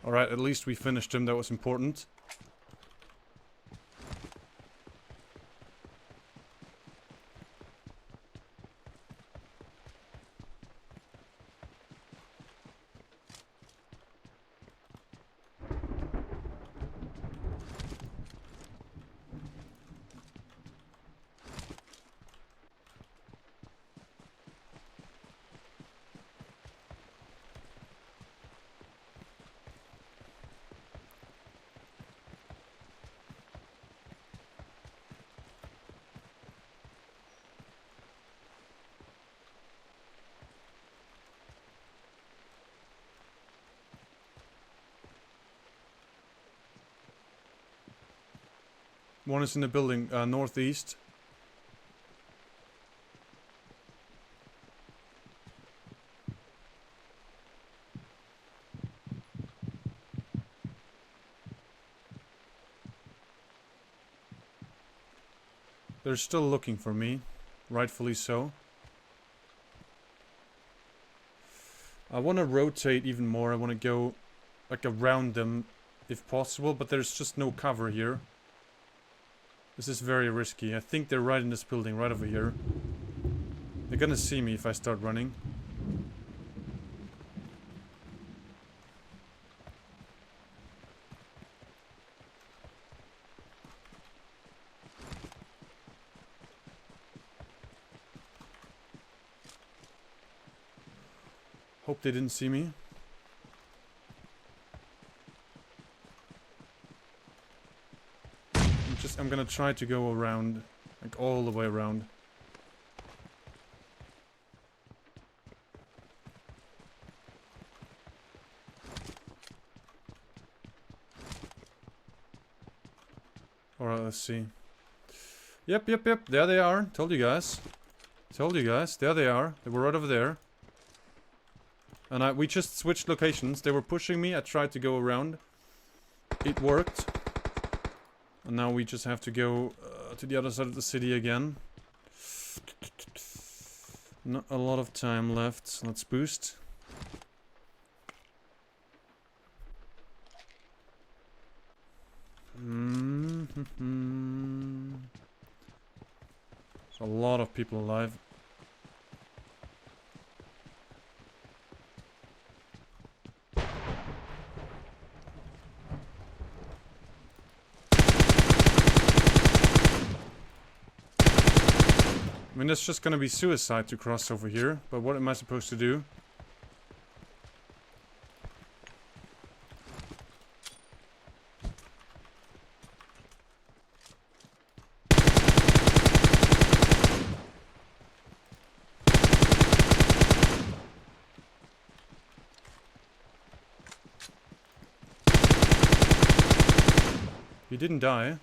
Alright, at least we finished him, that was important. One is in the building, northeast. They're still looking for me, rightfully so. I want to rotate even more. I want to go like around them if possible, but there's just no cover here. This is very risky. I think they're right in this building, right over here. They're gonna see me if I start running. Hope they didn't see me. I'm gonna try to go around, like all the way around. Alright, let's see. Yep. There they are. Told you guys. There they are. They were right over there. And we just switched locations. They were pushing me. I tried to go around. It worked. And now we just have to go to the other side of the city again. Not a lot of time left. Let's boost. There's a lot of people alive. I mean, that's just gonna be suicide to cross over here, but what am I supposed to do? He didn't die.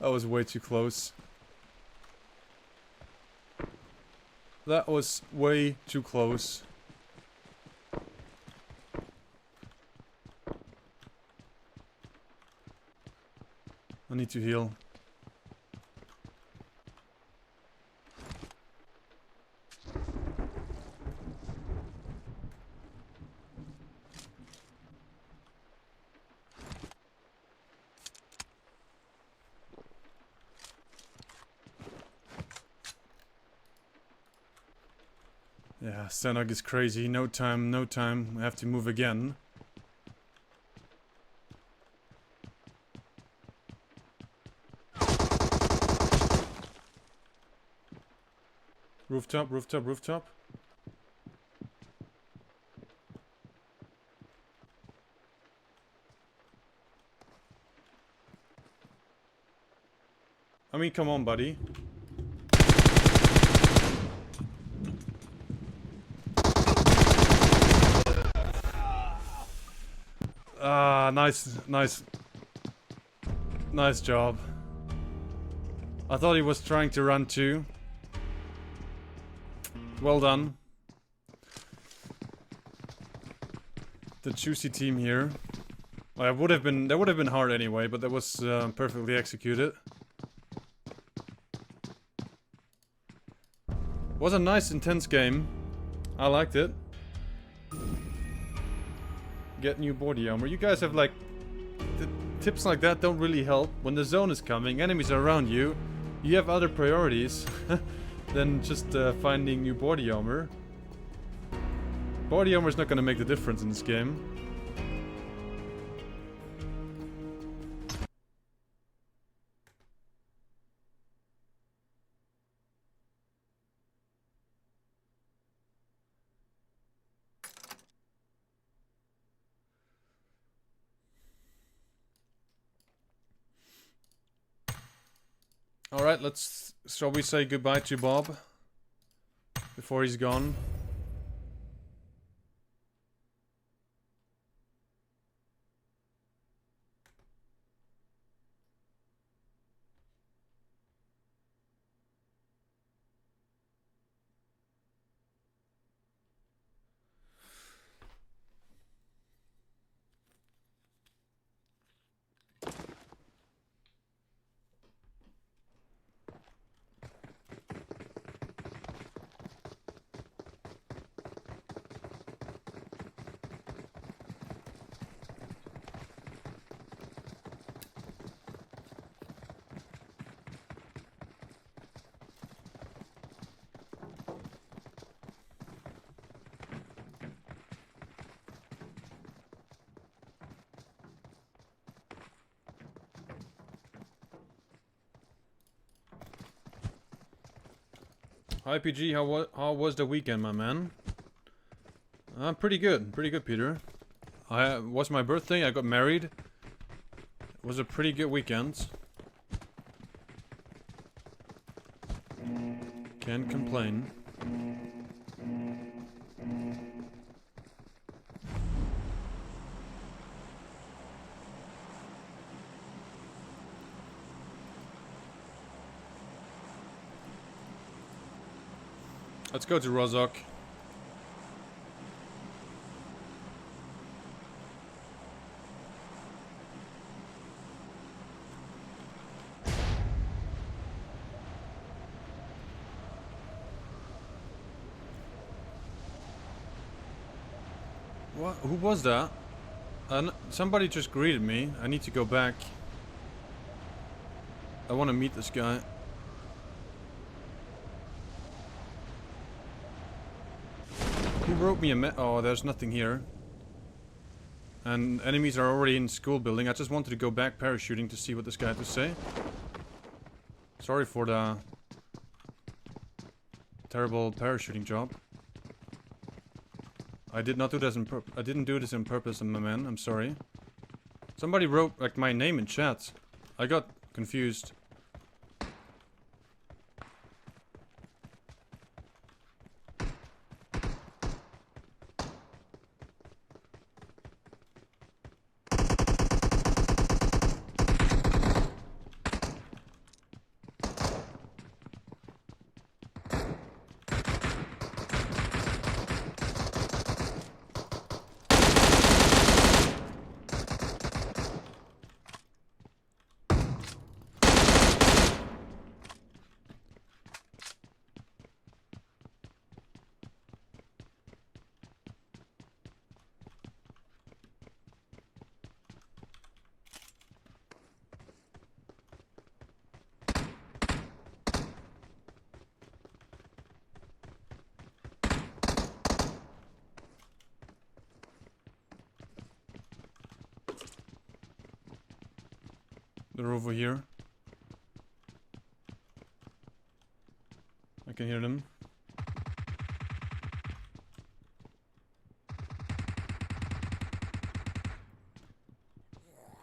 That was way too close. That was way too close. I need to heal. Yeah, Senok is crazy. No time, no time. I have to move again. Rooftop, rooftop, rooftop. I mean, come on, buddy. Ah, nice, nice. Nice job. I thought he was trying to run too. Well done. The juicy team here. Well, that would have been hard anyway, but that was perfectly executed. Was a nice, intense game. I liked it. Get new body armor. You guys have like... The tips like that don't really help. When the zone is coming, enemies are around you. You have other priorities than just finding new body armor. Body armor is not gonna make the difference in this game. Alright, shall we say goodbye to Bob? Before he's gone. Hi PG, how was the weekend, my man? Pretty good, Peter. It was my birthday, I got married. It was a pretty good weekend. Can't complain. Let's go to Rozok. What? Who was that? Somebody just greeted me. I need to go back. I want to meet this guy. Who wrote me a oh, there's nothing here. And enemies are already in school building. I just wanted to go back parachuting to see what this guy had to say. Sorry for the terrible parachuting job. I did not do this I didn't do this on purpose, my man. I'm sorry. Somebody wrote like my name in chat. I got confused. They're over here. I can hear them.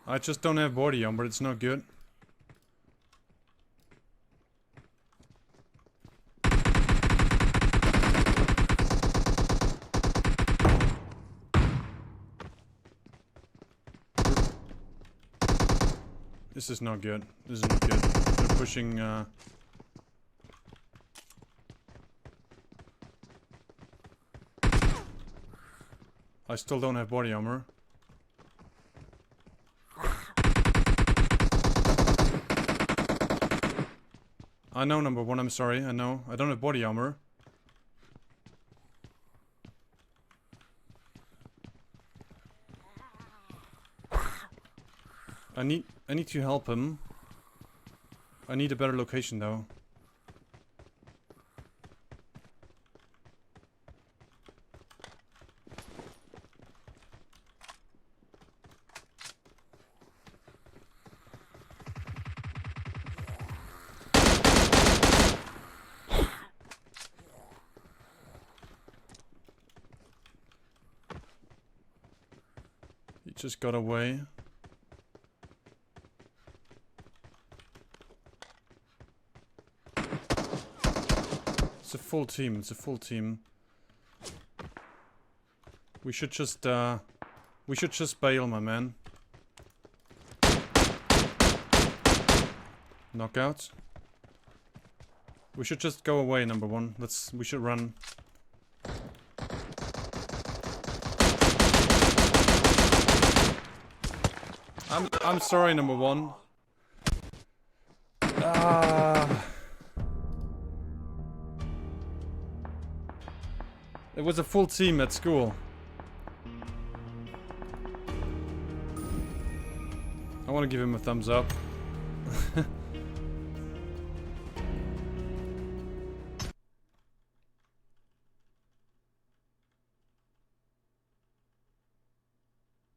I just don't have body armor, it's not good. This is not good. This is not good. They're pushing, I still don't have body armor. I know, number one, I'm sorry. I know. I don't have body armor. I need to help him. I need a better location though. He just got away. It's a full team, it's a full team. We should just bail, my man. Knockout. We should just go away, number one. We should run. I'm sorry, number one. It was a full team at school. I want to give him a thumbs up.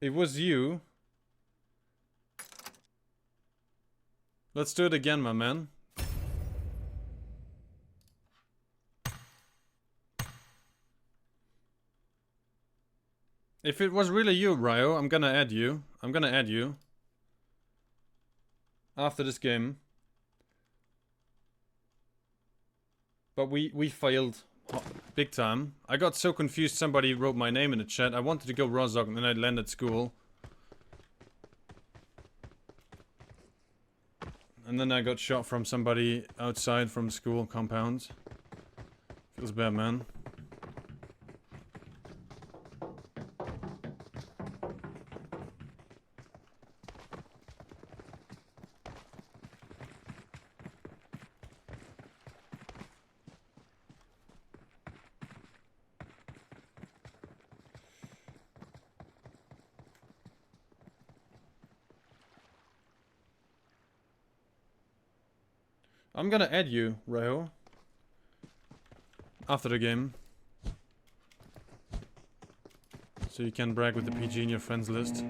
It was you. Let's do it again, my man. If it was really you, Ryo, I'm gonna add you. I'm gonna add you. After this game. But we failed big time. I got so confused, somebody wrote my name in the chat. I wanted to go Rozok and then I landed school. And then I got shot from somebody outside from school compound. Feels bad, man. I'm gonna add you, Reo. After the game. So you can brag with the PG in your friends list.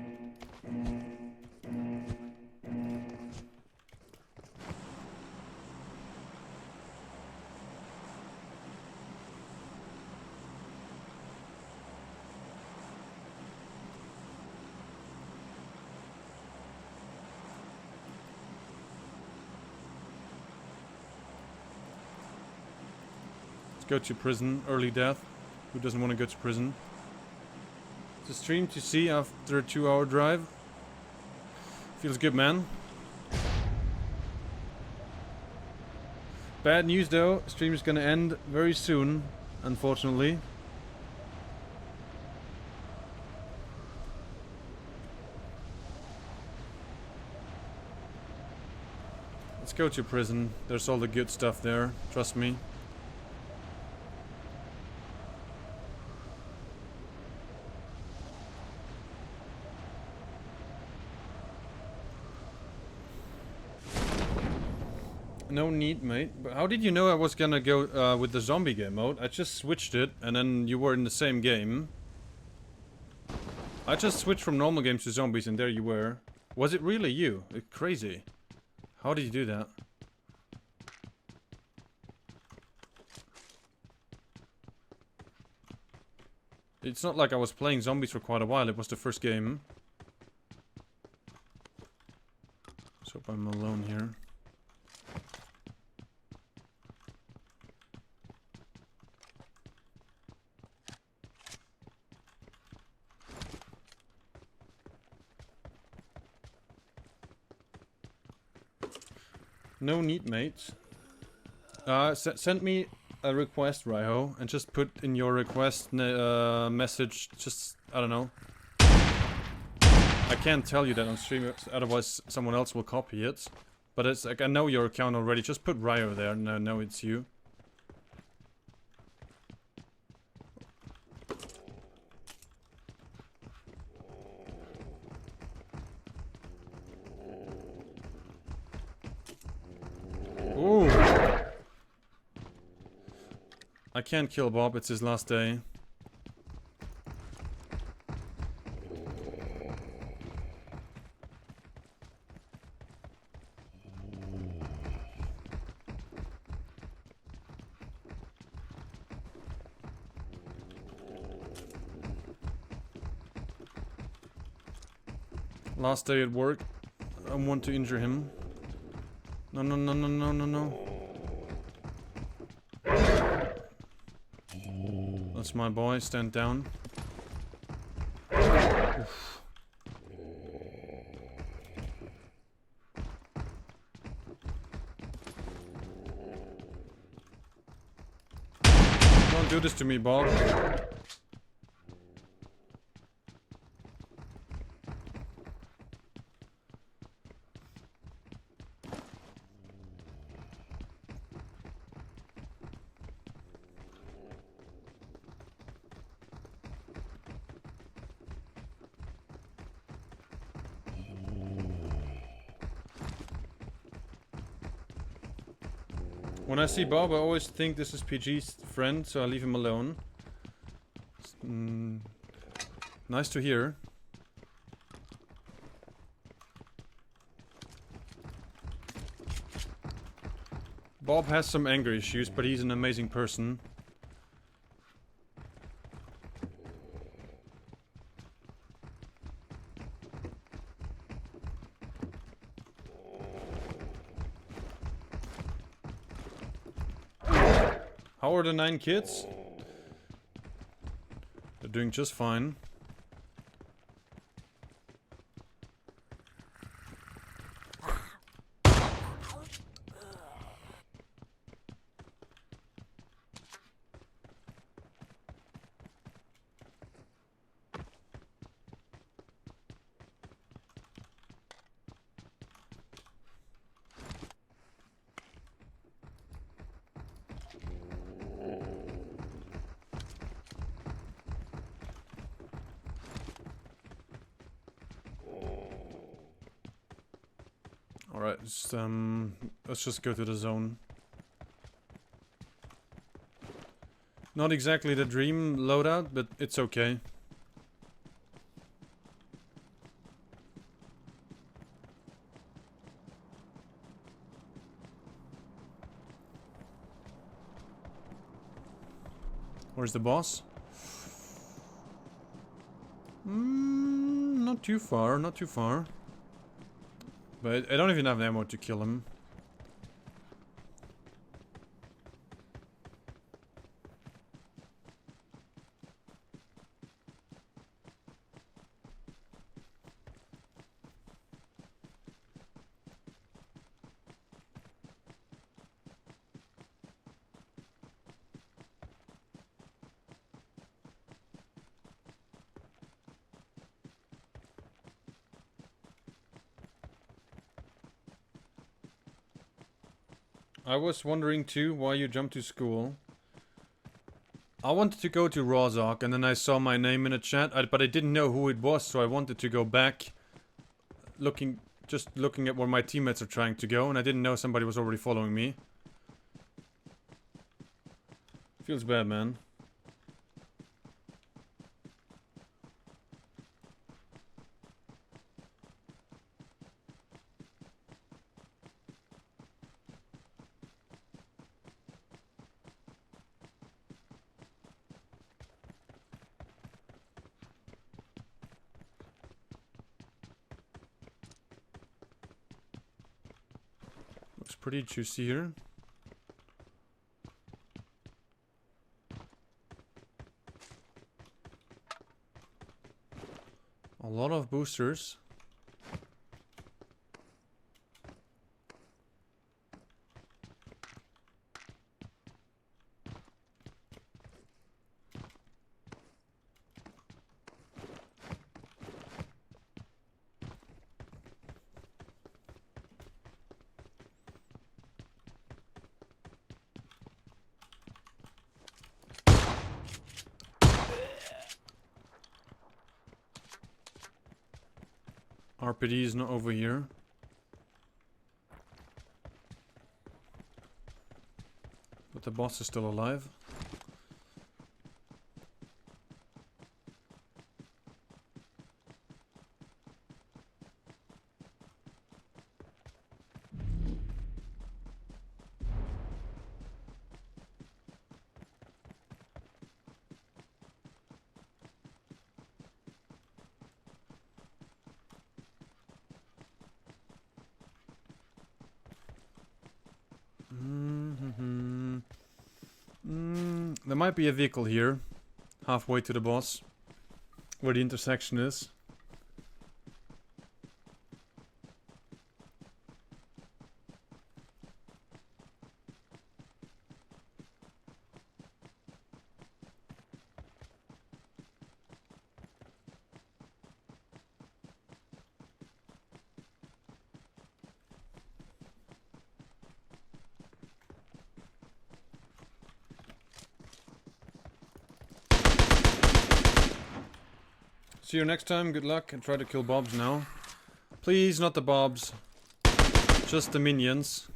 Go to prison, early death. Who doesn't want to go to prison? It's a stream to see after a 2-hour drive. Feels good, man. Bad news though, stream is gonna end very soon, unfortunately. Let's go to prison. There's all the good stuff there, trust me. No need, mate. But how did you know I was gonna go with the zombie game mode? I just switched it, and then you were in the same game. I just switched from normal games to zombies, and there you were. Was it really you? It's crazy. How did you do that? It's not like I was playing zombies for quite a while. It was the first game. Let's hope I'm alone here. No need, mate. Send me a request, Raiho, and just put in your request message, just, I don't know. I can't tell you that on stream, otherwise someone else will copy it. But it's like, I know your account already, just put Raiho there, and I know it's you. Ooh. I can't kill Bob, it's his last day. Last day at work. I want to injure him. No, no, no, no, no, no, no. That's my boy, stand down. Oof. Don't do this to me, Bob. When I see Bob, I always think this is PG's friend, so I leave him alone. Nice to hear. Bob has some anger issues, but he's an amazing person. How are the 9 kids? They're doing just fine. Alright, let's just go to the zone. Not exactly the dream loadout, but it's okay. Where's the boss? Not too far, not too far. But I don't even have ammo to kill him. I was wondering too why you jumped to school. I wanted to go to Rozhok and then I saw my name in a chat, but I didn't know who it was, so I wanted to go back just looking at where my teammates are trying to go, and I didn't know somebody was already following me. Feels bad, man. Looks pretty juicy here. A lot of boosters. RPD is not over here. But the boss is still alive. There might be a vehicle here, halfway to the boss, where the intersection is. See you next time, good luck, and try to kill Bobs now. Please, not the Bobs. Just the minions.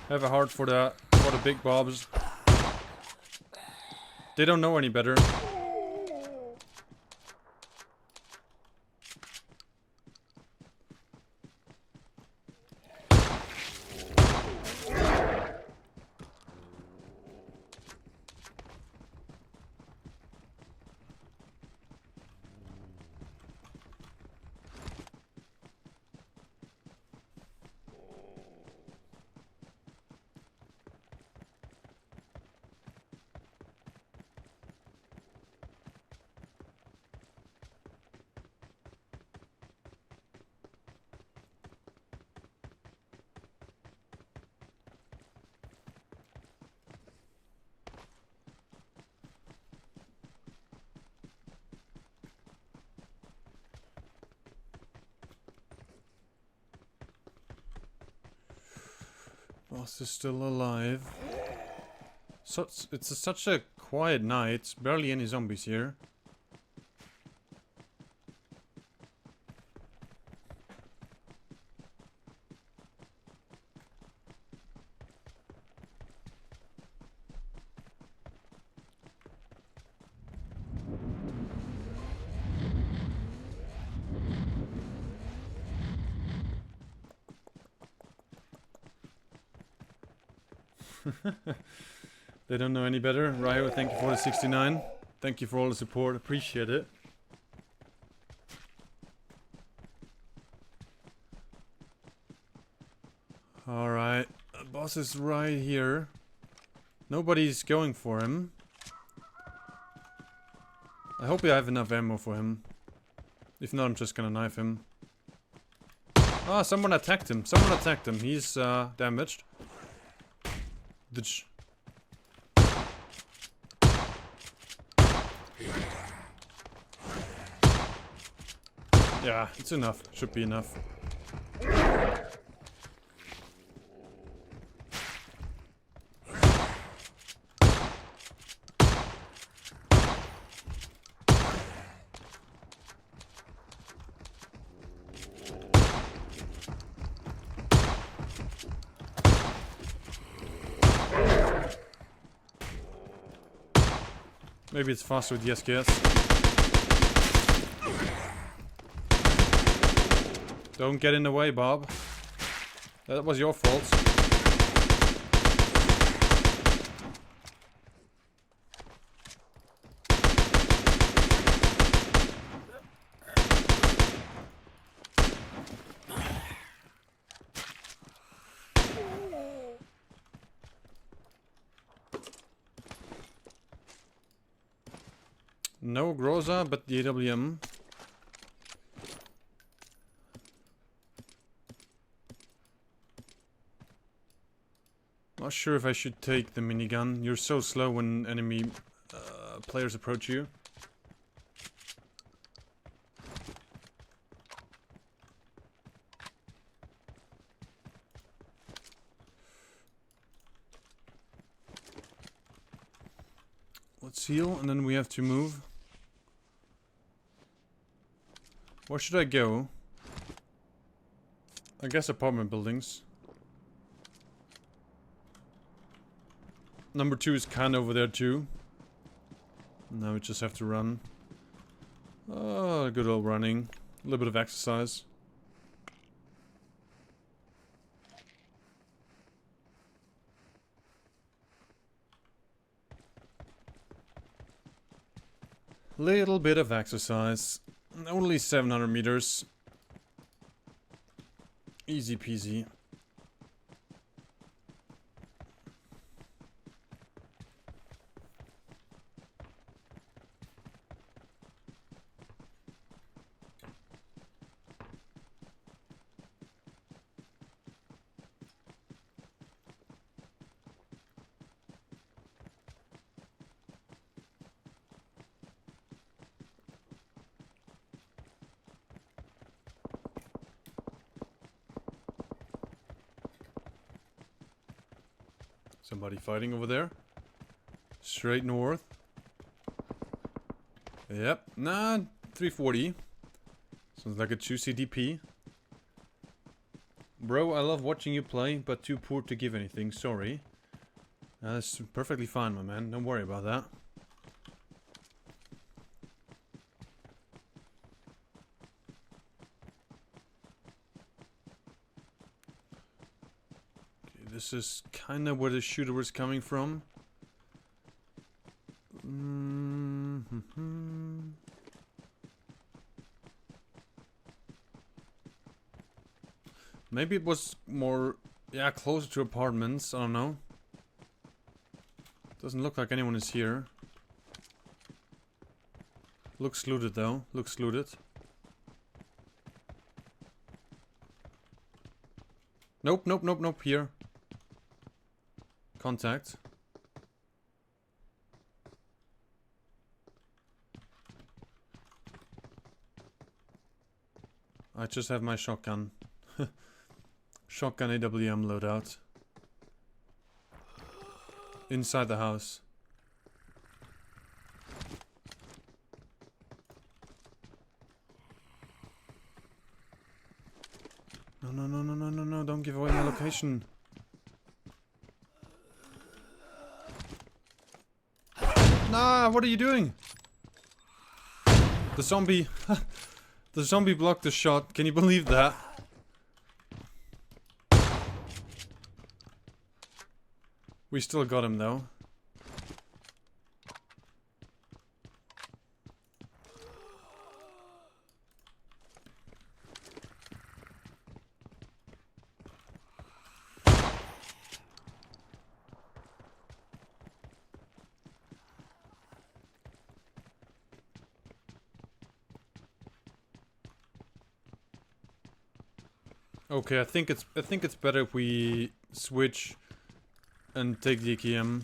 Have a heart for the big Bobs. They don't know any better. Boss is still alive. It's such a quiet night. Barely any zombies here. They don't know any better. Ryo, thank you for the 69. Thank you for all the support. Appreciate it. Alright. The boss is right here. Nobody's going for him. I hope I have enough ammo for him. If not, I'm just gonna knife him. Ah, someone attacked him. Someone attacked him. He's damaged. Yeah, it's enough. Should be enough. Maybe it's faster with the SKS. Don't get in the way, Bob. That was your fault. No Groza, but the AWM. Not sure if I should take the minigun. You're so slow when enemy players approach you. Let's heal, and then we have to move. Where should I go? I guess apartment buildings. Number 2 is kinda over there too. Now we just have to run. Oh, good old running. A little bit of exercise. Little bit of exercise. Only 700 meters. Easy peasy. Somebody fighting over there. Straight north. Yep. Nah, 340. Sounds like a juicy DP. Bro, I love watching you play, but too poor to give anything. Sorry. That's perfectly fine, my man. Don't worry about that. This is kind of where the shooter was coming from. Maybe it was more, yeah, closer to apartments. I don't know. Doesn't look like anyone is here. Looks looted though. Looks looted. Nope, nope, nope, nope. Here. Contact. I just have my shotgun. Shotgun AWM loadout. Inside the house. No, no, no, no, no, no, no, don't give away my location. Nah, what are you doing? The zombie... the zombie blocked the shot. Can you believe that? We still got him though. Okay, I think it's better if we switch and take the AKM.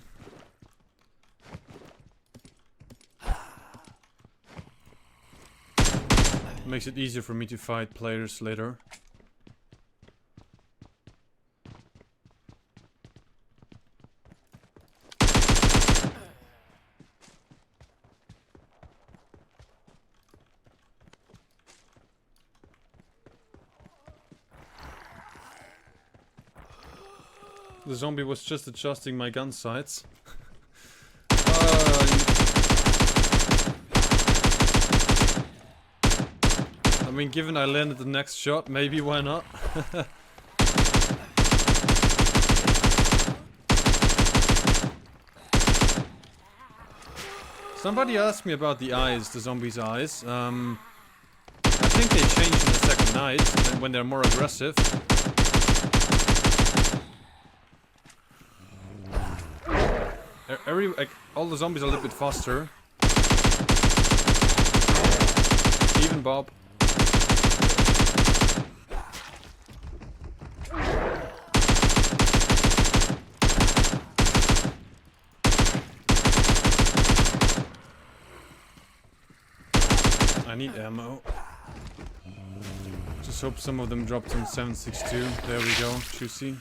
Makes it easier for me to fight players later. The zombie was just adjusting my gun sights. I mean, given I landed the next shot, maybe why not? Somebody asked me about the eyes, the zombies' eyes. I think they change in the second night when they're more aggressive. All the zombies are a little bit faster. Even Bob. I need ammo. Just hope some of them dropped on 7.62. There we go, juicy.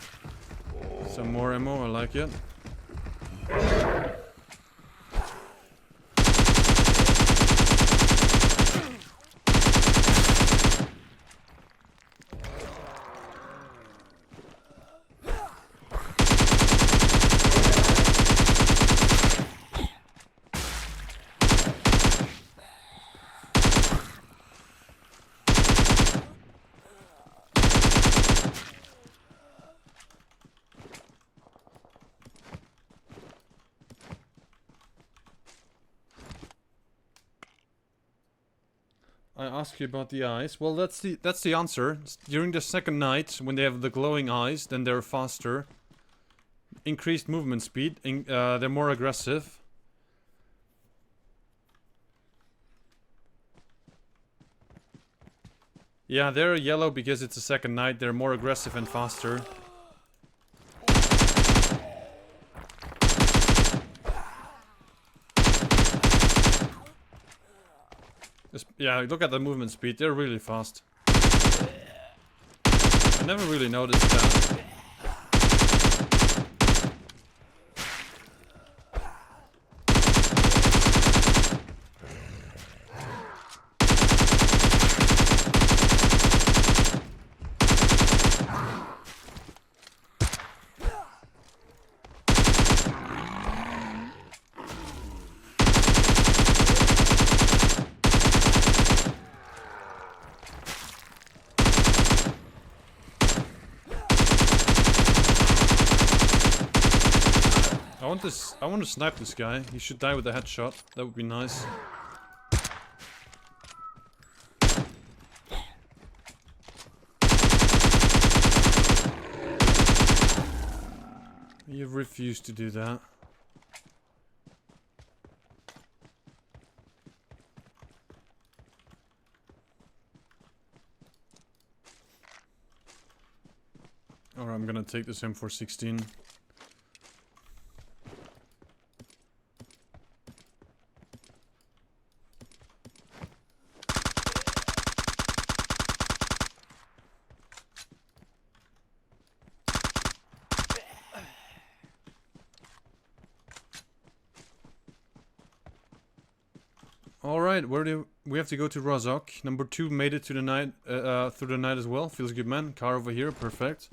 Some more ammo, I like it. I asked you about the eyes. Well, that's the answer. During the second night, when they have the glowing eyes, then they're faster. Increased movement speed. They're more aggressive. Yeah, they're yellow because it's the second night. They're more aggressive and faster. Yeah, look at the movement speed. They're really fast. I never really noticed that. I want to snipe this guy. He should die with a headshot. That would be nice. You've refused to do that. Alright, I'm gonna take this M416. Alright, where do we have to go to Razok? Number 2 made it to the night through the night as well. Feels good, man. Car over here, perfect.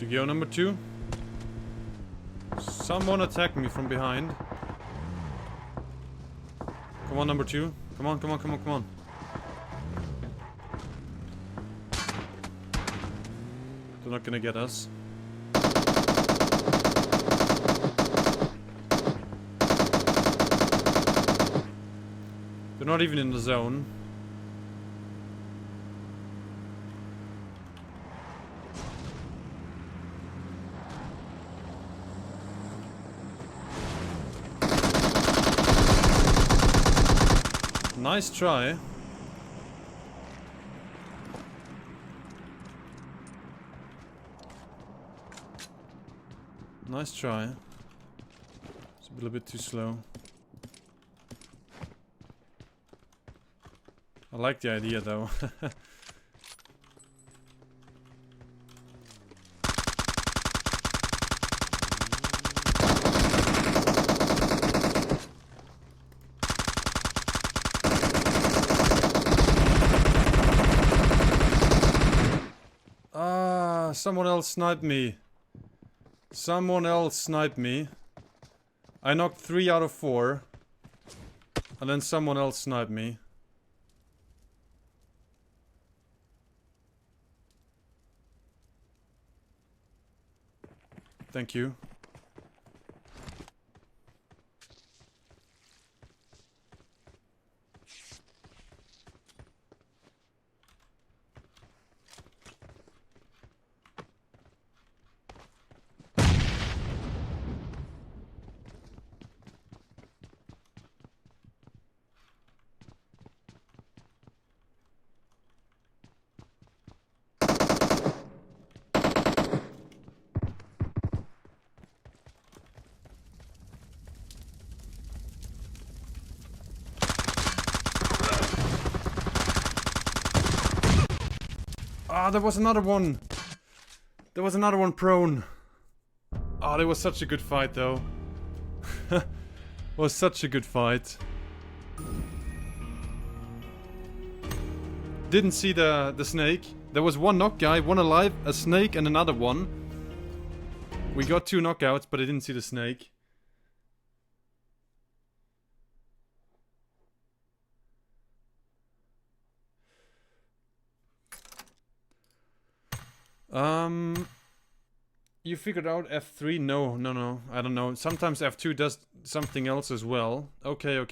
To go number 2. Someone attacked me from behind. Come on, number 2. Come on, come on, come on, come on. They're not gonna get us. They're not even in the zone. Nice try. Nice try. It's a little bit too slow. I like the idea though. Someone else sniped me. Someone else sniped me. I knocked 3 out of 4. And then someone else sniped me. Thank you. Ah, there was another one. There was another one prone. Oh, that was such a good fight though. Was such a good fight. Didn't see the snake. There was one knock guy, one alive, a snake and another one. We got 2 knockouts, but I didn't see the snake. You figured out F3? No. I don't know. Sometimes F2 does something else as well. Okay.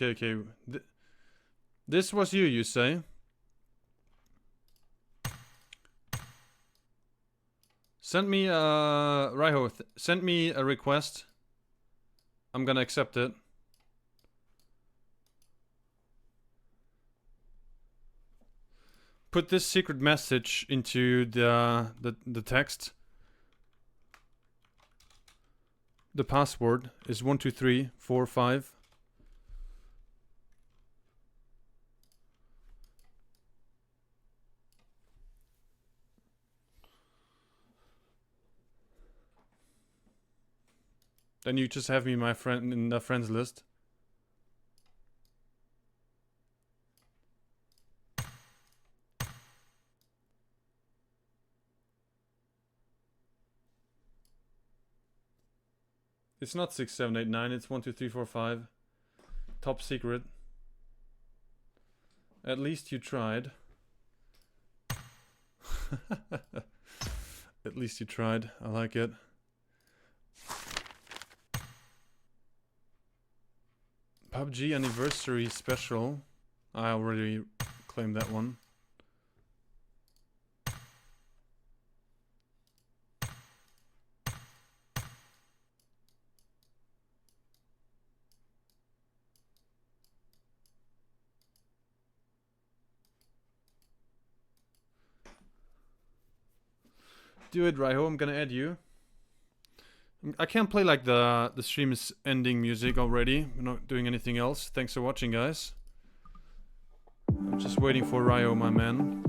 This was you say? Send me Raiho, send me a request. I'm gonna accept it. Put this secret message into the text. The password is 12345. Then you just have me my friend in the friends list. It's not 6, 7, 8, 9, it's 1, 2, 3, 4, 5. Top secret. At least you tried. At least you tried. I like it. PUBG anniversary special. I already claimed that one. Do it, Raiho. I'm gonna add you. I can't play like the stream is ending music already. We're not doing anything else. Thanks for watching, guys. I'm just waiting for Raiho, my man.